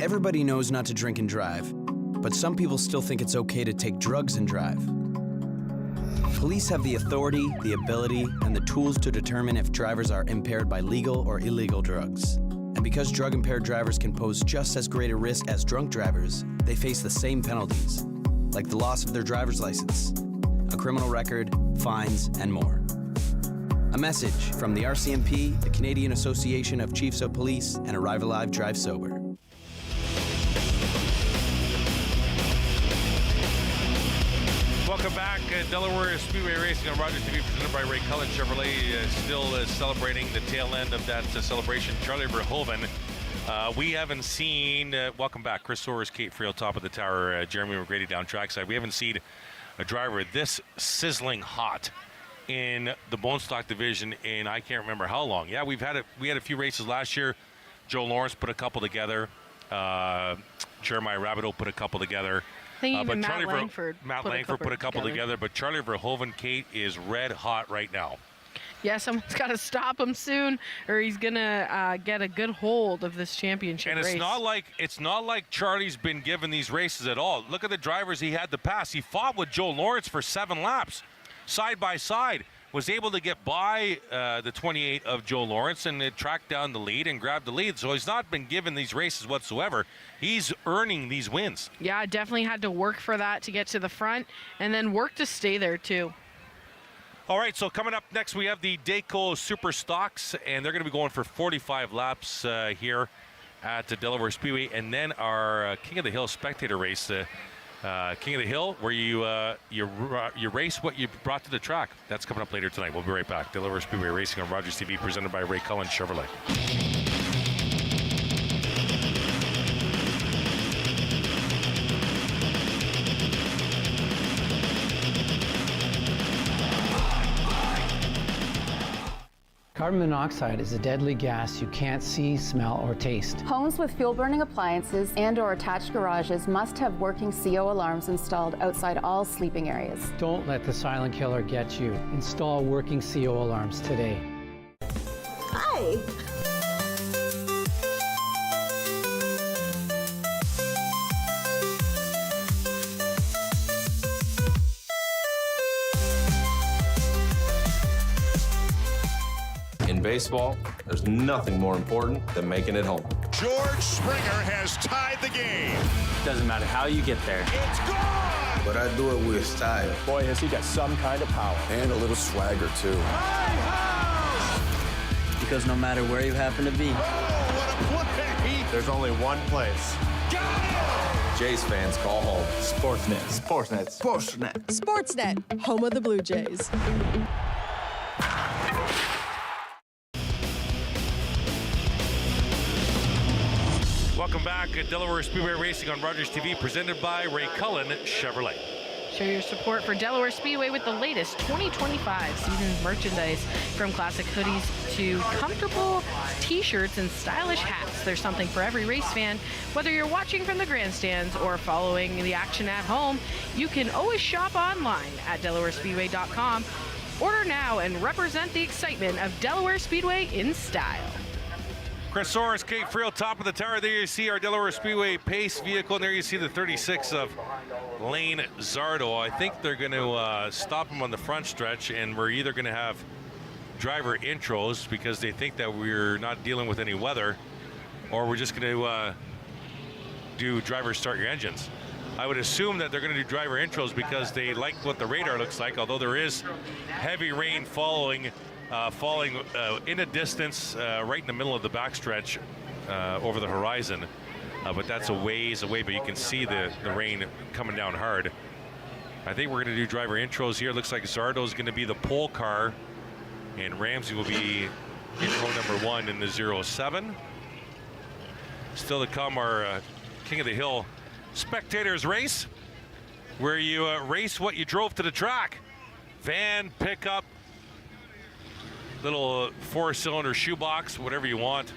Everybody knows not to drink and drive, but some people still think it's okay to take drugs and drive. Police have the authority, the ability, and the tools to determine if drivers are impaired by legal or illegal drugs. And because drug-impaired drivers can pose just as great a risk as drunk drivers, they face the same penalties. like the loss of their driver's license, a criminal record, fines, and more. A message from the RCMP, the Canadian Association of Chiefs of Police, and Arrive Alive, Drive Sober. Welcome back. Delaware Speedway Racing on Rogers TV, presented by Ray Cullen Chevrolet, still celebrating the tail end of that celebration. Charlie Verhoeven. We haven't seen, welcome back, Chris Soares, Kate Friel, top of the tower, Jeremy McGrady down trackside. We haven't seen a driver this sizzling hot in the bone stock division in I can't remember how long. Yeah, we had a few races last year. Joe Lawrence put a couple together. Jeremiah Rabideau put a couple together. I think even but Matt Langford put a couple together. But Charlie Verhoeven, Kate, is red hot right now. Yeah, someone's got to stop him soon, or he's gonna get a good hold of this championship and race. It's not like Charlie's been given these races at all. Look at the drivers he had to pass. He fought with Joe Lawrence for 7 laps, side by side. Was able to get by the 28 of Joe Lawrence and tracked down the lead and grabbed the lead. So he's not been given these races whatsoever. He's earning these wins. Yeah, definitely had to work for that to get to the front, and then work to stay there too. All right, so coming up next, we have the Dayco Super Stocks, and they're going to be going for 45 laps here at the Delaware Speedway, and then our King of the Hill spectator race, King of the Hill, where you race what you brought to the track. That's coming up later tonight. We'll be right back. Delaware Speedway Racing on Rogers TV, presented by Ray Cullen Chevrolet. Carbon monoxide is a deadly gas you can't see, smell, or taste. Homes with fuel-burning appliances and/or attached garages must have working CO alarms installed outside all sleeping areas. Don't let the silent killer get you. Install working CO alarms today. Hi. In baseball, there's nothing more important than making it home. George Springer has tied the game. Doesn't matter how you get there. It's gone! But I do it with style. Boy, has he got some kind of power. And a little swagger, too. Because no matter where you happen to be, what a play! There's only one place. Jays fans call home. Sportsnet. Sportsnet. Sportsnet. Sportsnet, home of the Blue Jays. Welcome back at Delaware Speedway Racing on Rogers TV, presented by Ray Cullen Chevrolet. Show your support for Delaware Speedway with the latest 2025 season's merchandise, from classic hoodies to comfortable t-shirts and stylish hats. There's something for every race fan. Whether you're watching from the grandstands or following the action at home, you can always shop online at DelawareSpeedway.com. Order now and represent the excitement of Delaware Speedway in style. Chris Soares, Kate Friel, top of the tower. There you see our Delaware Speedway pace vehicle, and there you see the 36 of Lane Zardo. I think they're going to stop him on the front stretch, and we're either going to have driver intros because they think that we're not dealing with any weather, or we're just going to do driver start your engines. I would assume that they're going to do driver intros because they like what the radar looks like, although there is heavy rain falling in a distance right in the middle of the backstretch over the horizon. But that's a ways away, but you can see the rain coming down hard. I think we're going to do driver intros here. It looks like Zardo is going to be the pole car, and Ramsey will be intro number 1 in the 07. Still to come, our King of the Hill spectators race, where you race what you drove to the track. Van, pickup, little 4-cylinder shoebox, whatever you want.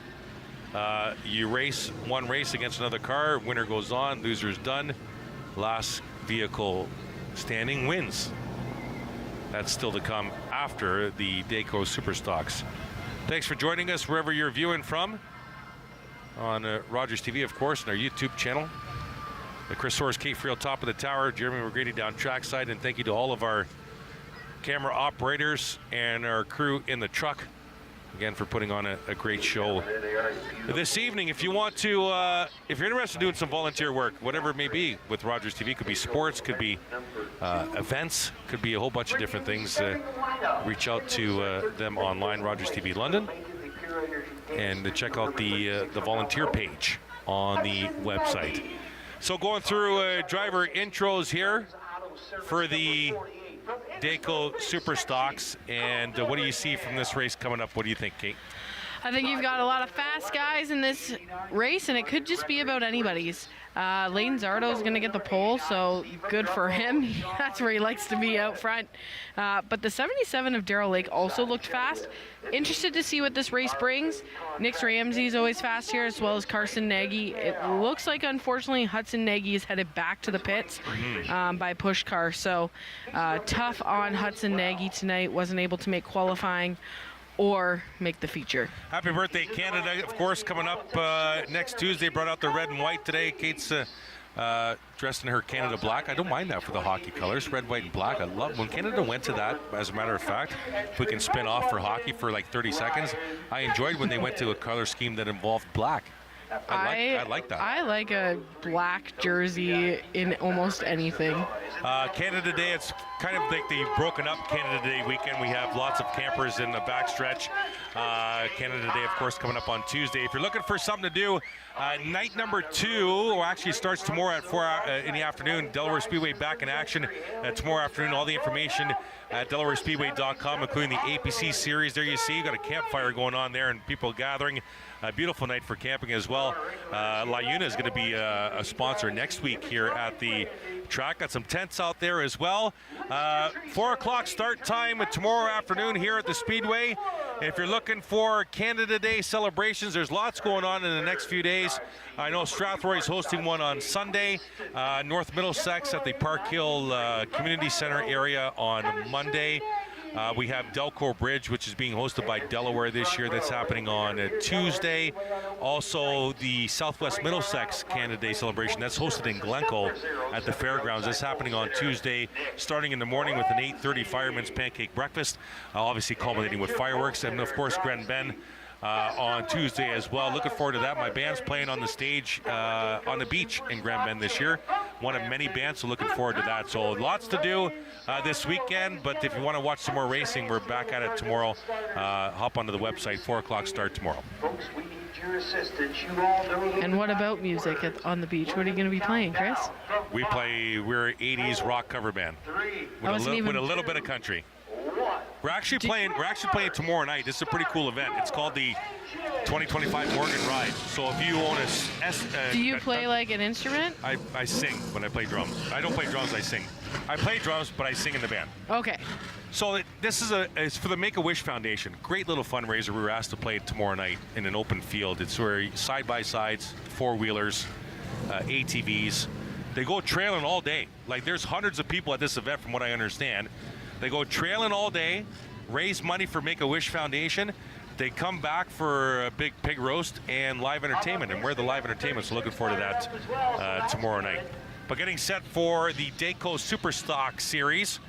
You race one race against another car. Winner goes on, loser's done. Last vehicle standing wins. That's still to come after the Dayco Super Stocks. Thanks for joining us wherever you're viewing from. On Rogers TV, of course, and our YouTube channel. Chris Soares, Kate Friel, top of the tower. Jeremy McGrady down trackside. And thank you to all of our camera operators and our crew in the truck. We've again for putting on a great show this evening. If you want to, if you're interested in doing some volunteer work, whatever it may be with Rogers TV, could be sports, could be events, could be a whole bunch of different things. Reach out to them online, Rogers TV London, and check out the volunteer page on the website. So going through driver intros here for the Dayco Super Stocks, and what do you see from this race coming up? What do you think, Kate? I think you've got a lot of fast guys in this race, and it could just be about anybody's. Layton Zardo is going to get the pole, so good for him. That's where he likes to be, out front. But the 77 of Darrell Lake also looked fast. Interested to see what this race brings. Nix Ramsey is always fast here, as well as Carson Nagy. It looks like, unfortunately, Hudson Nagy is headed back to the pits by push car. So tough on Hudson Nagy tonight. Wasn't able to make qualifying or make the feature. Happy birthday, Canada, of course, coming up next Tuesday. Brought out the red and white today. Kate's dressed in her Canada black. I don't mind that for the hockey colors, red, white, and black. I love when Canada went to that, as a matter of fact. If we can spin off for hockey for like 30 seconds, I enjoyed when they went to a color scheme that involved black. I like that. I like a black jersey in almost anything. Canada Day, it's kind of like the broken up Canada Day weekend. We have lots of campers in the backstretch. Canada Day, of course, coming up on Tuesday. If you're looking for something to do, night number 2, or actually starts tomorrow at 4 in the afternoon. Delaware Speedway back in action tomorrow afternoon. All the information at DelawareSpeedway.com, including the APC series. There you see, you got a campfire going on there and people gathering. A beautiful night for camping as well. La Una is going to be a sponsor next week here at the track. Got some tents out there as well. 4 o'clock start time tomorrow afternoon here at the Speedway. If you're looking for Canada Day celebrations, there's lots going on in the next few days. I know Strathroy is hosting one on Sunday. North Middlesex at the Park Hill Community Center area on Monday. We have Delco Bridge, which is being hosted by Delaware this year. That's happening on Tuesday. Also, the Southwest Middlesex Canada Day celebration. That's hosted in Glencoe at the fairgrounds. That's happening on Tuesday, starting in the morning with an 8:30 fireman's pancake breakfast, obviously culminating with fireworks. And, of course, Grand Ben on Tuesday as well. Looking forward to that. My band's playing on the stage on the beach in Grand Bend this year. One of many bands, so looking forward to that. So lots to do this weekend, but if you want to watch some more racing, we're back at it tomorrow. Hop onto the website, 4 o'clock start tomorrow. Folks, we need your assistance. You all know the And what about music on the beach? What are you going to be playing, Chris? We're an 80s rock cover band with a little bit of country. We're actually playing tomorrow night. This is a pretty cool event. It's called the 2025 Morgan Ride. So if you own do you play like an instrument? I sing when I play drums. I don't play drums, I sing. I play drums, but I sing in the band. Okay. So this is it's for the Make-A-Wish Foundation. Great little fundraiser. We were asked to play it tomorrow night in an open field. It's where side-by-sides, four-wheelers, ATVs. They go trailing all day. Like, there's hundreds of people at this event from what I understand. They go trailing all day, raise money for Make-A-Wish Foundation. They come back for a big pig roast and live entertainment, and we're the live entertainment, so looking forward to that tomorrow night. But getting set for the Dayco Super Stock Series,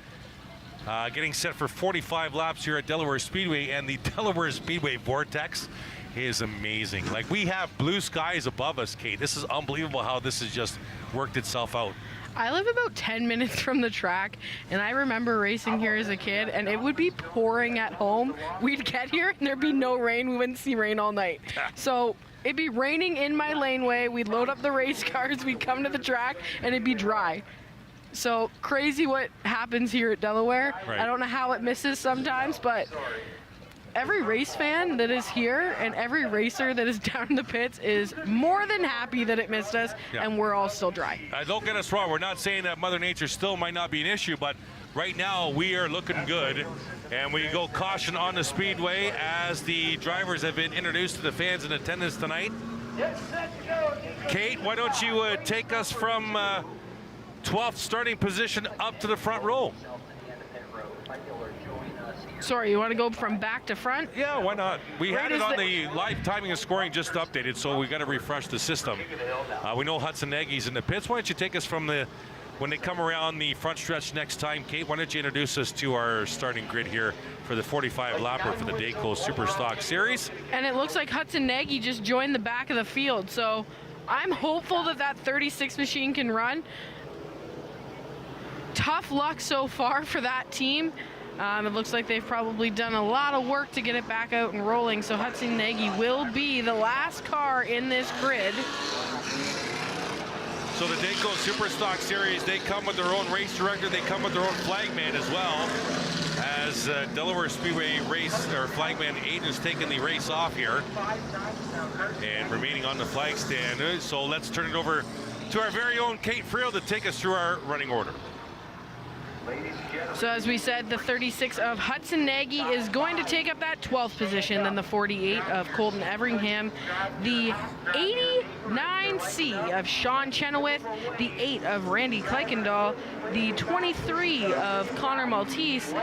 getting set for 45 laps here at Delaware Speedway, and the Delaware Speedway Vortex is amazing. Like, we have blue skies above us, Kate. This is unbelievable how this has just worked itself out. I live about 10 minutes from the track, and I remember racing here as a kid, and it would be pouring at home. We'd get here, and there'd be no rain. We wouldn't see rain all night. So it'd be raining in my laneway. We'd load up the race cars. We'd come to the track, and it'd be dry. So crazy what happens here at Delaware. Right. I don't know how it misses sometimes, but every race fan that is here and every racer that is down in the pits is more than happy that it missed us, and we're all still dry. Don't get us wrong. We're not saying that Mother Nature still might not be an issue, but right now we are looking good, and we go caution on the speedway as the drivers have been introduced to the fans in attendance tonight. Kate, why don't you take us from 12th starting position up to the front row? Sorry, you want to go from back to front? Yeah, why not? We had it on the live timing and scoring just updated, so we got to refresh the system. We know Hudson Nagy's in the pits. Why don't you take us from the when they come around the front stretch next time. Kate, why don't you introduce us to our starting grid here for the 45-lapper for the Dayco Super Stock Series. And it looks like Hudson Nagy just joined the back of the field, so I'm hopeful that that 36 machine can run. Tough luck so far for that team. It looks like they've probably done a lot of work to get it back out and rolling, so Hudson Nagy will be the last car in this grid. So the Dayco Super Stock Series, they come with their own race director, they come with their own flagman as well, as Delaware Speedway race, or flagman Aiden is taking the race off here and remaining on the flag stand. So let's turn it over to our very own Kate Friel to take us through our running order. So as we said, the 36 of Hudson Nagy is going to take up that 12th position, then the 48 of Colton Everingham, the 89C of Sean Chenoweth, the 8 of Randy Kuykendall, the 23 of Connor Maltese,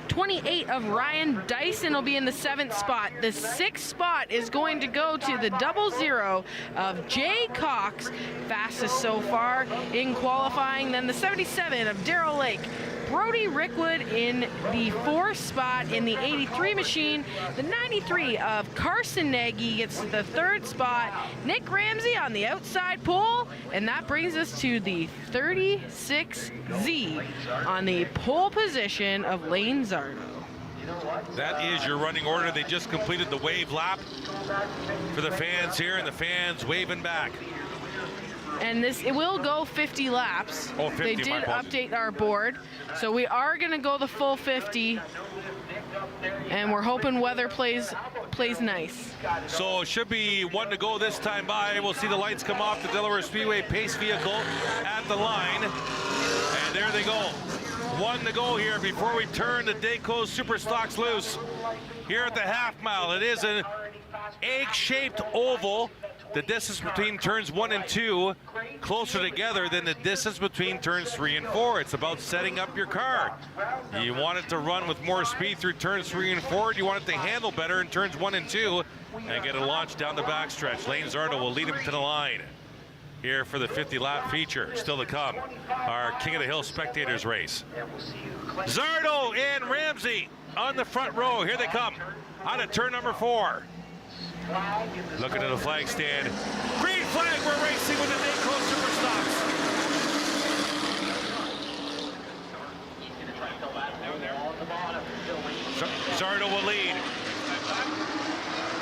28 of Ryan Dyson will be in the 7th spot. The 6th spot is going to go to the 00 of Jay Cox, fastest so far in qualifying. Then the 77 of Darrell Lake. Brody Rickwood in the 4th spot in the 83 machine. The 93 of Carson Nagy gets the 3rd spot. Nick Ramsey on the outside pole, and that brings us to the 36Z on the pole position of Lane Zardo. That is your running order. They just completed the wave lap for the fans here, and the fans waving back. And it will go 50 laps. Oh, 50, they did update our board, so we are going to go the full 50, and we're hoping weather plays nice. So it should be 1 to go this time by. We'll see the lights come off the Delaware Speedway pace vehicle at the line, and there they go. 1 to go here before we turn the Dayco Super Stocks loose here at the half mile. It is an egg-shaped oval. The distance between turns 1 and 2 closer together than the distance between turns 3 and 4. It's about setting up your car. You want it to run with more speed through turns 3 and 4. You want it to handle better in turns 1 and 2 and get a launch down the backstretch. Lane Zardo will lead him to the line here for the 50-lap feature. Still to come, our King of the Hill Spectators race. Zardo and Ramsey on the front row. Here they come out of turn number 4. Looking at the flag stand. Green flag, we're racing with the Dayco Super Stocks. Zardo will lead.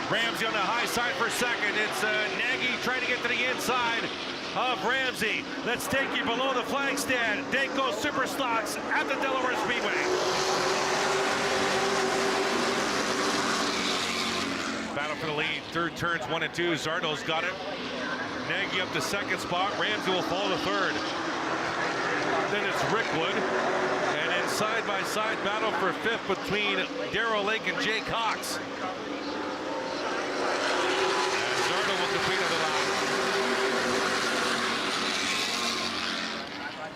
Ramsey on the high side for second. It's Nagy trying to get to the inside of Ramsey. Let's take you below the flag stand. Dayco Super Stocks at the Delaware Speedway. Battle for the lead, third turns 1 and 2. Zardo's got it. Nagy up to 2nd spot. Ramsey will follow the 3rd. Then it's Rickwood. And then side-by-side battle for 5th between Darrell Lake and Jay Cox. And Zardo will complete another lap.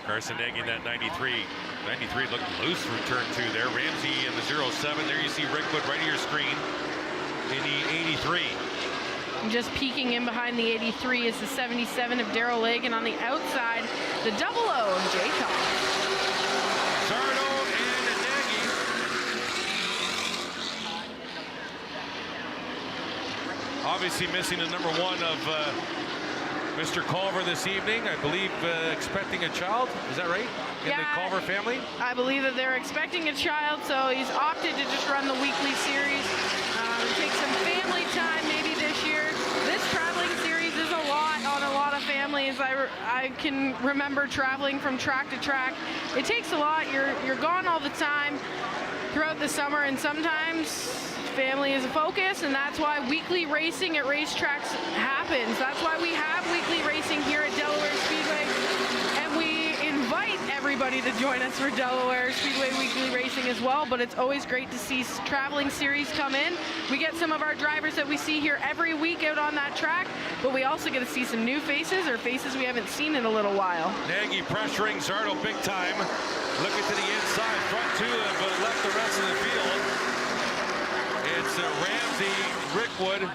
Carson Nagy in that 93. 93 looked loose from turn 2 there. Ramsey in the 07. There you see Rickwood right of your screen. In the 83. Just peeking in behind the 83 is the 77 of Darrell Lake, and on the outside, the 00 of Jay Cox. Zardo and Nagy. Obviously missing the number 1 of Mr. Culver this evening. I believe expecting a child. Is that right? In the Culver family? I believe that they're expecting a child, so he's opted to just run the weekly series. Take some family time maybe this year. This traveling series is a lot on a lot of families. I can remember traveling from track to track. It takes a lot. You're gone all the time throughout the summer, and sometimes family is a focus, and that's why weekly racing at racetracks happens. That's why we have weekly racing here at Delaware Speedway, and we invite everybody to join us for Delaware Speedway weekly racing as well. But it's always great to see traveling series come in. We get some of our drivers that we see here every week out on that track, but we also get to see some new faces or faces we haven't seen in a little while. Nagy pressuring Zardo big time. Looking to the inside, front 2, but left the rest of the field. It's Ramsey, Rickwood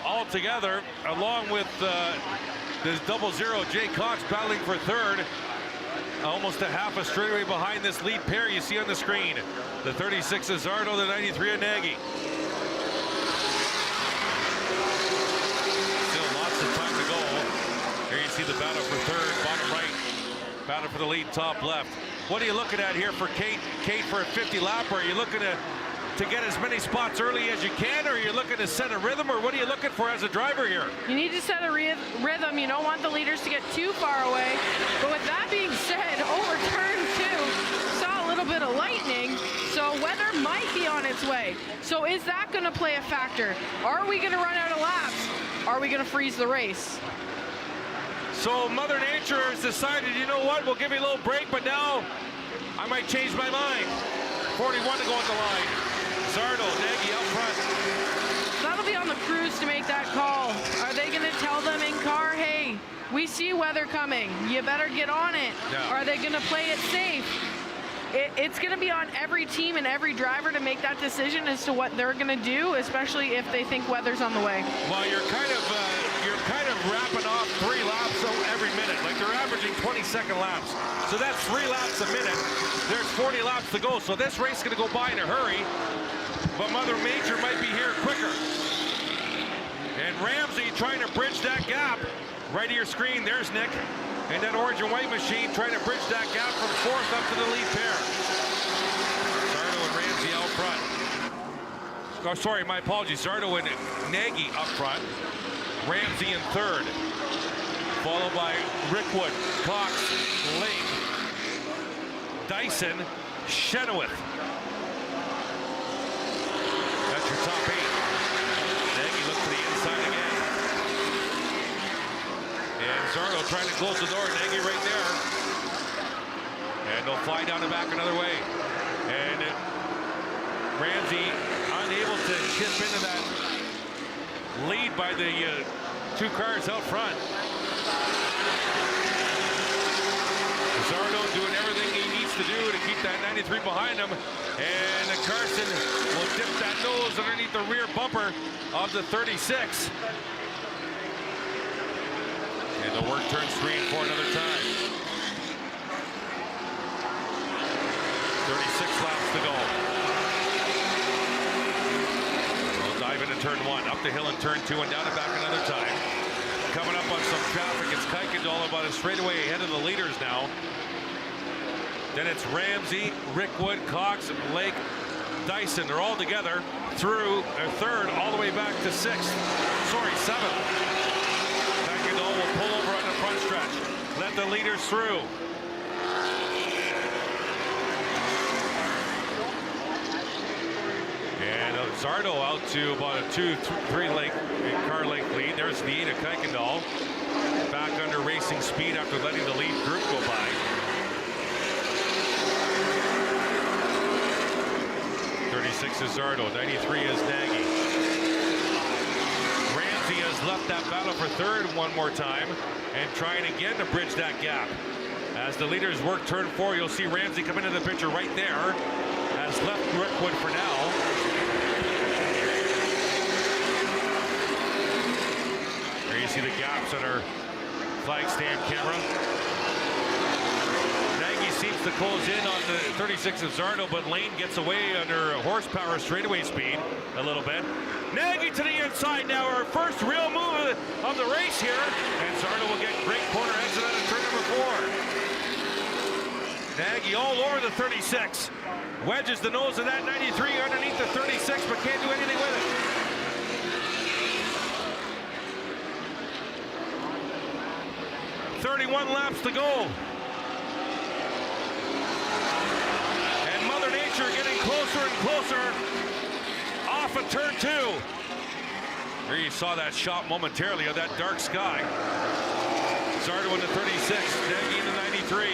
all together, along with the 00 Jay Cox battling for 3rd. almost a half a straightaway behind this lead pair you see on the screen. The 36 is Zardo, the 93 is Nagy. Still lots of time to go. Here you see the battle for third, bottom right. Battle for the lead, top left. What are you looking at here for Kate? Kate for a 50 lap, or are you looking to get as many spots early as you can, or are you looking to set a rhythm, or what are you looking for as a driver here? You need to set a rhythm. You don't want the leaders to get too far away. But with that being said, over turn 2, saw a little bit of lightning, so weather might be on its way. So is that going to play a factor? Are we going to run out of laps? Are we going to freeze the race? So Mother Nature has decided, you know what, we'll give you a little break, but now I might change my mind. 41 to go on the line. Zardo, Nagy up front. That'll be on the crews to make that call. Are they going to tell them in car, hey, we see weather coming, you better get on it? Yeah. Are they going to play it safe? It's going to be on every team and every driver to make that decision as to what they're going to do, especially if they think weather's on the way. Well, you're kind of wrapping off 3 laps every minute. Like they're averaging 20-second laps. So that's 3 laps a minute. There's 40 laps to go. So this race is going to go by in a hurry. But Mother Nature might be here quicker. And Ramsey trying to bridge that gap. Right to your screen, there's Nick. And that orange and white machine trying to bridge that gap from 4th up to the lead pair. Zardo and Ramsey out front. Oh, sorry, my apologies. Zardo and Nagy up front. Ramsey in 3rd. Followed by Rickwood, Cox, Lake, Dyson, Chenoweth. That's your top 8. Nagy looks to the inside again. And Zardo trying to close the door. Nagy right there. And they'll fly down the back another way. And Ramsey unable to chip into that lead by the 2 cars out front. Zardo doing everything he needs to do to keep that 93 behind him. And Carson will dip that nose underneath the rear bumper of the 36. And they'll work turns 3 and 4 another time. 36 laps to go. We'll dive into turn 1, up the hill in turn 2, and down and back another time. Coming up on some traffic, it's Kuykendall about a straightaway ahead of the leaders now. Then it's Ramsey, Rickwood, Cox, Lake, Dyson. They're all together through 3rd all the way back to 6th. Sorry, 7th. Kuykendall will pull over on the front stretch. Let the leaders through. And Zardo out to about a 2-3 car length lead. There's the 8 of Kuykendall. Back under racing speed after letting the lead group go by. 36 is Zardo, 93 is Nagy. Ramsey has left that battle for 3rd one more time and trying again to bridge that gap. As the leaders work turn 4, you'll see Ramsey come into the picture right there. Has left Rickwood for now. There you see the gaps on our flag stand camera. Nagy seems to close in on the 36 of Zardo, but Lane gets away under horsepower straightaway speed a little bit. Nagy to the inside now, our first real move of the race here. And Zardo will get great corner exit out of turn number 4. Nagy all over the 36. Wedges the nose of that 93 underneath the 36, but can't do anything with it. .31 laps to go. And Mother Nature getting closer and closer off of turn 2. There you saw that shot momentarily of that dark sky. Zardo in the 36, Nagy in the 93.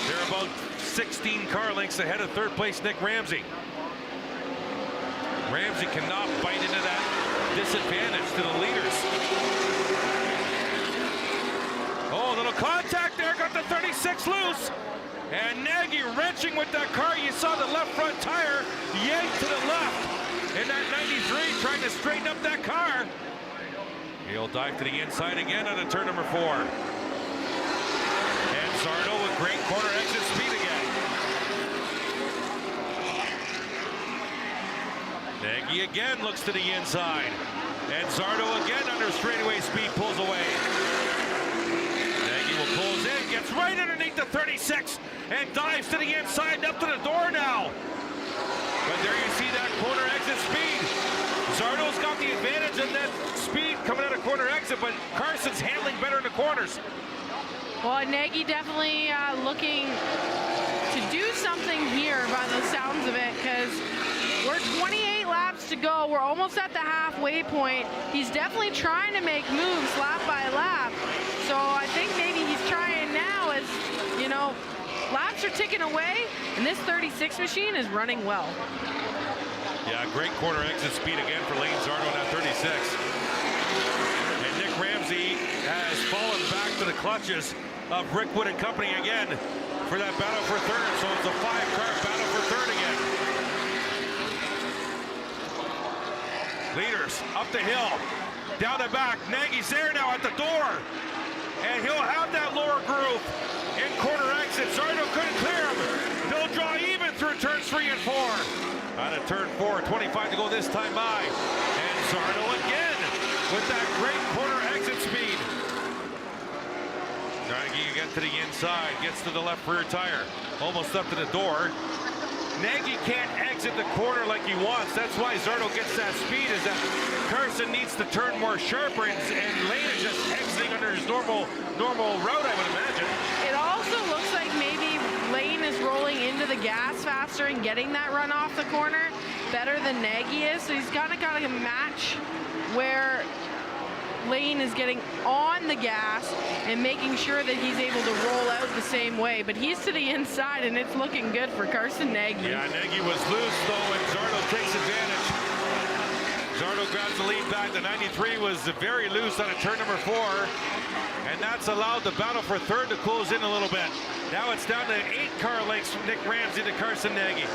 They're about 16 car lengths ahead of 3rd place Nick Ramsey. Ramsey cannot bite into that disadvantage to the leaders. Oh, little contact there, got the 36 loose. And Nagy wrenching with that car. You saw the left front tire yanked to the left. And that 93 trying to straighten up that car. He'll dive to the inside again on a turn number 4. And Zardo with great corner exit speed again. Nagy again looks to the inside. And Zardo again under straightaway speed pulls away. Nagy will close in, gets right underneath the 36 and dives to the inside and up to the door now. But there you see that corner exit speed. Zardo's got the advantage in that speed coming out of corner exit, but Carson's handling better in the corners. Well, Nagy definitely looking to do something here by the sounds of it, because we're 28 laps to go. We're almost at the halfway point. He's definitely trying to make moves lap by lap. So I think maybe he's trying now as, you know, laps are ticking away, and this 36 machine is running well. Yeah, great corner exit speed again for Lane Zardo in that 36. And Nick Ramsey has fallen back to the clutches of Rickwood and company again for that battle for third. So it's a 5-car battle for third again. Leaders up the hill, down the back. Nagy's there now at the door. And he'll have that lower groove in corner exit. Zardo couldn't clear him. He'll draw even through turns 3 and 4. Out of turn 4, 25 to go this time by. And Zardo again with that great corner exit speed. Trying to get to the inside, gets to the left rear tire. Almost up to the door. Nagy can't exit the corner like he wants. That's why Zardo gets that speed, is that Carson needs to turn more sharper, and Lane is just exiting under his normal route, I would imagine. It also looks like maybe Lane is rolling into the gas faster and getting that run off the corner better than Nagy is. So he's kind of got to match where Lane is getting on the gas and making sure that he's able to roll out the same way. But he's to the inside, and it's looking good for Carson Nagy. Yeah, Nagy was loose, though, and Zardo takes advantage. Zardo grabs the lead back. The 93 was very loose on a turn number 4, and that's allowed the battle for third to close in a little bit. Now it's down to 8-car lengths from Nick Ramsey to Carson Nagy.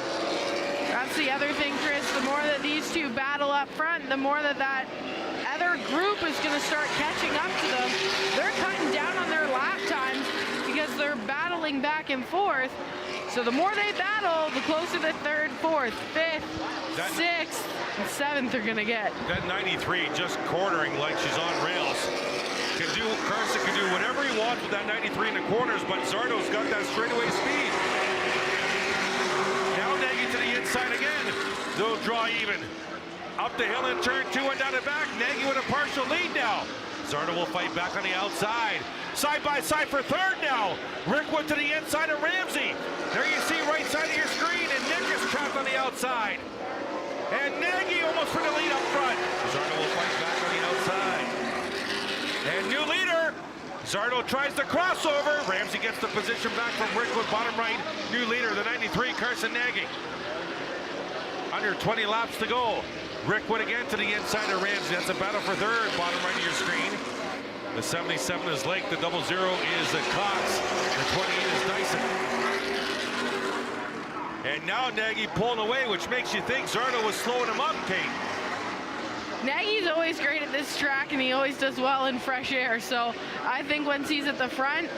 That's the other thing, Chris. The more that these two battle up front, the more that other group is going to start catching up to them. They're cutting down on their lap times because they're battling back and forth. So the more they battle, the closer the 3rd, 4th, 5th, 6th, and 7th are going to get. That 93 just cornering like she's on rails. Carson can do whatever he wants with that 93 in the corners, but Zardo's got that straightaway speed. Now Nagy to the inside again. They'll draw even. Up the hill in turn 2 and down the back. Nagy with a partial lead now. Zardo will fight back on the outside. Side by side for third now. Rickwood to the inside of Ramsey. There you see right side of your screen, and Nick is trapped on the outside. And Nagy almost for the lead up front. Zardo will fight back on the outside. And new leader. Zardo tries the crossover. Ramsey gets the position back from Rickwood, bottom right. New leader, the 93, Carson Nagy. Under 20 laps to go. Rickwood again to the inside of Ramsey. That's a battle for third, bottom right of your screen. The 77 is Lake. The 00 is Cox. The 28 is Dyson. And now Nagy pulling away, which makes you think Zardo was slowing him up, Kate. Nagy's always great at this track, and he always does well in fresh air. So I think once he's at the front,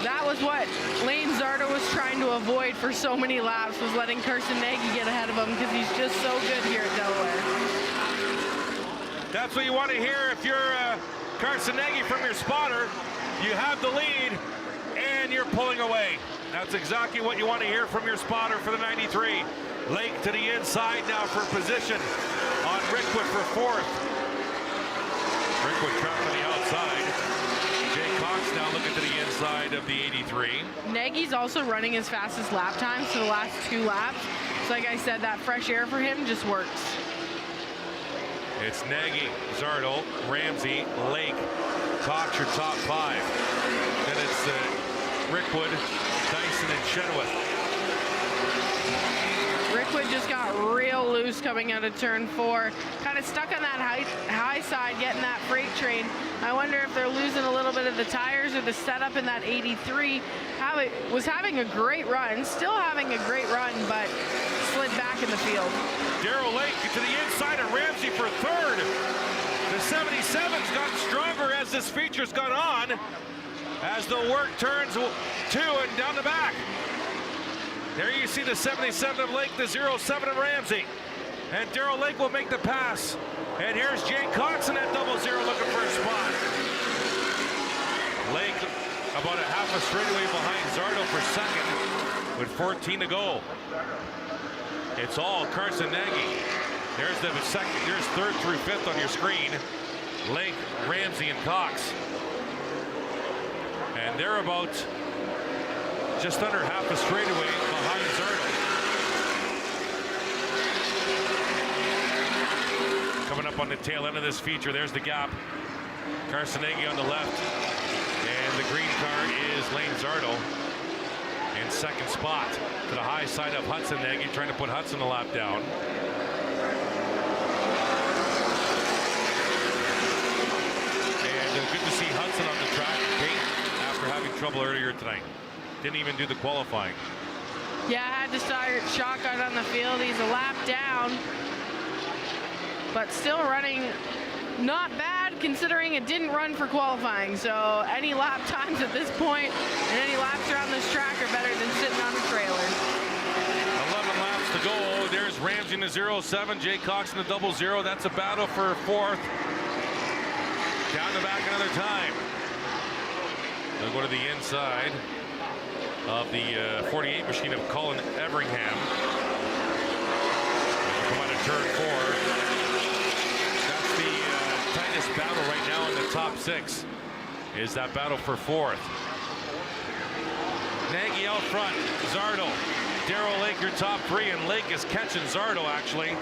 that was what Lane Zardo was trying to avoid for so many laps, was letting Carson Nagy get ahead of him, because he's just so good here at Delaware. That's what you want to hear if you're Carson Nagy from your spotter. You have the lead, and you're pulling away. That's exactly what you want to hear from your spotter for the 93. Lake to the inside now for position on Rickwood for 4th. Rickwood trapped on the outside. Cox now looking to the inside of the 83. Nagy's also running his fastest lap times for the last 2 laps. So like I said, that fresh air for him just works. It's Nagy, Zardo, Ramsey, Lake, Cox, your top 5. Then it's Rickwood, Dyson, and Chenoweth. Rickwood just got real loose coming out of turn 4. Kind of stuck on that high side, getting that freight train. I wonder if they're losing a little bit of the tires or the setup in that 83. Was having a great run, still having a great run, but slid back in the field. Darrell Lake to the inside of Ramsey for third. The 77's gotten stronger as this feature's gone on. as the work turns 2 and down the back. There you see the 77 of Lake, the 07 of Ramsey. And Daryl Lake will make the pass. And here's Jake Cox in that 00 looking for a spot. Lake about a half a straightaway behind Zardo for second with 14 to go. It's all Carson Nagy. There's the second, there's third through fifth on your screen. Lake, Ramsey, and Cox. And they're about just under half a straightaway behind Zardo. Coming up on the tail end of this feature, there's the gap. Carson Nagy on the left. And the green car is Lane Zardo in second spot. To the high side of Hudson Nagy, trying to put Hudson a lap down. And good to see Hudson on the track after having trouble earlier tonight. Didn't even do the qualifying. Yeah, had to start shotgun on the field. He's a lap down, but still running not bad considering it didn't run for qualifying. So any lap times at this point and any laps around this track are better than sitting on the trailer. 11 laps to go. There's Ramsey in the 07, Jay Cox in the 00. That's a battle for fourth. Down the back another time. They'll go to the inside of the 48 machine of Colin Everingham. Come out of turn 4. That's the tightest battle right now in the top 6. Is that battle for fourth. Nagy out front. Zardo. Daryl Lake, your top 3, and Lake is catching Zardo actually.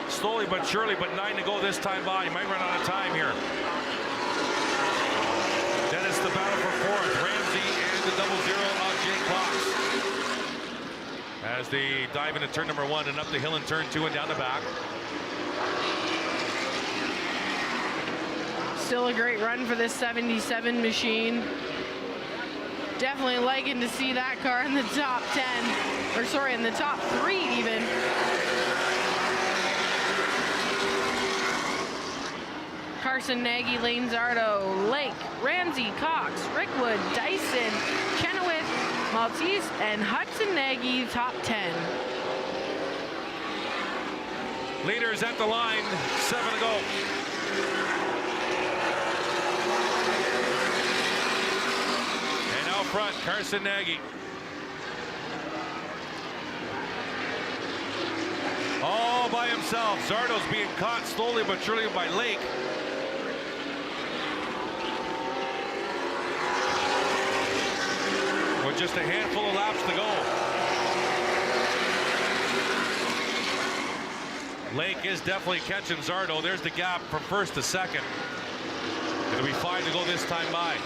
Slowly but surely, but 9 to go this time by. He might run out of time here. Then it's the battle for fourth. Ramsey and the 00 of Jake Cox. As they dive into turn number 1 and up the hill in turn 2 and down the back. Still a great run for this 77 machine. Definitely liking to see that car in the top 10, or sorry, in the top 3 even. Carson Nagy, Lane Zardo, Lake, Ramsey, Cox, Rickwood, Dyson, Chenoweth, Maltese, and Hudson Nagy, top 10. Leaders at the line, 7 to go. And out front, Carson Nagy. All by himself. Zardo's being caught slowly but surely by Lake. With just a handful of laps to go. Lake is definitely catching Zardo. There's the gap from first to second. It'll be 5 to go this time by.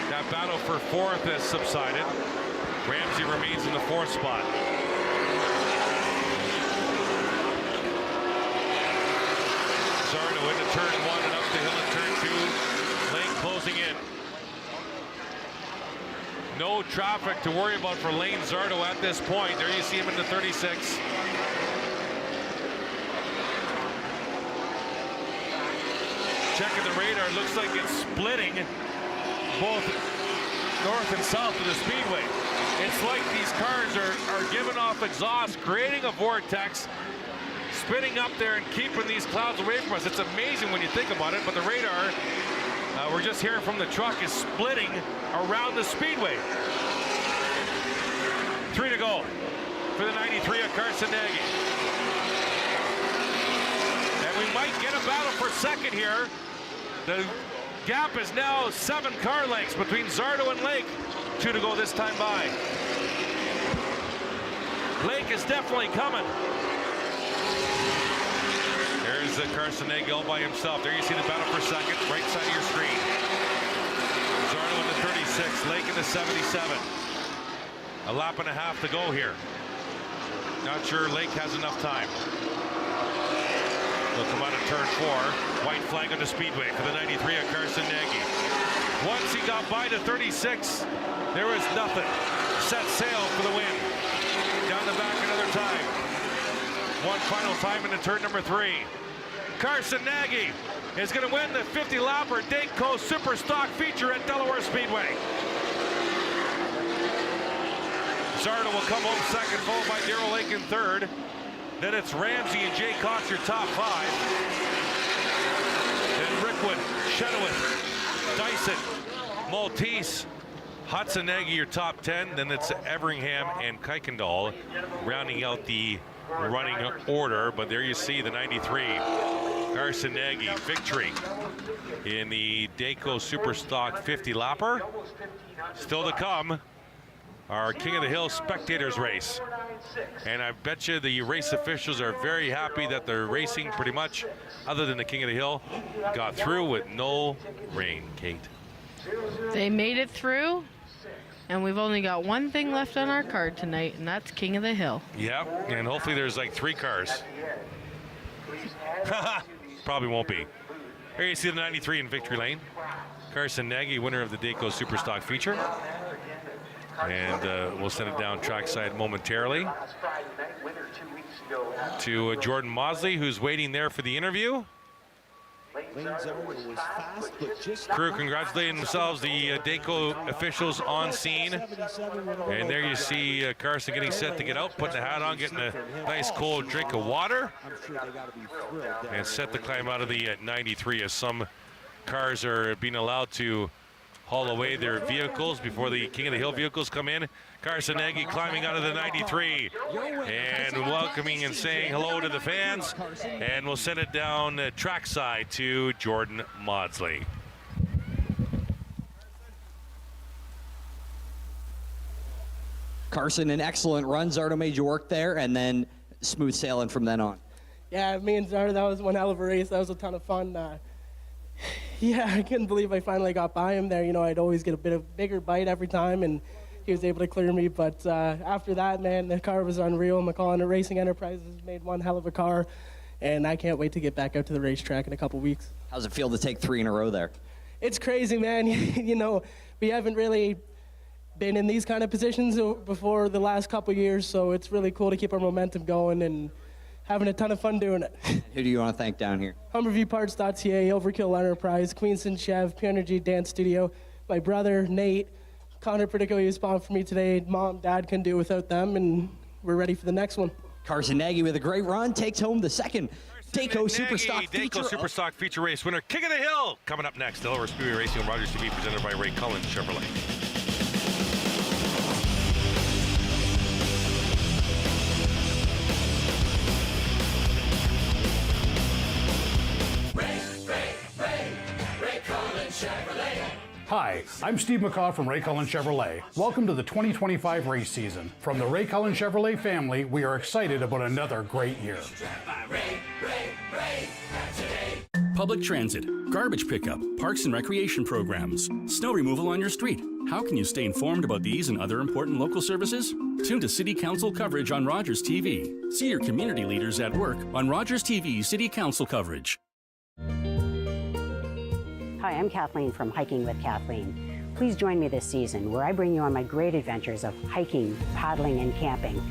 That battle for fourth has subsided. Ramsey remains in the 4th spot. Zardo into turn 1 and up the hill in turn 2. Lake closing in. No traffic to worry about for Lane Zardo at this point. There you see him in the 36. Checking the radar, looks like it's splitting both north and south of the speedway. It's like these cars are giving off exhaust, creating a vortex, spinning up there and keeping these clouds away from us. It's amazing when you think about it, but the radar, we're just hearing from the truck, is splitting around the speedway. 3 to go for the 93 of Carson Nagy. And we might get a battle for second here. The gap is now 7 car lengths between Zardo and Lake. 2 to go this time by. Lake is definitely coming. There's Carson Nagy all by himself. There you see the battle for second, right side of your screen. Zardo in the 36, Lake in the 77. A lap and a half to go here. Not sure Lake has enough time. They'll come out of turn 4. White flag on the speedway for the 93 of Carson Nagy. Once he got by the 36, there was nothing. Set sail for the win. Down the back another time. One final time into turn number 3. Carson Nagy is going to win the 50-lapper Dayco Super Stock feature at Delaware Speedway. Zarda will come home second, followed by Darrell Lake in third. Then it's Ramsey and Jay Cox, your top five. Then Rickwood, Chenoweth, Dyson, Maltese, Hudson Nagy, your top 10. Then it's Everingham and Kuykendall rounding out the running order. But there you see the 93. Carson Nagy, victory in the Dayco Super Stock 50-lapper. Still to come, our King of the Hill spectators race. And I bet you the race officials are very happy that they're racing pretty much, other than the King of the Hill, got through with no rain, Kate. They made it through, and we've only got one thing left on our card tonight, and that's King of the Hill. Yep, and hopefully there's like 3 cars. Probably won't be. Here you see the 93 in victory lane. Carson Nagy, winner of the Dayco Superstock feature. And we'll send it down trackside momentarily to Jordan Mosley, who's waiting there for the interview. Crew congratulating themselves, the Dayco officials on scene. And there you see Carson getting set to get out, putting the hat on, getting a nice cold drink of water. And set to climb out of the 93 as some cars are being allowed to haul away their vehicles before the King of the Hill vehicles come in. Carson Nagy climbing out of the 93 and welcoming and saying hello to the fans. And we'll send it down trackside to Jordan Maudsley. Carson, an excellent run. Zardo made you work there, and then smooth sailing from then on. Yeah, me and Zardo, that was one hell of a race. That was a ton of fun. Yeah, I couldn't believe I finally got by him there. You know, I'd always get a bit of bigger bite every time, and he was able to clear me. But after that, man, the car was unreal. McCollin Racing Enterprises made one hell of a car, and I can't wait to get back out to the racetrack in a couple weeks. How's it feel to take 3 in a row there? It's crazy, man. You know, we haven't really been in these kind of positions before the last couple years, so it's really cool to keep our momentum going and having a ton of fun doing it. Who do you want to thank down here? HumberviewParts.ca, Overkill Enterprise, Queenston Chev, P-Energy Dance Studio, my brother, Nate, Connor Pritico, who spawned for me today. Mom, Dad couldn't do it without them, and we're ready for the next one. Carson Nagy with a great run takes home the second Dayco Superstock feature. Dayco Superstock feature race winner, King of the Hill. Coming up next, Delaware Speedway Racing on Rogers TV, presented by Ray Cullen Chevrolet. Hi, I'm Steve McCaw from Ray Cullen Chevrolet. Welcome to the 2025 race season. From the Ray Cullen Chevrolet family, we are excited about another great year. Public transit, garbage pickup, parks and recreation programs, snow removal on your street. How can you stay informed about these and other important local services? Tune to City Council coverage on Rogers TV. See your community leaders at work on Rogers TV City Council coverage. Hi, I'm Kathleen from Hiking with Kathleen. Please join me this season where I bring you on my great adventures of hiking, paddling, and camping.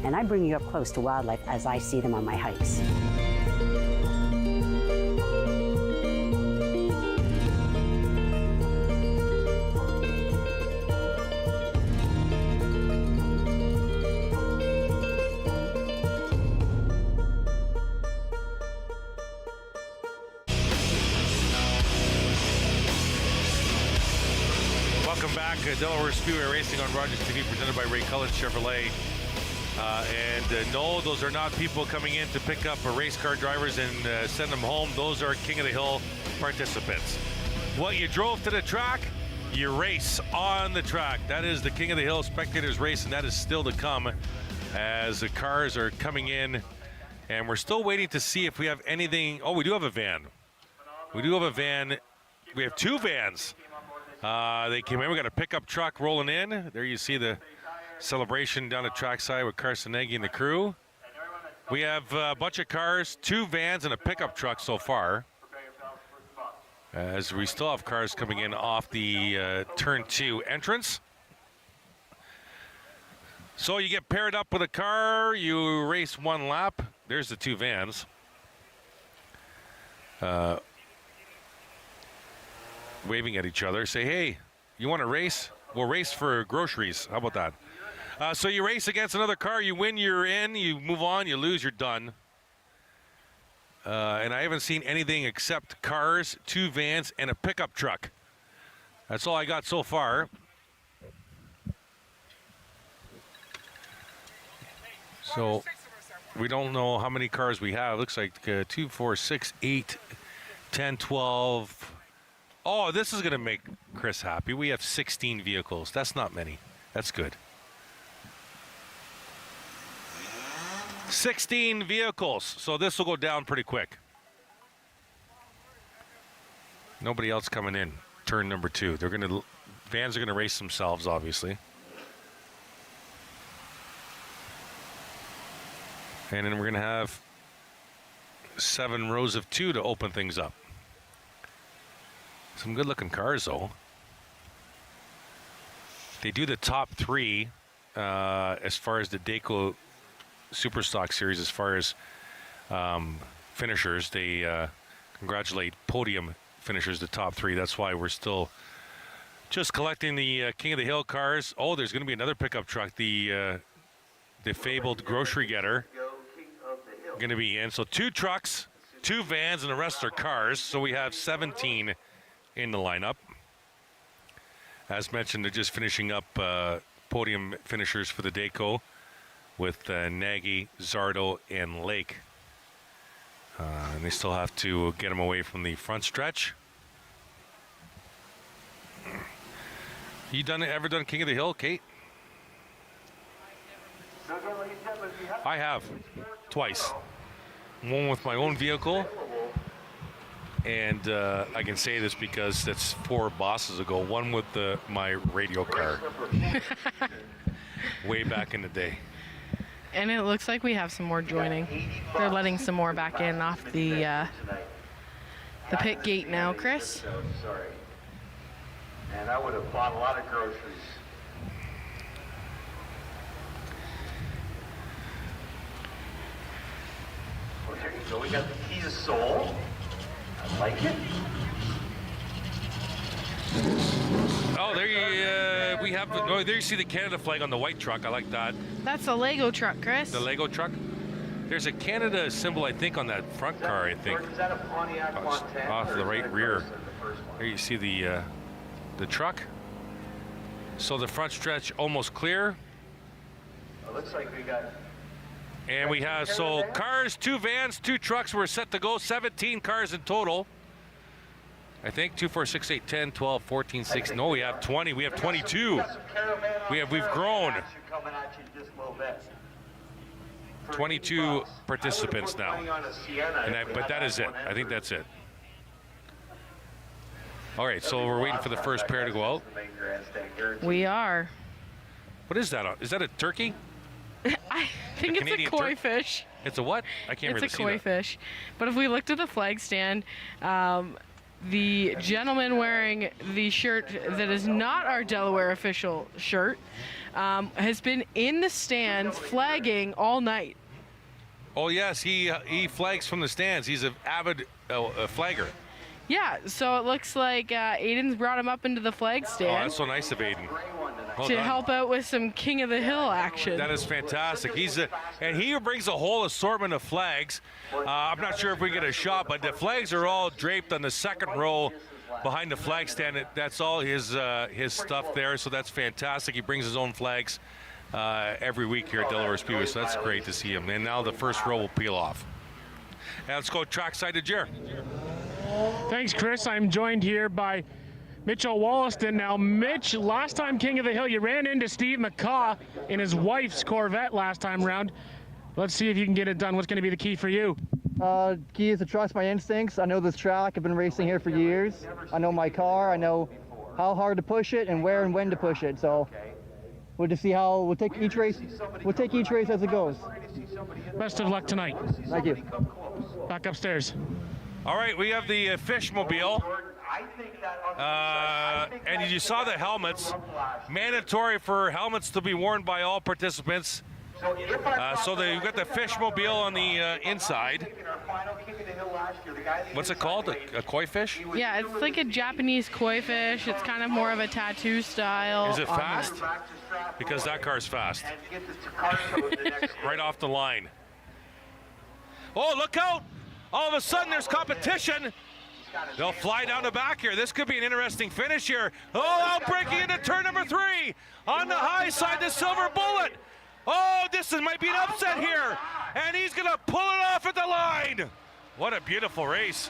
And I bring you up close to wildlife as I see them on my hikes. Welcome back, Delaware Speedway Racing on Rogers TV, presented by Ray Cullen Chevrolet. No, those are not people coming in to pick up race car drivers and send them home. Those are King of the Hill participants. What you drove to the track, you race on the track. That is the King of the Hill spectators race, and that is still to come as the cars are coming in. And we're still waiting to see if we have anything. Oh, we do have a van. We do have a van. We have 2 vans. They came in. We got a pickup truck rolling in. There you see the celebration down at trackside with Carson Nagy and the crew. We have a bunch of cars, 2 vans, and a pickup truck so far. As we still have cars coming in off the turn 2 entrance. So you get paired up with a car, you race 1 lap. There's the 2 vans. waving at each other. Say, hey, you want to race? We'll race for groceries. How about that? So you race against another car. You win, you're in. You move on. You lose, you're done. And I haven't seen anything except cars, 2 vans, and a pickup truck. That's all I got so far. So we don't know how many cars we have. Looks like 2, 4, 6, 8, 10, 12. Oh, this is going to make Chris happy. We have 16 vehicles. That's not many. That's good. 16 vehicles. So this will go down pretty quick. Nobody else coming in. Turn number 2. Vans are going to race themselves, obviously. And then we're going to have 7 rows of 2 to open things up. Some good-looking cars, though. They do the top 3 as far as the Dayco Superstock Series, as far as finishers. They congratulate podium finishers, the top 3. That's why we're still just collecting the King of the Hill cars. Oh, there's going to be another pickup truck, the fabled grocery getter, going to be in. So 2 trucks, 2 vans, and the rest are cars. So we have 17 in the lineup. As mentioned, they're just finishing up podium finishers for the Dayco with Nagy, Zardo, and Lake. And they still have to get them away from the front stretch. You ever done King of the Hill, Kate? I have, twice. One with my own vehicle, and I can say this because that's 4 bosses ago. One with my radio car, way back in the day. And it looks like we have some more joining. They're letting some more back in off the pit gate now, Chris. Sorry. And I would have bought a lot of groceries. Well, here you go. We got the key to Soul. I like it. Oh, there you see the Canada flag on the white truck. I like that. That's a Lego truck, Chris. The Lego truck. There's a Canada symbol, I think, on that front car. I think Is that a Pontiac Montana? off to the or is right it rear. the first one? There you see the truck. So the front stretch almost clear. It looks like we got. And we have, so cars, 2 vans, 2 trucks. We're set to go. 17 cars in total. I think 2, 4, 6, 8, 10, 12, 14, 16. No, we have 20. We have 22. We've grown. 22 participants now. But that is it. I think that's it. All right, so we're waiting for the first pair to go out. We are. What is that? Is that a turkey? I think it's a koi fish. It's a what? I can't really see that. It's a koi fish. But if we looked at the flag stand, the gentleman wearing the shirt that is not our Delaware official shirt has been in the stands flagging all night. Oh, yes, he flags from the stands. He's an avid flagger. Yeah, so it looks like Aiden's brought him up into the flag stand. Oh, that's so nice of Aiden. Well to done. help out with some King of the Hill action. That is fantastic. And he brings a whole assortment of flags. I'm not sure if we get a shot, but the flags are all draped on the second row behind the flag stand. That's all his stuff there, so that's fantastic. He brings his own flags every week here at Delaware Speedway, so that's great to see him. And now the first row will peel off. And let's go trackside to Jer. Thanks, Chris. I'm joined here by Mitchell Wollaston. Now, Mitch, last time King of the Hill, you ran into Steve McCaw in his wife's Corvette last time round. Let's see if you can get it done. What's going to be the key for you? Key is to trust my instincts. I know this track. I've been racing here for years. I know my car. I know how hard to push it and where and when to push it. So we'll just see how we'll take each race. We'll take each race as it goes. Best of luck tonight. Thank you. Back upstairs. All right, we have the Fishmobile. And you saw the helmets. Mandatory for helmets to be worn by all participants. So you've got the Fishmobile on the inside. What's it called? A koi fish? Yeah, it's like a Japanese koi fish. It's kind of more of a tattoo style. Is it fast? Because that car's fast. Right off the line. Oh, look out! All of a sudden there's competition. They'll fly down the back here. This could be an interesting finish here. Oh, breaking into turn number 3. On the high side, the Silver Bullet. Oh, might be an upset here. And he's going to pull it off at the line. What a beautiful race.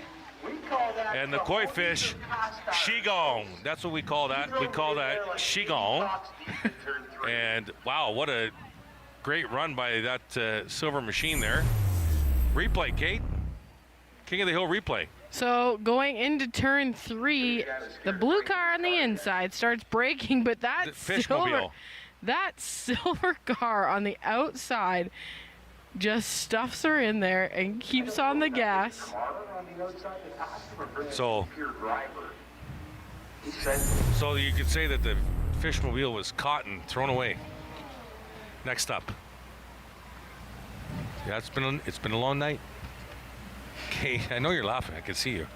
And the koi fish, Shigong. That's what we call that. We call that Shigong. And wow, what a great run by that silver machine there. Replay, Kate. King of the Hill replay. So going into turn 3, the blue car on the inside starts braking, but that silver car on the outside just stuffs her in there and keeps on the gas. So you could say that the fishmobile was caught and thrown away. Next up. Yeah, it's been a long night. Okay, I know you're laughing. I can see you.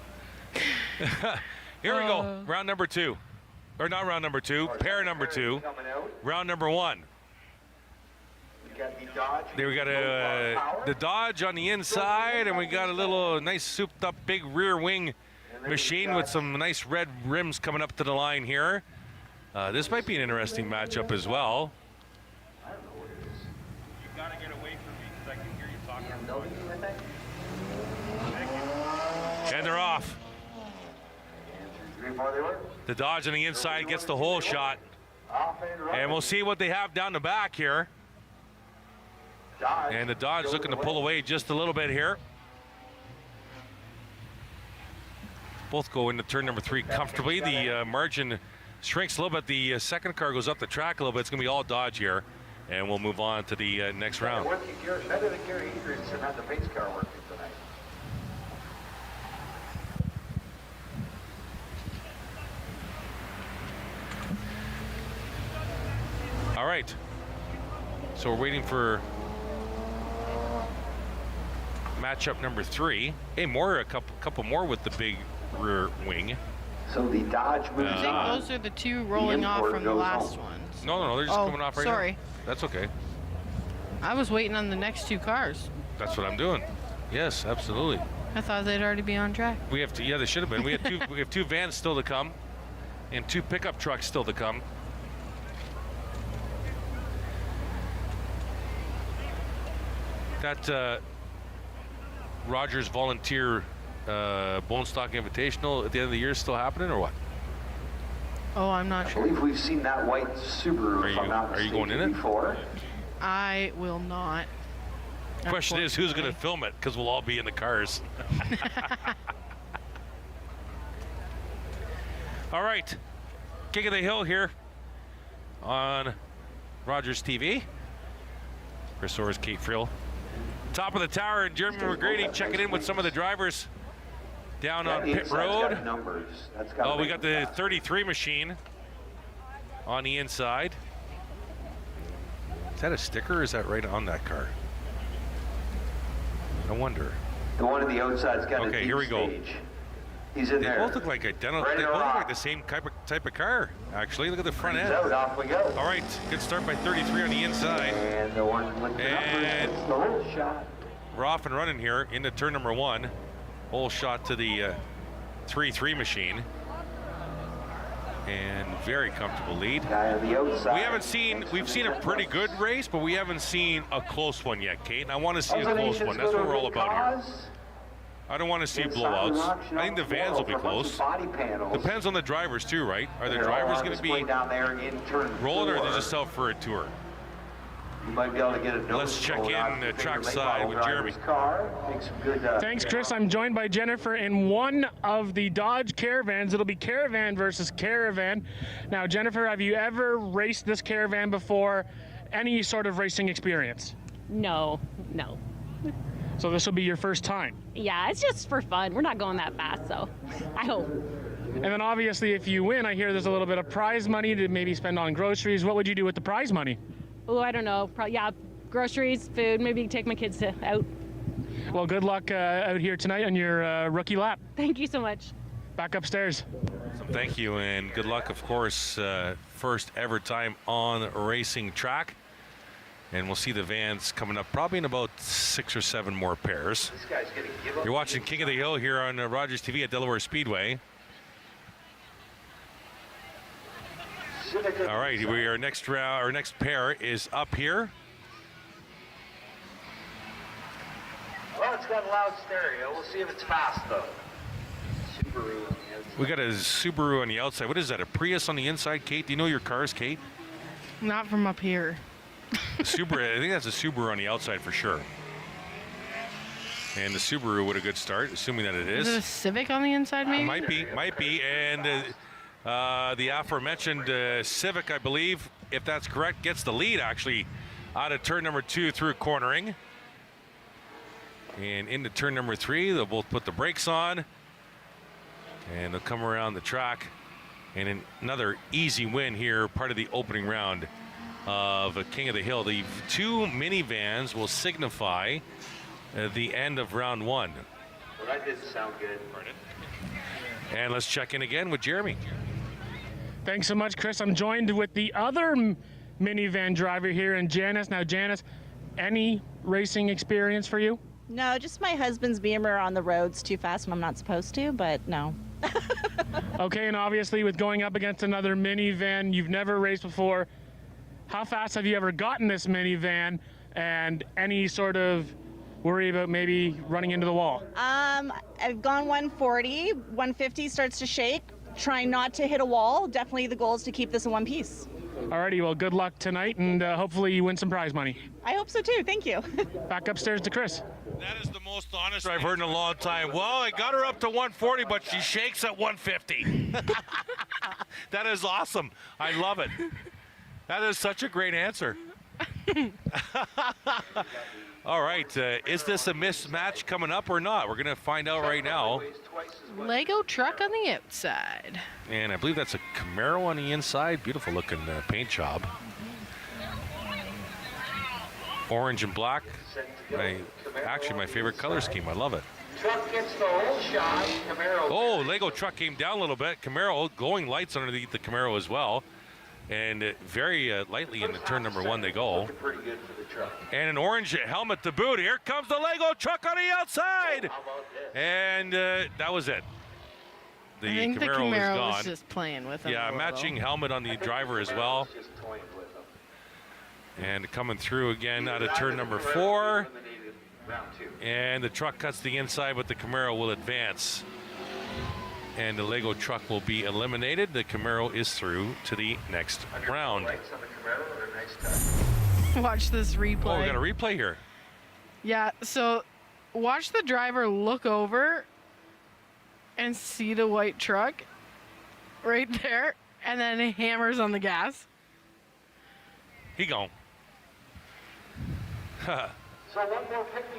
Here we go. Round number 2. Or not round number 2, pair number 2. Round number 1. There we got the Dodge on the inside, and we got a little nice souped up big rear wing machine with some nice red rims coming up to the line here. This might be an interesting matchup as well. You gotta get away from me because I can hear you talking. And they're off. The Dodge on the inside gets the hole shot. And we'll see what they have down the back here. And the Dodge looking to pull away just a little bit here. Both go into turn number 3 comfortably. The margin shrinks a little bit. The second car goes up the track a little bit. It's going to be all Dodge here. And we'll move on to the next round. Better than Gary Edrich had the pace car working tonight. All right. So we're waiting for matchup number 3. Hey, a couple more with the big rear wing. So the Dodge moves I think those are the 2 rolling off from the last ones. No, they're just coming off right now. Sorry. That's okay. I was waiting on the next 2 cars. That's what I'm doing. Yes, absolutely. I thought they'd already be on track. We have to. Yeah, they should have been. We have 2 vans still to come, and 2 pickup trucks still to come. That Rogers Volunteer Bone Stock Invitational at the end of the year is still happening, or what? Oh, I'm not sure. I believe we've seen that white Subaru. Are you going in it? Before. I will not. Question is, who's going to film it? Because we'll all be in the cars. All right, King of the Hill here on Rogers TV. Chris Orrs, Kate Friel. Top of the tower, and Jeremy McGrady checking in with some of the drivers down on pit road. Oh, we got the 33 machine on the inside. Is that a sticker or is that right on that car? I wonder. The one on the outside's got okay, here we go. He's in they there. Both look like identical. They both look like the same type of car, actually. Look at the front end. Out, off we go. All right, good start by 33 on the inside. And the one with the numbers, the whole shot. We're off and running here into turn number 1. Whole shot to the 3-3 machine. And very comfortable lead. Guy on the outside. We've seen a pretty good race, but we haven't seen a close one yet, Kate. And I want to see a close one. That's what we're all about here. I don't want to see blowouts. I think the vans will be close. Depends on the drivers too, right? Are the drivers going to be rolling, or are they just out for a tour? You might be able to get a Let's check in the track side with Jeremy. Thanks, Chris. I'm joined by Jennifer in one of the Dodge Caravans. It'll be Caravan versus Caravan. Now, Jennifer, have you ever raced this Caravan before? Any sort of racing experience? No. So this will be your first time? Yeah, it's just for fun. We're not going that fast, so I hope. And then obviously if you win, I hear there's a little bit of prize money to maybe spend on groceries. What would you do with the prize money? Oh, I don't know. Probably, yeah, groceries, food, maybe take my kids out. Well, good luck out here tonight on your rookie lap. Thank you so much. Back upstairs. Thank you, and good luck, of course. First ever time on a racing track. And we'll see the vans coming up probably in about 6 or 7 more pairs. You're watching King of the Hill here on Rogers TV at Delaware Speedway. All right, our next pair is up here. Well, it's got a loud stereo. We'll see if it's fast, though. Subaru. We got a Subaru on the outside. What is that, a Prius on the inside, Kate? Do you know your cars, Kate? Not from up here. Subaru, I think that's a Subaru on the outside for sure. And the Subaru with a good start, assuming that it is. Is it a Civic on the inside, maybe? Might be. And the aforementioned Civic, I believe, if that's correct, gets the lead actually out of turn number 2 through cornering. And into turn number 3, they'll both put the brakes on. And they'll come around the track. And another easy win here, part of the opening round of King of the Hill. The 2 minivans will signify the end of round 1. Well, that didn't sound good. And let's check in again with Jeremy. Thanks so much, Chris. I'm joined with the other minivan driver here, and Janice. Now, Janice, any racing experience for you? No, just my husband's Beamer on the roads too fast when I'm not supposed to, but no. Okay, and obviously with going up against another minivan you've never raced before, how fast have you ever gotten this minivan, and any sort of worry about maybe running into the wall? I've gone 140, 150 starts to shake. Trying not to hit a wall. Definitely the goal is to keep this in one piece. Alrighty, well, good luck tonight, and hopefully you win some prize money. I hope so too, thank you. Back upstairs to Chris. That is the most honest I've heard in a long time. Well, I got her up to 140, but she shakes at 150. That is awesome. I love it. That is such a great answer. All right, is this a mismatch coming up or not? We're going to find out right now. Lego truck on the outside. And I believe that's a Camaro on the inside. Beautiful looking paint job. Orange and black. Actually, my favorite color scheme. I love it. Truck gets the whole shot. Camaro. Oh, Lego truck came down a little bit. Camaro, glowing lights underneath the Camaro as well. And very lightly into turn number 1 they go. Pretty good for the truck. And an orange helmet to boot. Here comes the Lego truck on the outside. And that was it. I think the Camaro is gone. was just playing with him. Yeah, matching helmet on the driver as well. And coming through again out of turn number 4. And the truck cuts the inside, but the Camaro will advance. And the Lego truck will be eliminated. The Camaro is through to the next round. Watch this replay. Oh, we got a replay here. Yeah, so watch the driver look over and see the white truck right there, and then he hammers on the gas. He gone.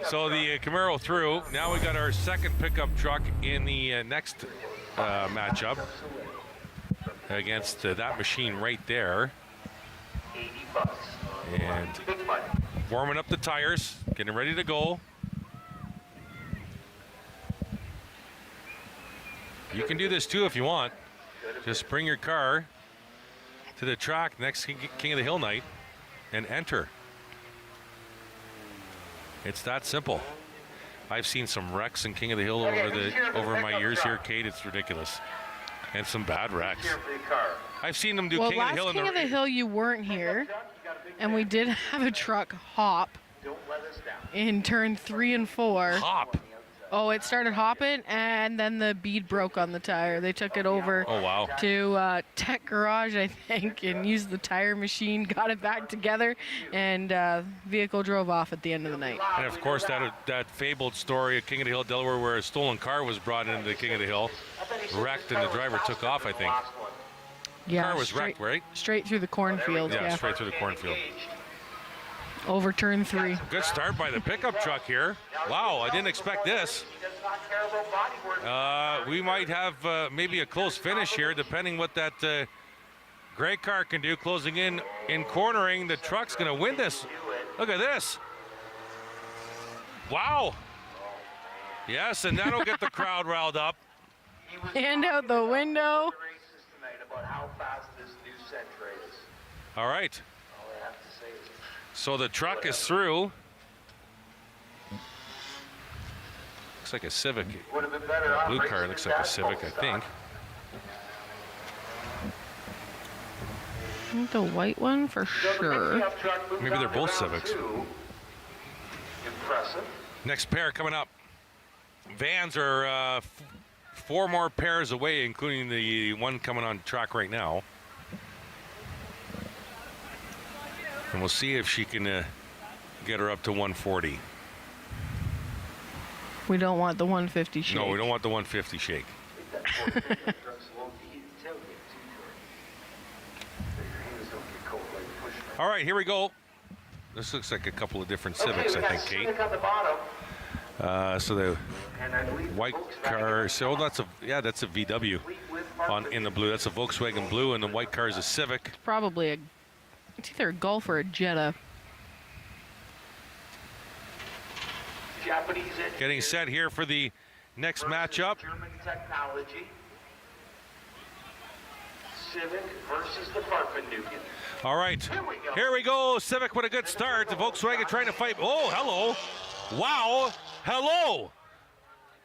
So the Camaro through. Now we got our second pickup truck in the next matchup against that machine right there. And warming up the tires, getting ready to go. You can do this too if you want. Just bring your car to the track next King of the Hill night and enter. It's that simple. I've seen some wrecks in King of the Hill over my years here, Kate. It's ridiculous. And some bad wrecks. I've seen them do King of the Hill. Well, last King of the Hill you weren't here, and we did have a truck hop in turn 3 and 4. Hop? Oh, it started hopping, and then the bead broke on the tire. They took it over to Tech Garage, I think, and used the tire machine, got it back together, and vehicle drove off at the end of the night. And of course, that fabled story of King of the Hill, Delaware, where a stolen car was brought into the King of the Hill, wrecked, and the driver took off, I think. Yeah, the car was wrecked, right? Straight through the cornfield. Yeah, straight through the cornfield. Over turn 3. Good start by the pickup truck here. Wow, I didn't expect this. We might have maybe a close finish here, depending what that gray car can do. Closing in cornering, the truck's going to win this. Look at this. Wow. Yes, and that'll get the crowd riled up. Hand out the window. About how fast this new Sentra is. All right. All I have to say is So the truck is through. Looks like a Civic. would have been better off Blue car racing looks the like a gas Civic, I pump think. I think the white one for sure. Maybe they're both Civics. Impressive. Next pair coming up. Vans are 4 more pairs away, including the one coming on track right now. And we'll see if she can get her up to 140. We don't want the 150 shake. No, we don't want the 150 shake. All right, here we go. This looks like a couple of different Civics, I think, Kate. So the white car, so that's a VW in the blue. That's a Volkswagen blue, and the white car is a Civic. Probably it's either a Golf or a Jetta. Japanese Getting set here for the next matchup. German technology. Civic versus the Farfennuken. All right, here we go. Civic with a good start. The Volkswagen trying to fight. Oh, hello. Wow. Hello.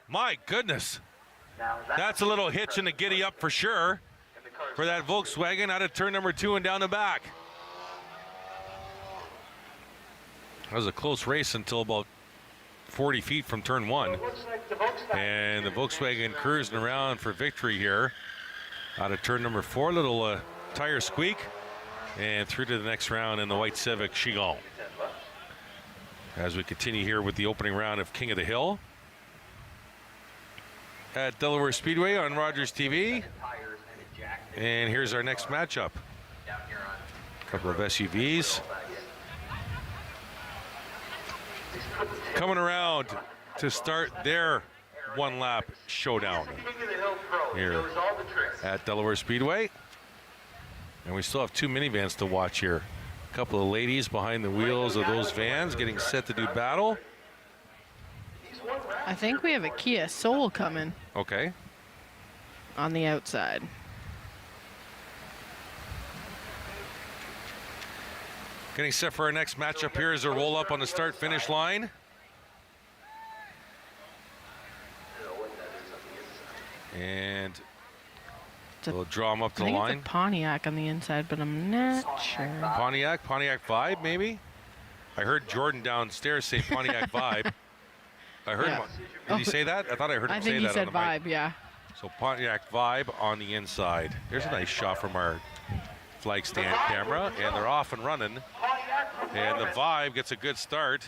My goodness. That's a little hitch in the giddy up for sure for that Volkswagen out of turn number 2 and down the back. That was a close race until about 40 feet from turn 1. And the Volkswagen cruising around for victory here out of turn number 4. Little tire squeak. And through to the next round in the white Civic Chigon. As we continue here with the opening round of King of the Hill at Delaware Speedway on Rogers TV. And here's our next matchup. A couple of SUVs. Coming around to start their one-lap showdown here at Delaware Speedway. And we still have 2 minivans to watch here. A couple of ladies behind the wheels of those vans getting set to do battle. I think we have a Kia Soul coming Okay. on the outside. Getting set for our next matchup here as a roll up on the start-finish line. And we'll draw them up to the line. I think it's a Pontiac on the inside, but I'm not sure. Pontiac Vibe, maybe? I heard Jordan downstairs say Pontiac Vibe. I heard him. Did he say that? I thought I heard him say that. I think he said on the Vibe, mic. yeah. So Pontiac Vibe on the inside. There's a nice shot from our flag stand camera, and they're off and running. And the Vibe gets a good start.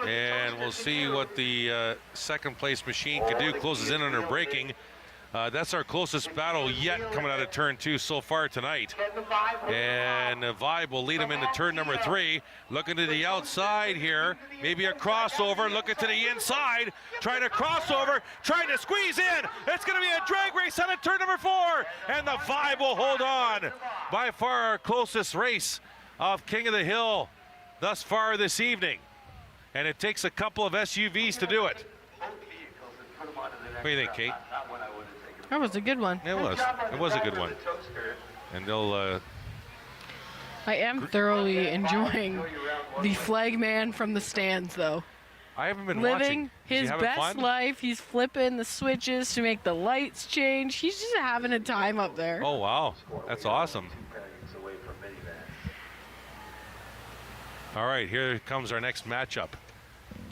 And we'll see what the second place machine can do. Closes in on her braking. That's our closest battle yet coming out of turn 2 so far tonight. And the Vibe will lead him into turn number 3. Looking to the outside here. Maybe a crossover. Looking to the inside. Trying to crossover. Trying to squeeze in. It's going to be a drag race out of turn number 4. And the Vibe will hold on. By far our closest race of King of the Hill thus far this evening. And it takes a couple of SUVs to do it. What do you think, Kate? That was a good one. It was. It was a good one. And they'll... I am thoroughly enjoying the flag man from the stands, though. I haven't been living watching. his best life. He's flipping the switches to make the lights change. He's just having a time up there. Oh, wow. That's awesome. All right, here comes our next matchup.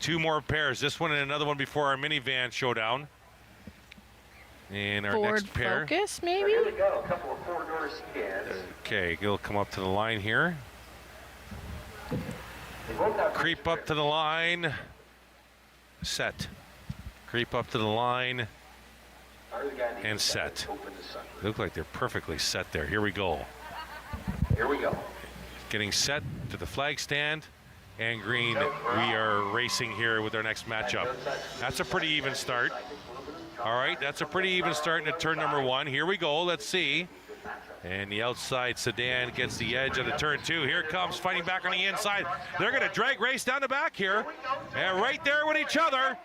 2 more pairs. This one and another one before our minivan showdown. And our Ford next pair. Focus, maybe? Here we go, a couple of 4-door sedans. Okay, he'll come up to the line here. Creep up to the line. Set. Creep up to the line. And set. They look like they're perfectly set there. Here we go. Here we go. Getting set to the flag stand. And green, we are racing here with our next matchup. That's a pretty even start. All right, that's a pretty even start into turn number 1. Here we go, let's see. And the outside sedan gets the edge of the turn 2. Here it comes, fighting back on the inside. They're gonna drag race down the back here. And right there with each other.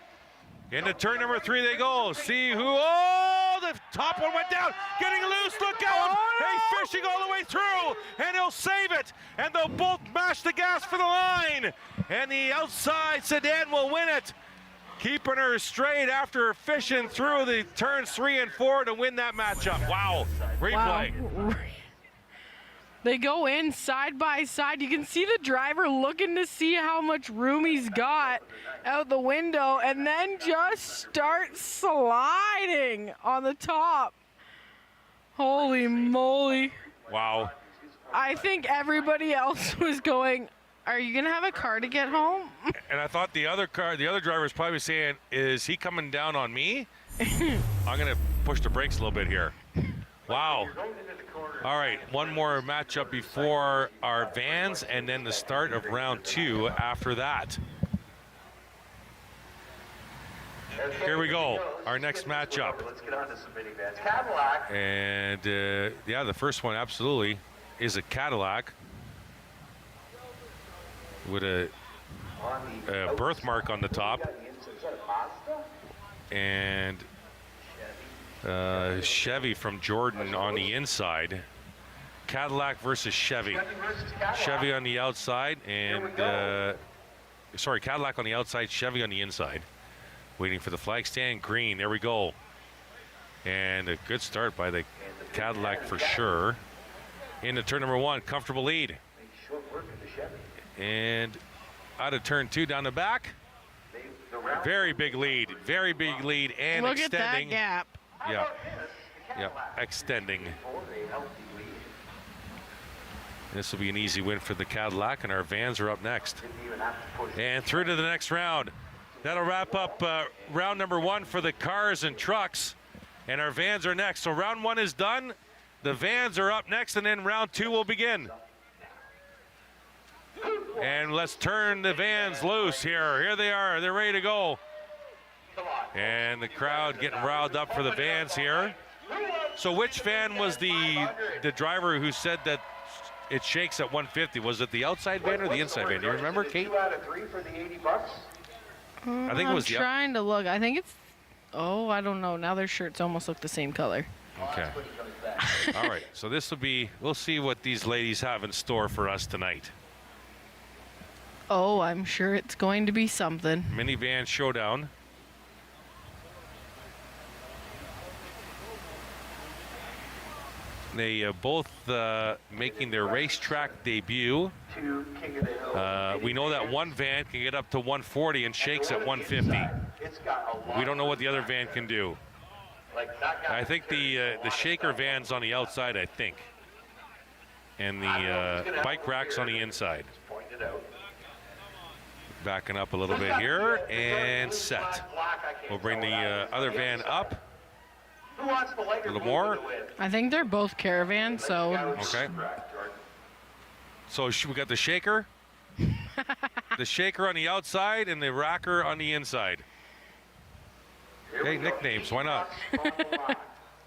Into turn number 3 they go. See who, oh, the top one went down. Getting loose, look out. Hey, fishing all the way through, and he'll save it. And they'll both mash the gas for the line. And the outside sedan will win it. Keeping her straight after fishing through the turns 3 and 4 to win that matchup. Wow, replay. Wow. They go in side by side. You can see the driver looking to see how much room he's got out the window and then just start sliding on the top. Holy moly. Wow. I think everybody else was going, are you going to have a car to get home? And I thought the other driver was probably saying, is he coming down on me? I'm going to push the brakes a little bit here. Wow. All right, one more matchup before our vans, and then the start of round 2 after that. Here we go, our next matchup. Let's get on to some minivans. Cadillac. And yeah, the first one absolutely is a Cadillac with a birthmark on the top. And Chevy from Jordan on the inside. Cadillac versus Chevy. Chevy on the outside and sorry, Cadillac on the outside, Chevy on the inside. Waiting for the flag stand. Green, there we go. And a good start by the Cadillac for sure. Into turn number 1, comfortable lead. And out of turn 2 down the back. Very big lead and Look extending. at that gap. Yeah, extending. This will be an easy win for the Cadillac, and our vans are up next. And through to the next round. That'll wrap up round number 1 for the cars and trucks, and our vans are next. So round 1 is done. The vans are up next, and then round 2 will begin. And let's turn the vans loose here. Here they are. They're ready to go. And the crowd getting riled up for the vans here. So which van was the driver who said that it shakes at 150? Was it the outside van or the inside van? Do you remember, Kate? 2 out of 3 for the $80. I think it was I'm trying to look. I think it's, oh, I don't know. Now their shirts almost look the same color. Okay. All right. So this will be, we'll see what these ladies have in store for us tonight. Oh, I'm sure it's going to be something. Minivan showdown. They both making their racetrack debut. We know that one van can get up to 140 and shakes at 150. We don't know what the other van can do. I think the shaker van's on the outside, I think. And the bike rack's on the inside. Backing up a little bit here and set. We'll bring the other van up. A little more. I think they're both caravans, so. Okay. So we got the shaker. The shaker on the outside and the racker on the inside. Hey, nicknames, why not?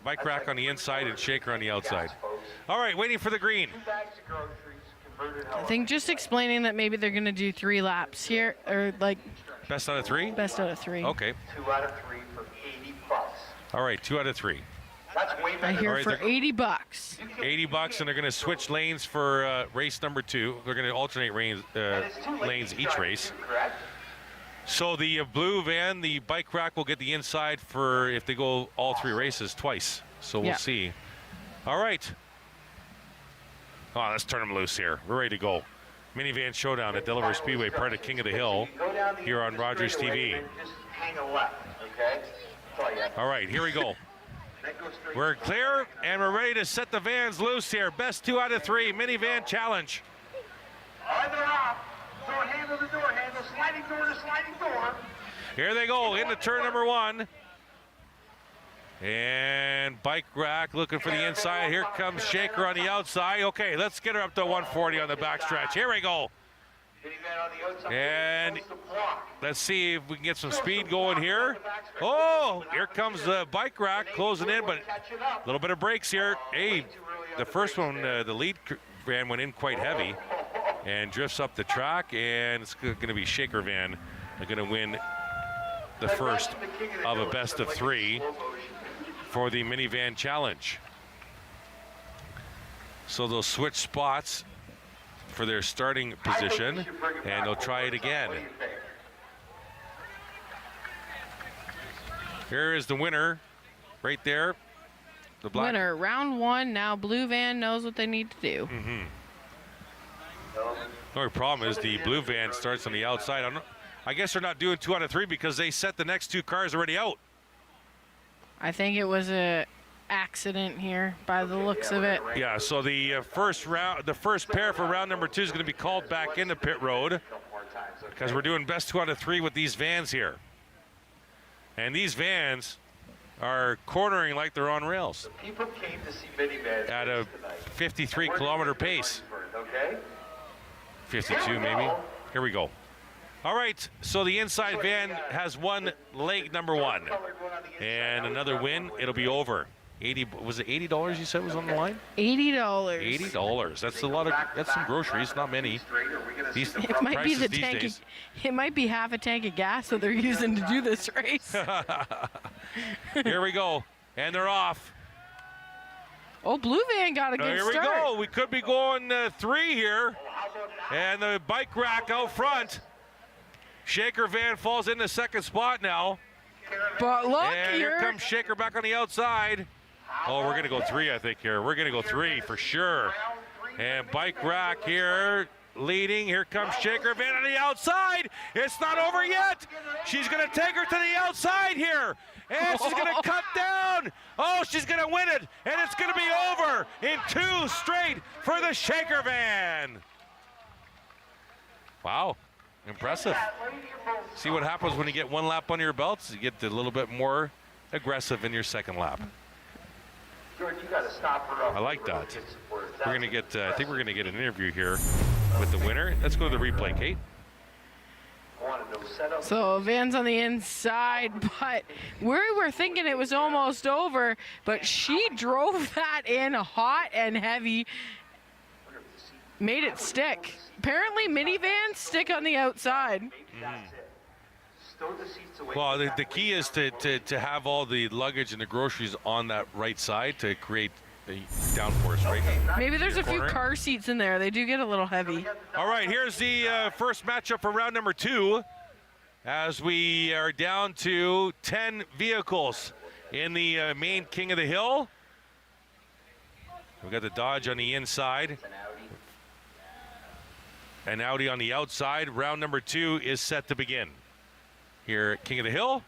Bike rack on the inside and shaker on the outside. All right, waiting for the green. I think just explaining that maybe they're going to do 3 laps here, or like. Best out of 3? Best out of 3. Okay. 2 out of 3 for $80. All right, 2 out of 3. That's way better. I hear right, for $80. $80, and they're going to switch lanes for race number 2. They're going to alternate lanes each race. So the blue van, the bike rack, will get the inside for if they go all 3 races twice. So we'll see. All right. Oh, let's turn them loose here. We're ready to go. Minivan showdown at Delaware Speedway, part of King of the Hill, here on Rogers TV. Just hang a left, okay? All right, here we go. We're clear, and we're ready to set the vans loose here. Best 2 out of 3, minivan challenge. All right, they're off. Door handle to door handle, sliding door to sliding door. Here they go into turn number 1. And bike rack looking for the inside. Here comes shaker on the outside. Okay, let's get her up to 140 on the backstretch. Here we go. And let's see if we can get some speed going here. Oh, here comes the bike rack closing in, but a little bit of brakes here. Hey, the first one, the lead van went in quite heavy and drifts up the track, and it's going to be shaker van. They're going to win the first of a best of 3 for the minivan challenge. So they'll switch spots for their starting position, and they'll try it again. Here is the winner right there. The black winner, round 1. Now blue van knows what they need to do. The only problem is the blue van starts on the outside. I guess they're not doing 2 out of 3 because they set the next 2 cars already out. I think it was a accident here by the looks of it. Yeah, so the first pair for round number 2 is going to be called back into pit road because we're doing best 2 out of 3 with these vans here. And these vans are cornering like they're on rails at a 53-kilometer pace. 52 maybe. Here we go. All right, so the inside van has won leg number 1. And another win, it'll be over. Was it $80 you said was on the line? $80. $80. That's a lot of, that's some groceries, not many. These It might be the these tank. days. It might be half a tank of gas that they're using to do this race. Here we go, and they're off. Oh, blue van got a good Here we start. go. We could be going 3 here, and the bike rack out front. Shaker van falls in the second spot now. But look and here comes Shaker back on the outside. Oh, we're gonna go 3, I think here. We're gonna go 3 for sure. And bike rack here leading. Here comes Shaker van on the outside. It's not over yet. She's gonna take her to the outside here. And she's gonna cut down. Oh, she's gonna win it. And it's gonna be over in 2 straight for the Shaker van. Wow, impressive. See what happens when you get 1 lap under your belts. You get a little bit more aggressive in your second lap. I like that. We're gonna get. I think we're gonna get an interview here with the winner. Let's go to the replay, Kate. So van's on the inside, but we were thinking it was almost over, but she drove that in hot and heavy, made it stick. Apparently minivans stick on the outside. Well, the key is to have all the luggage and the groceries on that right side to create the downforce, right? Maybe there's a few Cornering. car seats in there. They do get a little heavy. All right, here's the first matchup for round number 2 as we are down to 10 vehicles in the main King of the Hill. We've got the Dodge on the inside. An Audi on the outside. Round number 2 is set to begin. Here at King of the Hill.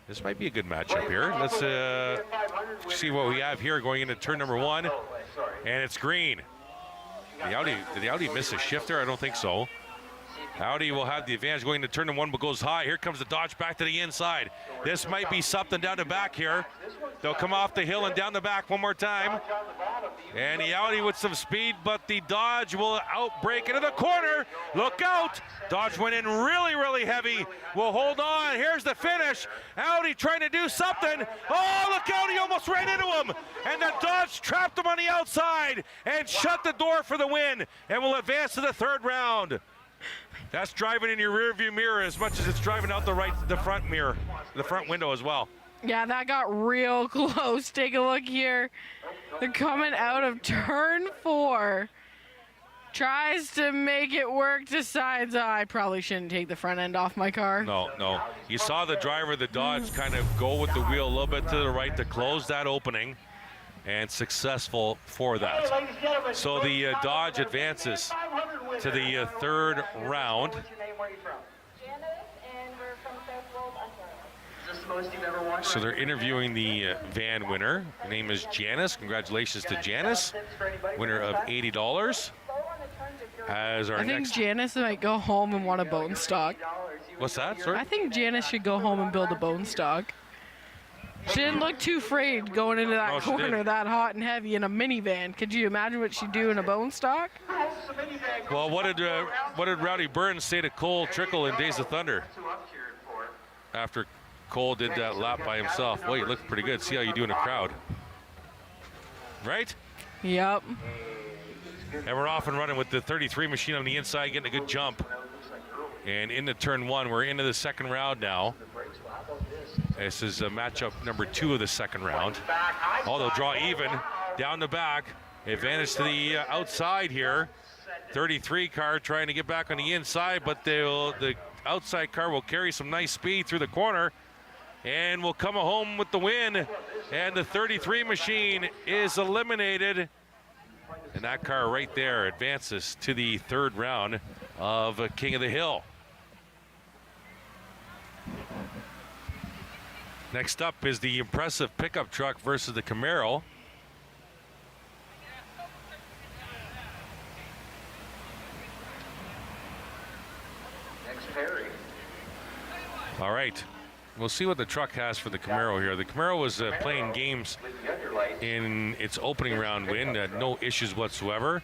This might be a good matchup here. Let's see what we have here going into turn number 1. And it's green. Did the Audi miss a shifter? I don't think so. Audi will have the advantage going into turn number 1, but goes high. Here comes the Dodge back to the inside. This might be something down the back here. They'll come off the hill and down the back one more time. And the Audi with some speed, but the Dodge will outbrake into the corner. Look out! Dodge went in really, really heavy. Will hold on. Here's the finish. Audi trying to do something. Oh, look out! He almost ran into him. And the Dodge trapped him on the outside and shut the door for the win. And will advance to the 3rd round. That's driving in your rearview mirror as much as it's driving out the front mirror, the front window as well. Yeah, that got real close. Take a look here. They're coming out of turn 4. Tries to make it work, decides, oh, I probably shouldn't take the front end off my car. No. You saw the driver of the Dodge kind of go with the wheel a little bit to the right to close that opening, and successful for that. So the Dodge advances to the 3rd round. So they're interviewing the van winner. Her name is Janice. Congratulations to Janice, winner of $80. As our I think next, Janice might go home and want a bone stock. what's that? Sorry. I think Janice should go home and build a bone stock. She didn't look too afraid going into that No, she corner didn't. that hot and heavy in a minivan. Could you imagine what she'd do in a bone stock? Well, what did Rowdy Burns say to Cole Trickle in Days of Thunder after Cole did that lap by himself? Well, you look pretty good. See how you do in a crowd, right? Yep. And we're off and running with the 33 machine on the inside, getting a good jump. And into turn 1, we're into the 2nd round now. This is matchup number 2 of the second round. Oh, they'll draw even down the back. Advantage to the outside here. 33 car trying to get back on the inside, but the outside car will carry some nice speed through the corner and will come home with the win. And the 33 machine is eliminated. And that car right there advances to the third round of King of the Hill. Next up is the impressive pickup truck versus the Camaro. Next Perry. All right, we'll see what the truck has for the Camaro here. The Camaro was playing games in its opening round win, no issues whatsoever.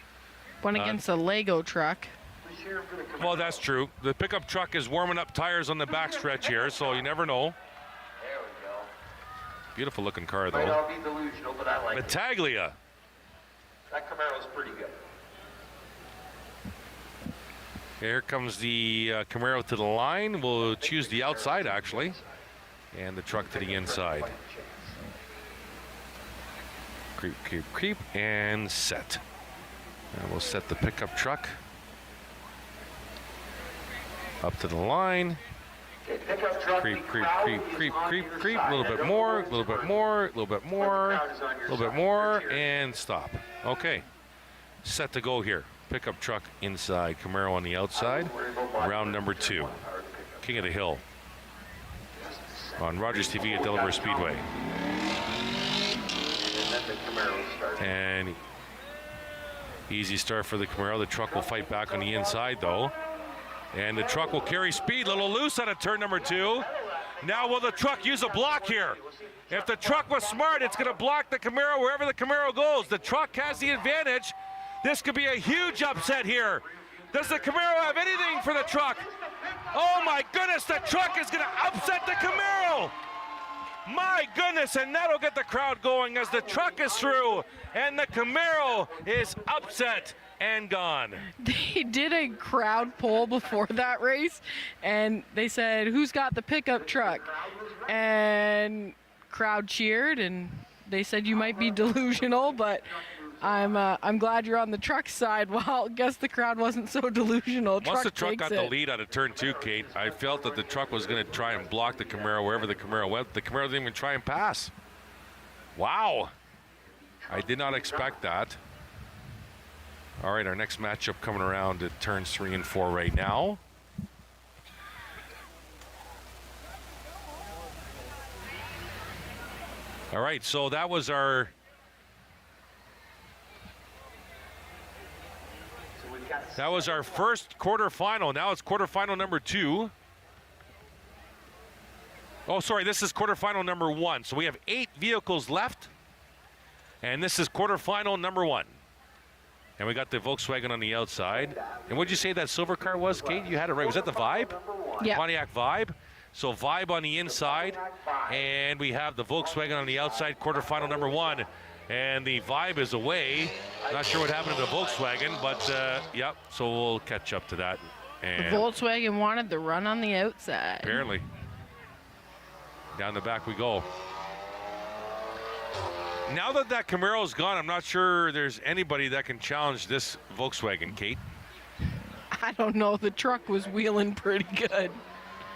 Went against a Lego truck. Well, that's true. The pickup truck is warming up tires on the backstretch here, so you never know. There we go. Beautiful looking car, Might though. all be delusional, but I like it. Battaglia. That Camaro's pretty good. Here comes the Camaro to the line. We'll choose the outside, actually, and the truck to the inside. Creep, creep, creep, and set. And we'll set the pickup truck up to the line. Creep, creep, creep, creep, creep, creep. A little bit more, a little bit more, a little bit more, a little bit more, and stop. Okay, set to go here. Pickup truck inside, Camaro on the outside. Round number 2. King of the Hill on Rogers TV at Delaware Speedway. And easy start for the Camaro. The truck will fight back on the inside, though. And the truck will carry speed. Little loose out of turn number 2. Now will the truck use a block here? If the truck was smart, it's going to block the Camaro wherever the Camaro goes. The truck has the advantage. This could be a huge upset here. Does the Camaro have anything for the truck? Oh my goodness, the truck is going to upset the Camaro. My goodness, and that'll get the crowd going as the truck is through and the Camaro is upset and gone. They did a crowd poll before that race, and they said, who's got the pickup truck? And crowd cheered, and they said you might be delusional, but I'm glad you're on the truck side. Well, I guess the crowd wasn't so delusional. Once the truck got the lead out of turn 2, Kate, I felt that the truck was going to try and block the Camaro wherever the Camaro went. The Camaro didn't even try and pass. Wow. I did not expect that. All right, our next matchup coming around at turns 3 and 4 right now. All right, so that was our first quarterfinal. Now it's quarterfinal number 2. Oh, sorry, this is quarterfinal number 1. So we have 8 vehicles left, and this is quarterfinal number 1. And we got the Volkswagen on the outside. And what did you say that silver car was, Kate? You had it right. Was that the Vibe? Yeah. Pontiac Vibe. So Vibe on the inside, and we have the Volkswagen on the outside, quarterfinal number 1. And the Vibe is away. Not sure what happened to the Volkswagen, but yep, so we'll catch up to that. And the Volkswagen wanted the run on the outside. Apparently. Down the back we go. Now that Camaro's gone, I'm not sure there's anybody that can challenge this Volkswagen, Kate. I don't know. The truck was wheeling pretty good.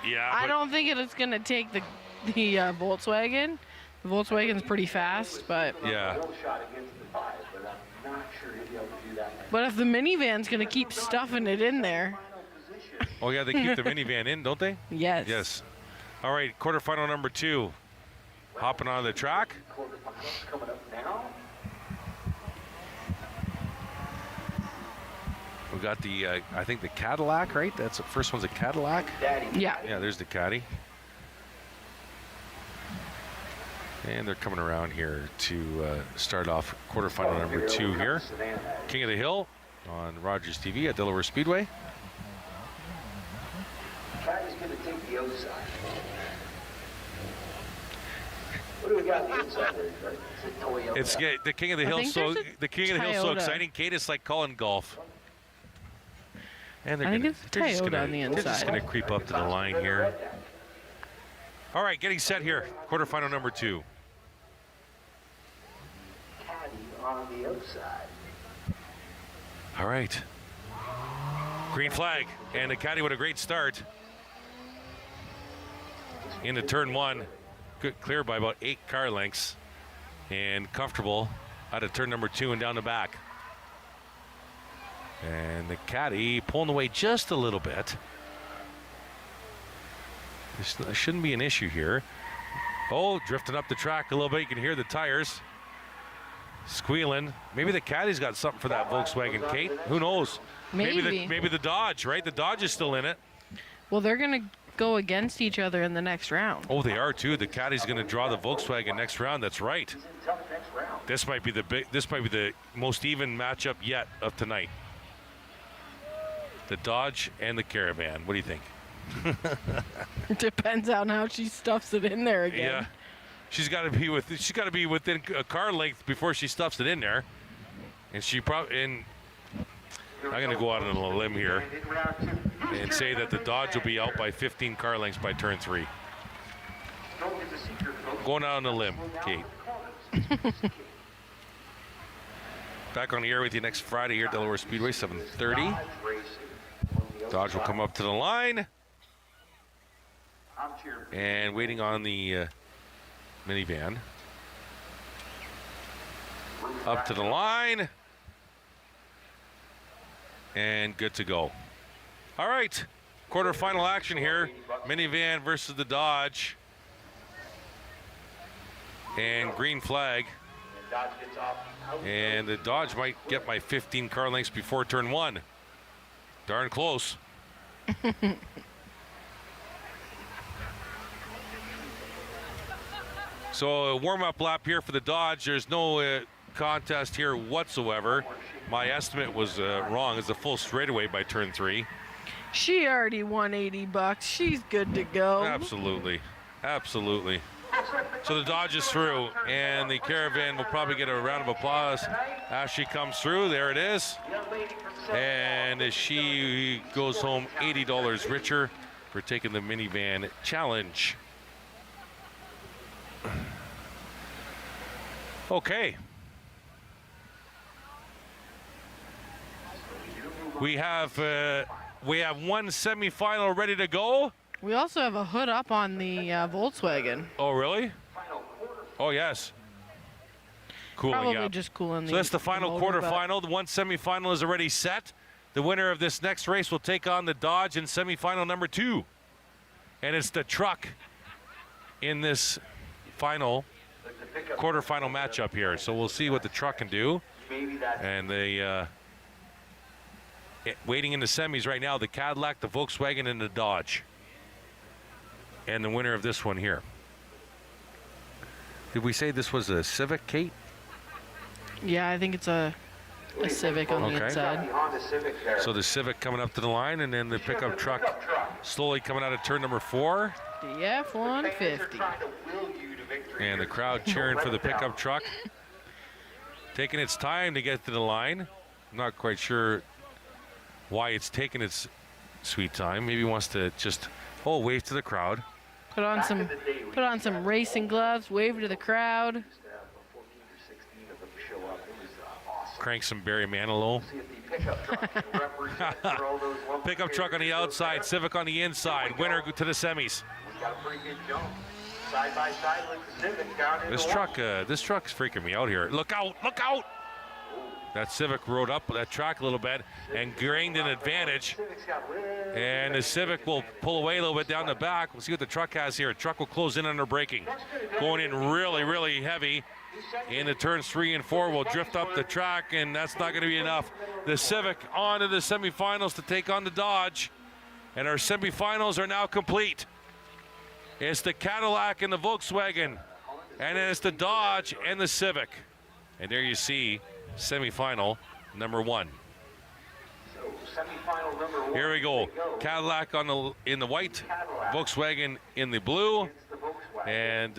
Yeah. I don't think it's going to take the Volkswagen. The Volkswagen's pretty fast, but yeah. But if the minivan's going to keep stuffing it in there. Oh yeah, they keep the minivan in, don't they? Yes. Yes. All right, quarterfinal number 2. Hopping on the track. We got the, I think the Cadillac, right? That's the first one's a Cadillac. Yeah. Yeah, there's the Caddy. And they're coming around here to start off quarterfinal number 2 here. King of the Hill on Rogers TV at Delaware Speedway. Caddy's going to take the outside. What do we got on the inside there? It's the King of the Hill. So the King of the Hill so exciting, Kate. It's like calling golf. And they're just going to creep up to the line here. All right, getting set here. Quarterfinal number 2. Caddy on the outside. All right. Green flag, and the caddy with a great start. Into turn 1, good clear by about 8 car lengths, and comfortable out of turn number 2 and down the back. And the caddy pulling away just a little bit. There shouldn't be an issue here. Oh, drifting up the track a little bit. You can hear the tires squealing. Maybe the caddy's got something for that Volkswagen, Kate. Who knows? Maybe. Maybe the Dodge, right? The Dodge is still in it. Well, they're going to go against each other in the next round. Oh, they are too. The caddy's going to draw the Volkswagen next round. That's right. This might be the most even matchup yet of tonight. The Dodge and the Caravan. What do you think? Depends on how she stuffs it in there again. Yeah, she's got to be within a car length before she stuffs it in there, and I'm going to go out on a limb here and say that the Dodge will be out by 15 car lengths by turn 3. Going out on a limb, Kate. Back on the air with you next Friday here at Delaware Speedway, 7:30. Dodge will come up to the line. And waiting on the minivan. Up to the line. And good to go. All right, quarterfinal action here. Minivan versus the Dodge. And green flag. And the Dodge might get my 15 car lengths before turn 1. Darn close. So a warm-up lap here for the Dodge. There's no contest here whatsoever. My estimate was wrong. It's a full straightaway by turn 3. She already won $80. She's good to go. Absolutely. Absolutely. So the Dodge is through, and the Caravan will probably get a round of applause as she comes through. There it is. And she goes home $80 richer for taking the minivan challenge. Okay. We have one semifinal ready to go. We also have a hood up on the Volkswagen. Oh, really? Oh, yes. Cooling Probably up. just cooling. So that's the final quarterfinal. The one semifinal is already set. The winner of this next race will take on the Dodge in semifinal number 2. And it's the truck in this final quarterfinal matchup here. So we'll see what the truck can do. And they waiting in the semis right now, the Cadillac, the Volkswagen, and the Dodge. And the winner of this one here. Did we say this was a Civic, Kate? Yeah, I think it's a Civic on the inside. So the Civic coming up to the line, and then the pickup truck slowly coming out of turn number 4. The F-150. And the crowd cheering for the pickup truck. Taking its time to get to the line. I'm not quite sure why it's taking its sweet time. Maybe it wants to just, wave to the crowd. Put on some racing gloves, wave to the crowd. Crank some Barry Manilow. Pickup truck on the outside, Civic on the inside. Winner to the semis. Side by side with the Civic down in This truck's freaking me out here. Look out! Look out! That Civic rode up that track a little bit and gained an advantage. And the Civic will pull away a little bit down the back. We'll see what the truck has here. Truck will close in under braking. Going in really, really heavy. Into turns 3 and 4 will drift up the track, and that's not going to be enough. The Civic on to the semifinals to take on the Dodge. And our semifinals are now complete. It's the Cadillac and the Volkswagen. And then it's the Dodge and the Civic. And there you see semifinal number 1. Here we go. Cadillac in the white, Volkswagen in the blue, and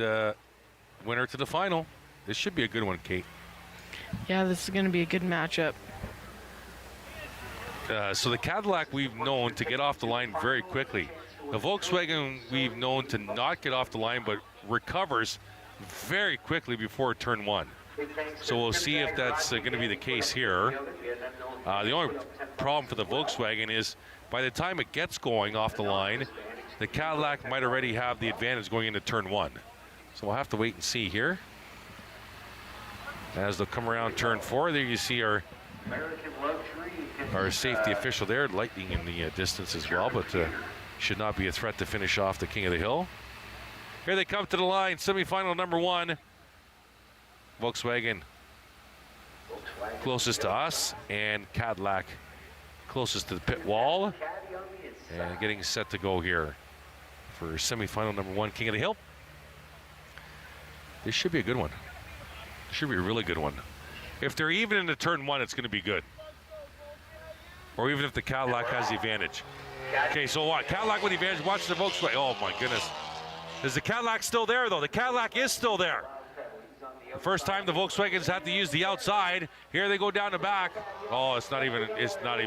winner to the final. This should be a good one, Kate. Yeah, this is going to be a good matchup. So the Cadillac we've known to get off the line very quickly. The Volkswagen we've known to not get off the line, but recovers very quickly before turn 1. So we'll see if that's going to be the case here. The only problem for the Volkswagen is by the time it gets going off the line, the Cadillac might already have the advantage going into turn 1. So we'll have to wait and see here. As they'll come around turn 4, there you see our safety official there, lightning in the distance as well, but should not be a threat to finish off the King of the Hill. Here they come to the line, semifinal number 1. Volkswagen closest to us, and Cadillac closest to the pit wall. And getting set to go here for semifinal number 1, King of the Hill. This should be a good one. Should be a really good one. If they're even into turn 1, it's going to be good. Or even if the Cadillac has the advantage. Okay, so what? Cadillac with the advantage. Watch the Volkswagen. Oh, my goodness. Is the Cadillac still there, though? The Cadillac is still there. The first time the Volkswagens had to use the outside. Here they go down the back. Oh, it's nothing. It's not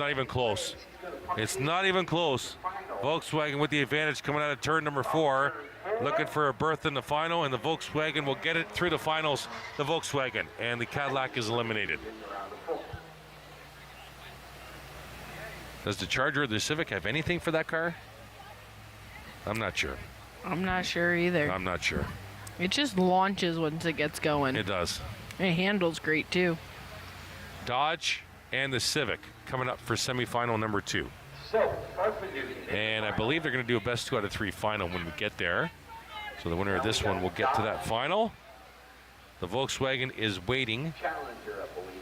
even close. It's not even close. Volkswagen with the advantage coming out of turn number 4. Looking for a berth in the final, and the Volkswagen will get it through the finals, the Volkswagen, and the Cadillac is eliminated. Does the Charger or the Civic have anything for that car? I'm not sure. I'm not sure either. I'm not sure. It just launches once it gets going. It does. It handles great too. Dodge and the Civic coming up for semifinal number 2. And I believe they're going to do a best 2 out of 3 final when we get there. So the winner of this one will get to that final. The Volkswagen is waiting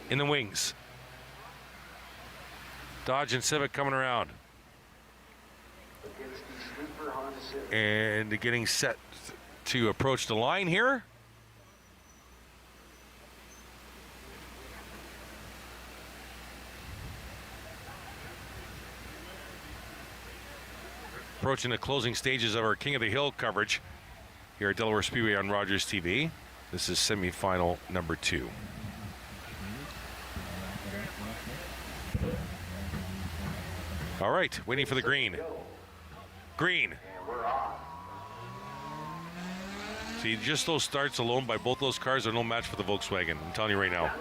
in the wings. Dodge and Civic coming around. And getting set to approach the line here. Approaching the closing stages of our King of the Hill coverage here at Delaware Speedway on Rogers TV. This is semifinal number 2. All right, waiting for the green. Green. See, just those starts alone by both those cars are no match for the Volkswagen. I'm telling you right now.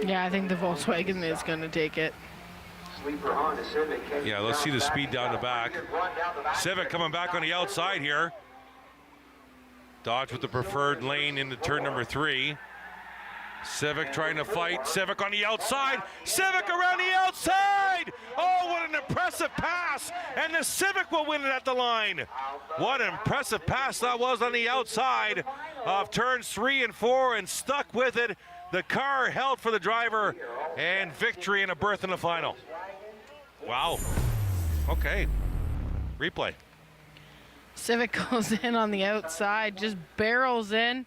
Yeah, I think the Volkswagen is going to take it. Yeah, let's see the speed down the back. Civic coming back on the outside here. Dodge with the preferred lane into turn number 3. Civic trying to fight. Civic on the outside. Civic around the outside. Oh, what an impressive pass. And the Civic will win it at the line. What an impressive pass that was on the outside of turns 3 and 4 and stuck with it. The car held for the driver and victory and a berth in the final. Wow. Okay. Replay. Civic goes in on the outside, just barrels in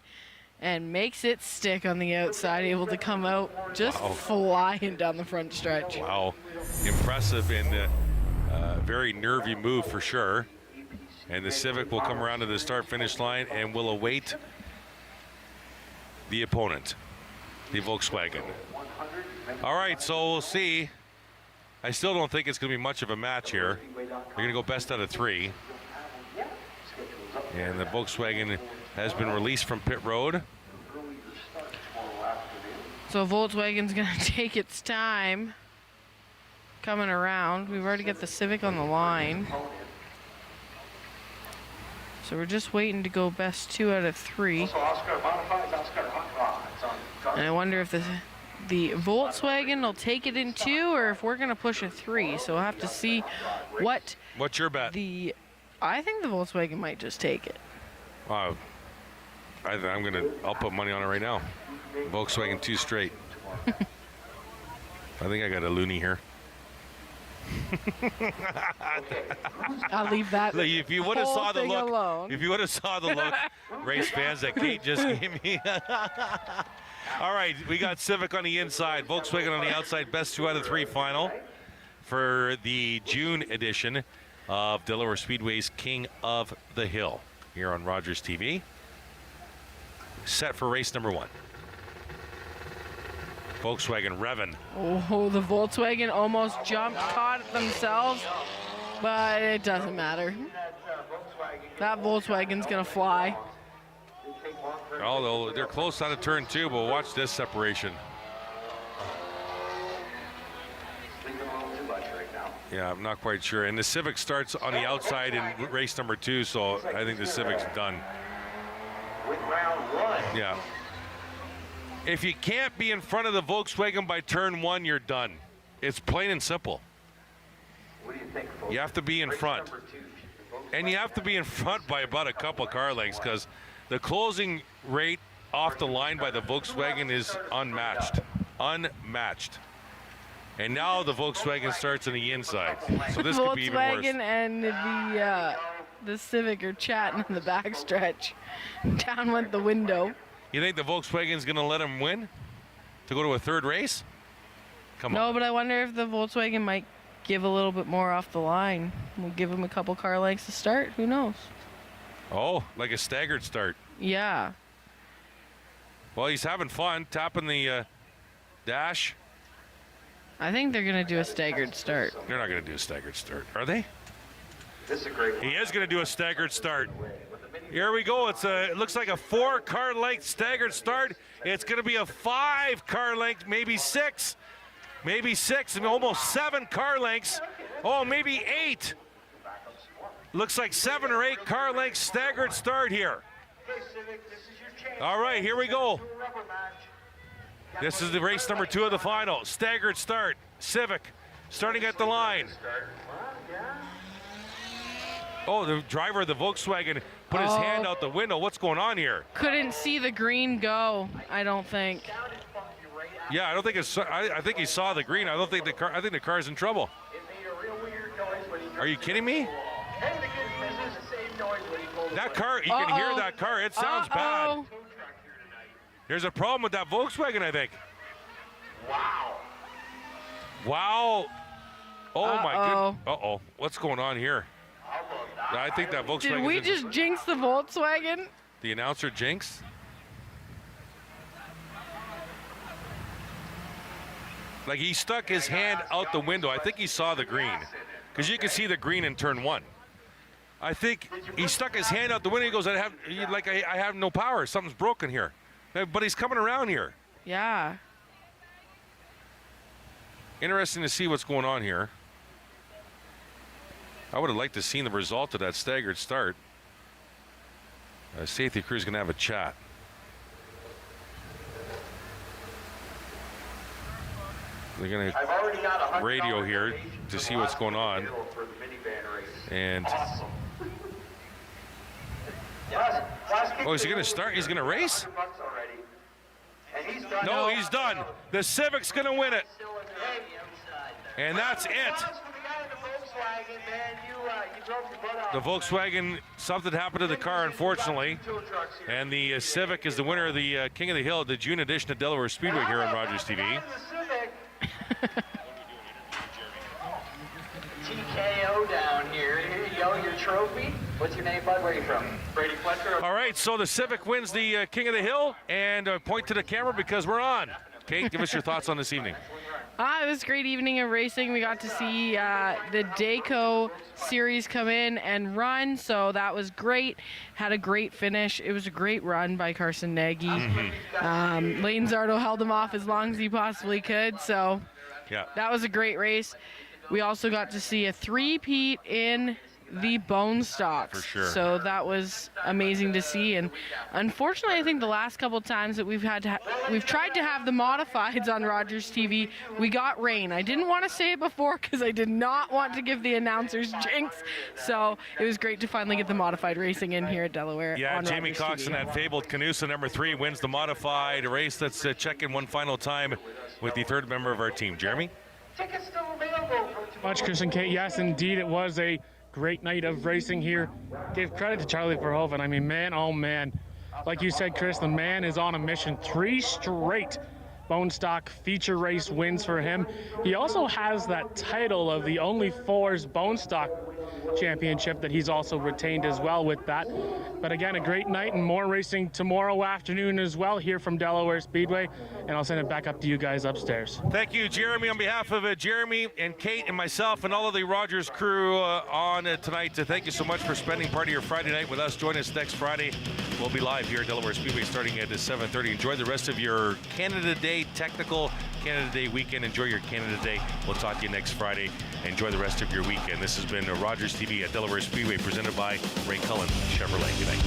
and makes it stick on the outside, able to come out just flying down the front stretch. Wow. Impressive and very nervy move for sure. And the Civic will come around to the start-finish line and will await the opponent, the Volkswagen. All right, so we'll see. I still don't think it's going to be much of a match here. They're going to go best out of 3. And the Volkswagen has been released from pit road. So Volkswagen's going to take its time coming around. We've already got the Civic on the line. So we're just waiting to go best 2 out of 3. And I wonder if the Volkswagen will take it in 2 or if we're going to push a 3. So we'll have to see what. What's your bet? I think the Volkswagen might just take it. I'll put money on it right now. Volkswagen 2 straight. I think I got a loony here. I'll leave that. If you would have saw the look, alone. If you would have saw the look, race fans, that Kate just gave me. All right, we got Civic on the inside, Volkswagen on the outside. Best 2 out of 3 final for the June edition of Delaware Speedway's King of the Hill here on Rogers TV. Set for race number 1. Volkswagen revving. Oh, the Volkswagen almost jumped, caught it themselves, but it doesn't matter. That Volkswagen's gonna fly. Although they're close on a turn 2, but watch this separation. Yeah, I'm not quite sure. And the Civic starts on the outside in race number 2, so I think the Civic's done. With round 1. Yeah. If you can't be in front of the Volkswagen by turn 1, you're done. It's plain and simple. What do you think, folks? You have to be in front. And you have to be in front by about a couple car lengths because the closing rate off the line by the Volkswagen is unmatched. Unmatched. And now the Volkswagen starts on the inside. So this could be even worse. Volkswagen and the Civic are chatting in the backstretch. Down went the window. You think the Volkswagen's going to let him win to go to a third race? Come on. No, but I wonder if the Volkswagen might give a little bit more off the line. We'll give him a couple car lengths to start. Who knows? Oh, like a staggered start. Yeah. Well, he's having fun tapping the dash. I think they're going to do a staggered start. They're not going to do a staggered start, are they? This is a great one. He is going to do a staggered start. Here we go. It looks like a 4 car length staggered start. It's going to be a 5 car length, maybe 6. Maybe 6 and almost 7 car lengths. Oh, maybe 8. Looks like 7 or 8 car lengths staggered start here. All right, here we go. This is the race number 2 of the final. Staggered start. Civic starting at the line. Oh, the driver of the Volkswagen put his hand out the window. What's going on here? Couldn't see the green go, I don't think. Yeah, I don't think it's. I think he saw the green. I don't think the car. I think the car's in trouble. Are you kidding me? That car, you can hear that car. It sounds bad. There's a problem with that Volkswagen, I think. Wow. Wow. Oh my goodness. Uh-oh. What's going on here? I think that Volkswagen. Did we just jinx the Volkswagen? The announcer jinxed? Like he stuck his hand out the window. I think he saw the green. Because you can see the green in turn 1. I think he stuck his hand out the window. He goes, I have no power. Something's broken here. But he's coming around here. Yeah. Interesting to see what's going on here. I would have liked to see the result of that staggered start. Safety crew's going to have a chat. They're going to radio here to see what's going on. And oh, is he going to start? He's going to race? No, he's done. The Civic's going to win it. And that's it. The Volkswagen, something happened to the car, unfortunately. And the Civic is the winner of the King of the Hill, the June edition of Delaware Speedway here on Rogers TV. TKO down here. Here you go, your trophy. What's your name, bud? Where are you from? Brady Fletcher. All right, so the Civic wins the King of the Hill, and point to the camera because we're on. Kate, give us your thoughts on this evening. It was a great evening of racing. We got to see the Dayco series come in and run, so that was great. Had a great finish. It was a great run by Carson Nagy. Lane Zardo held him off as long as he possibly could, so yeah, that was a great race. We also got to see a three-peat in the bone stocks. For sure. So that was amazing to see. And unfortunately, I think the last couple times that we've tried to have the modifieds on Rogers TV, we got rain. I didn't want to say it before because I did not want to give the announcers jinx. So it was great to finally get the modified racing in here at Delaware. Yeah, on Jamie Rogers Cox TV. in that fabled Canusa number 3 wins the modified race. Let's check in one final time with the third member of our team, Jeremy. Tickets still available. Much, Chris and Kate. Yes, indeed, it was a great night of racing here. Give credit to Charlie Verhoeven. I mean, man, oh man. Like you said, Chris, the man is on a mission. 3 straight bone stock feature race wins for him. He also has that title of the only fours bone stock championship that he's also retained as well with that. But again, a great night and more racing tomorrow afternoon as well here from Delaware Speedway, and I'll send it back up to you guys upstairs. Thank you, Jeremy. On behalf of Jeremy and Kate and myself and all of the Rogers crew on tonight, thank you so much for spending part of your Friday night with us. Join us next Friday. We'll be live here at Delaware Speedway starting at 7:30. Enjoy the rest of your Canada Day, technical Canada Day weekend. Enjoy your Canada Day. We'll talk to you next Friday. Enjoy the rest of your weekend. This has been Rogers TV at Delaware Speedway, presented by Ray Cullen Chevrolet. Good night.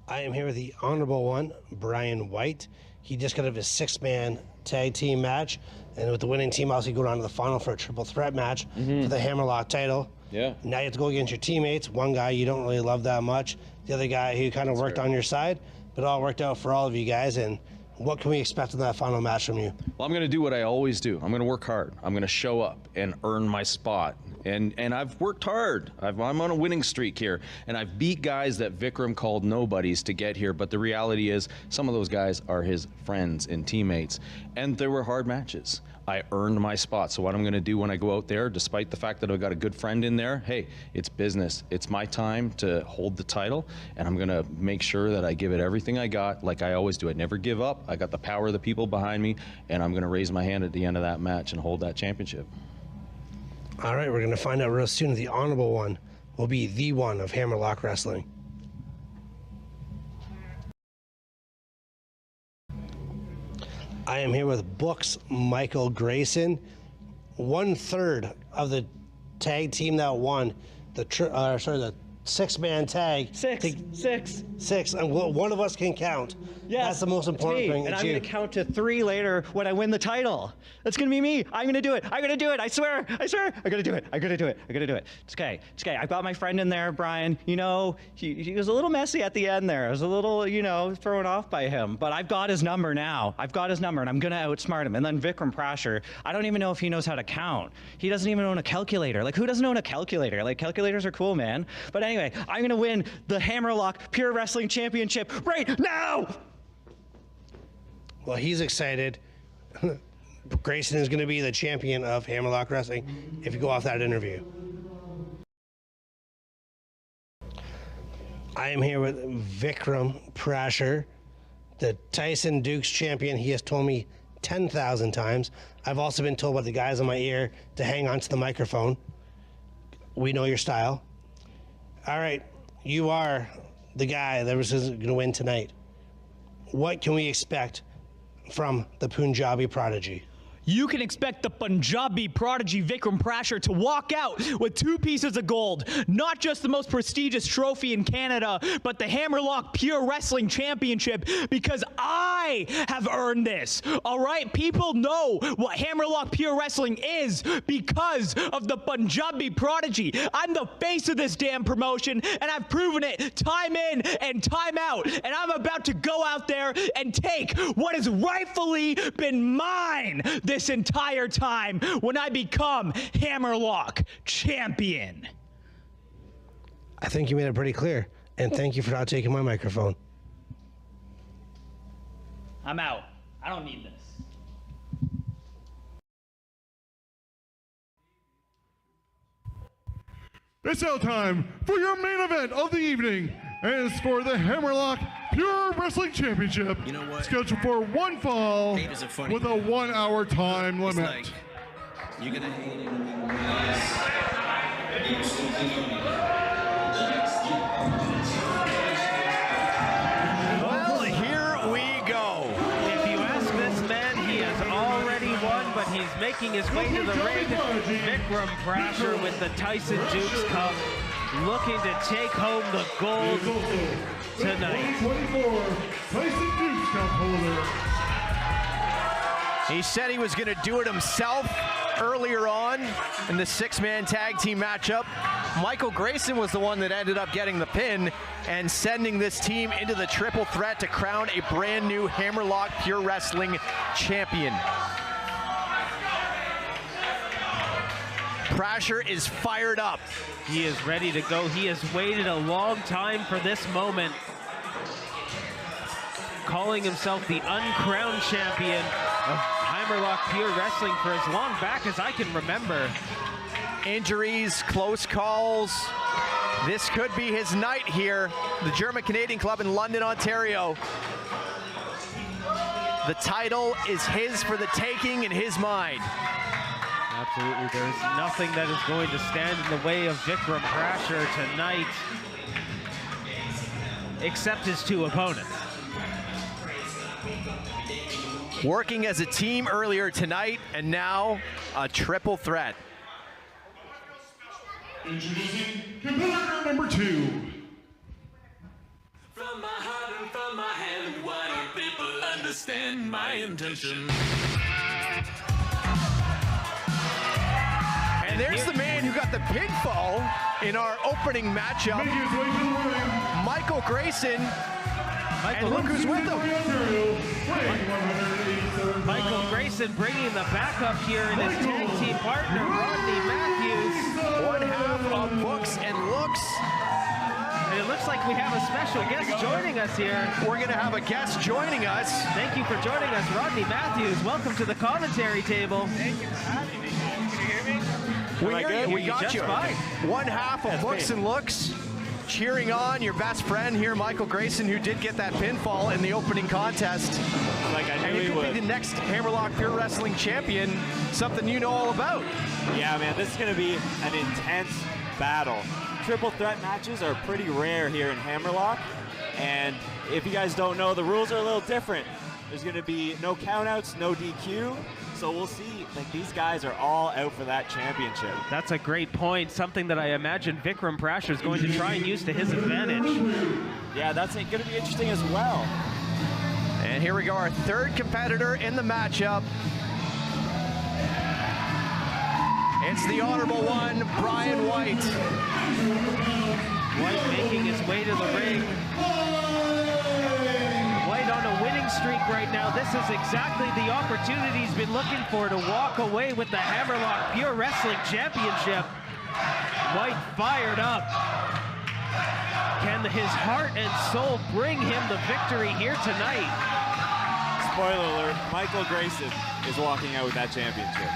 I am here with the Honorable One, Brian White. He just got out of his 6-man tag team match, and with the winning team, also go down to the final for a triple threat match for the Hammerlock title. Yeah. Now you have to go against your teammates. One guy you don't really love that much, the other guy who kind of worked on your side, but it all worked out for all of you guys. And what can we expect in that final match from you? Well, I'm going to do what I always do. I'm going to work hard. I'm going to show up and earn my spot. And I've worked hard. I'm on a winning streak here. And I've beat guys that Vikram called nobodies to get here. But the reality is some of those guys are his friends and teammates. And there were hard matches. I earned my spot. So what I'm going to do when I go out there, despite the fact that I've got a good friend in there, hey, it's business. It's my time to hold the title. And I'm going to make sure that I give it everything I got, like I always do. I never give up. I got the power of the people behind me. And I'm going to raise my hand at the end of that match and hold that championship. All right, we're going to find out real soon. The Honorable One will be the one of Hammerlock Wrestling. I am here with Book's Michael Grayson. 1/3 of the tag team that won the 6-man tag. Six. And one of us can count. Yes, that's the most important thing. And I'm going to count to 3 later when I win the title. That's going to be me. I'm going to do it. I'm going to do it. I swear. I'm going to do it. I'm going to do it. I'm going to do it. It's okay. It's okay. I've got my friend in there, Brian. You know, he was a little messy at the end there. I was a little, thrown off by him. But I've got his number now. I've got his number, and I'm going to outsmart him. And then Vikram Prasher, I don't even know if he knows how to count. He doesn't even own a calculator. Like, who doesn't own a calculator? Like, calculators are cool, man. But anyway, I'm going to win the Hammerlock Pure Wrestling Championship right now! Well, he's excited. Grayson is going to be the champion of Hammerlock Wrestling if you go off that interview. I am here with Vikram Prasher, the Tyson Dukes champion. He has told me 10,000 times. I've also been told by the guys in my ear to hang on to the microphone. We know your style. All right, you are the guy that was going to win tonight. What can we expect from the Punjabi Prodigy? You can expect the Punjabi prodigy Vikram Prasher to walk out with 2 pieces of gold. Not just the most prestigious trophy in Canada, but the Hammerlock Pure Wrestling Championship, because I have earned this. All right? People know what Hammerlock Pure Wrestling is because of the Punjabi prodigy. I'm the face of this damn promotion, and I've proven it time in and time out. And I'm about to go out there and take what has rightfully been mine this entire time when I become Hammerlock champion. I think you made it pretty clear, and thank you for not taking my microphone. I'm out. I don't need this. It's now time for your main event of the evening, and it's for the Hammerlock Pure Wrestling Championship. You know what? Scheduled for 1 fall with a 1-hour time limit. You're gonna hate it. Well, here we go. If you ask this man, he has already won, but he's making his way to the ring. Vikram Prasher with the Tyson Dukes Cup, looking to take home the gold tonight. 2024 Tyson Dukes Cup holder. He said he was going to do it himself earlier on in the six-man tag team matchup. Michael Grayson was the one that ended up getting the pin and sending this team into the triple threat to crown a brand new Hammerlock Pure Wrestling champion. Prasher is fired up. He is ready to go. He has waited a long time for this moment. Calling himself the uncrowned champion of Hammerlock Pure Wrestling for as long back as I can remember. Injuries, close calls. This could be his night here. The German-Canadian Club in London, Ontario. The title is his for the taking in his mind. Absolutely, there's nothing that is going to stand in the way of Vikram Prasher tonight, except his two opponents. Working as a team earlier tonight, and now a triple threat. Introducing competitor number 2. From my heart and from my hand, why don't people understand my intention? And there's the man who got the pinfall in our opening matchup, Michael Grayson. And look who's with him. Michael Grayson bringing the backup here in his tag team partner, Rodney Matthews. One half of Books and Looks. And it looks like we have a special guest joining us here. We're going to have a guest joining us. Thank you for joining us, Rodney Matthews. Welcome to the commentary table. Thank you for having me. Can you hear me? We got you. One half of Books and Looks. Cheering on your best friend here, Michael Grayson, who did get that pinfall in the opening contest. Like I knew he could be the next Hammerlock Pure Wrestling champion, something you know all about. Yeah, man, this is going to be an intense battle. Triple threat matches are pretty rare here in Hammerlock, and if you guys don't know, the rules are a little different. There's going to be no countouts, no DQ, so we'll see. Like, these guys are all out for that championship. That's a great point. Something that I imagine Vikram Prasher is going to try and use to his advantage. Yeah, that's going to be interesting as well. And here we go, our third competitor in the matchup. It's the honorable one, Brian White. White making his way to the ring. White on a winning streak right now. This is exactly the opportunity he's been looking for to walk away with the Hammerlock Pure Wrestling Championship. White fired up. Can his heart and soul bring him the victory here tonight? Spoiler alert, Michael Grayson is walking out with that championship.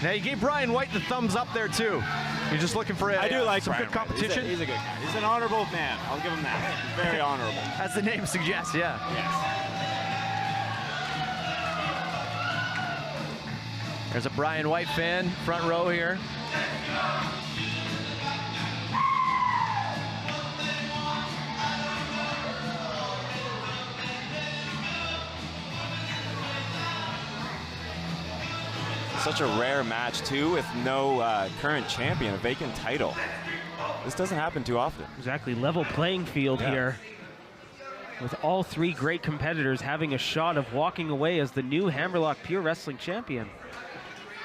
Now, you gave Brian White the thumbs up there, too. You're just looking for I do like some Brian good competition. He's a good guy. He's an honorable man. I'll give him that. He's very honorable. As the name suggests, yeah. Yes. There's a Brian White fan, front row here. Such a rare match, too, with no current champion, a vacant title. This doesn't happen too often. Exactly, level playing field here. With all three great competitors having a shot of walking away as the new Hammerlock Pure Wrestling champion.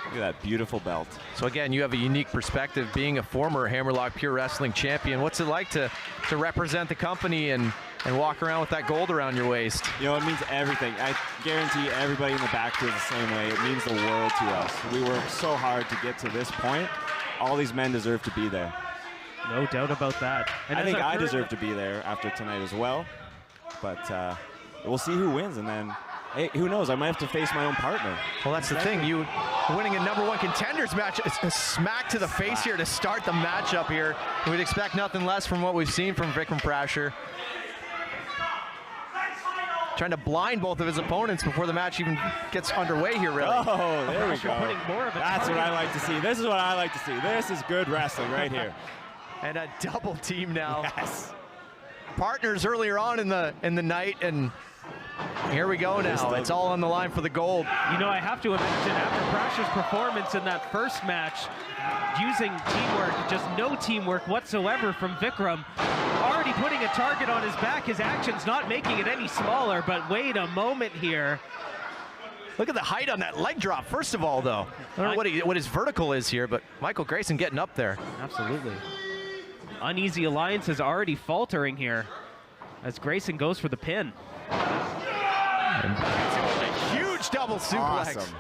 Look at that beautiful belt. So again, you have a unique perspective being a former Hammerlock Pure Wrestling champion. What's it like to represent the company and walk around with that gold around your waist? You know, it means everything. I guarantee everybody in the back feels the same way. It means the world to us. We worked so hard to get to this point. All these men deserve to be there. No doubt about that. And I think I deserve to be there after tonight as well. But we'll see who wins, and then, hey, who knows? I might have to face my own partner. Well, that's the thing. You winning a #1 contenders match, a smack to the face here to start the matchup here. We'd expect nothing less from what we've seen from Vikram Prasher. trying to blind both of his opponents before the match even gets underway here, really. Oh, there we go. Putting more of a That's what target I like to see. This is what I like to see. This is good wrestling right here. And a double team now. Yes. Partners earlier on in the night, and here we go now. It's all on the line for the gold. You know, I have to imagine after Prash's performance in that first match, using teamwork, just no teamwork whatsoever from Vikram, already putting a target on his back, his actions not making it any smaller, but wait a moment here. Look at the height on that leg drop, first of all, though. I don't know what his vertical is here, but Michael Grayson getting up there. Absolutely. Uneasy Alliance is already faltering here as Grayson goes for the pin. A huge double suplex. Awesome.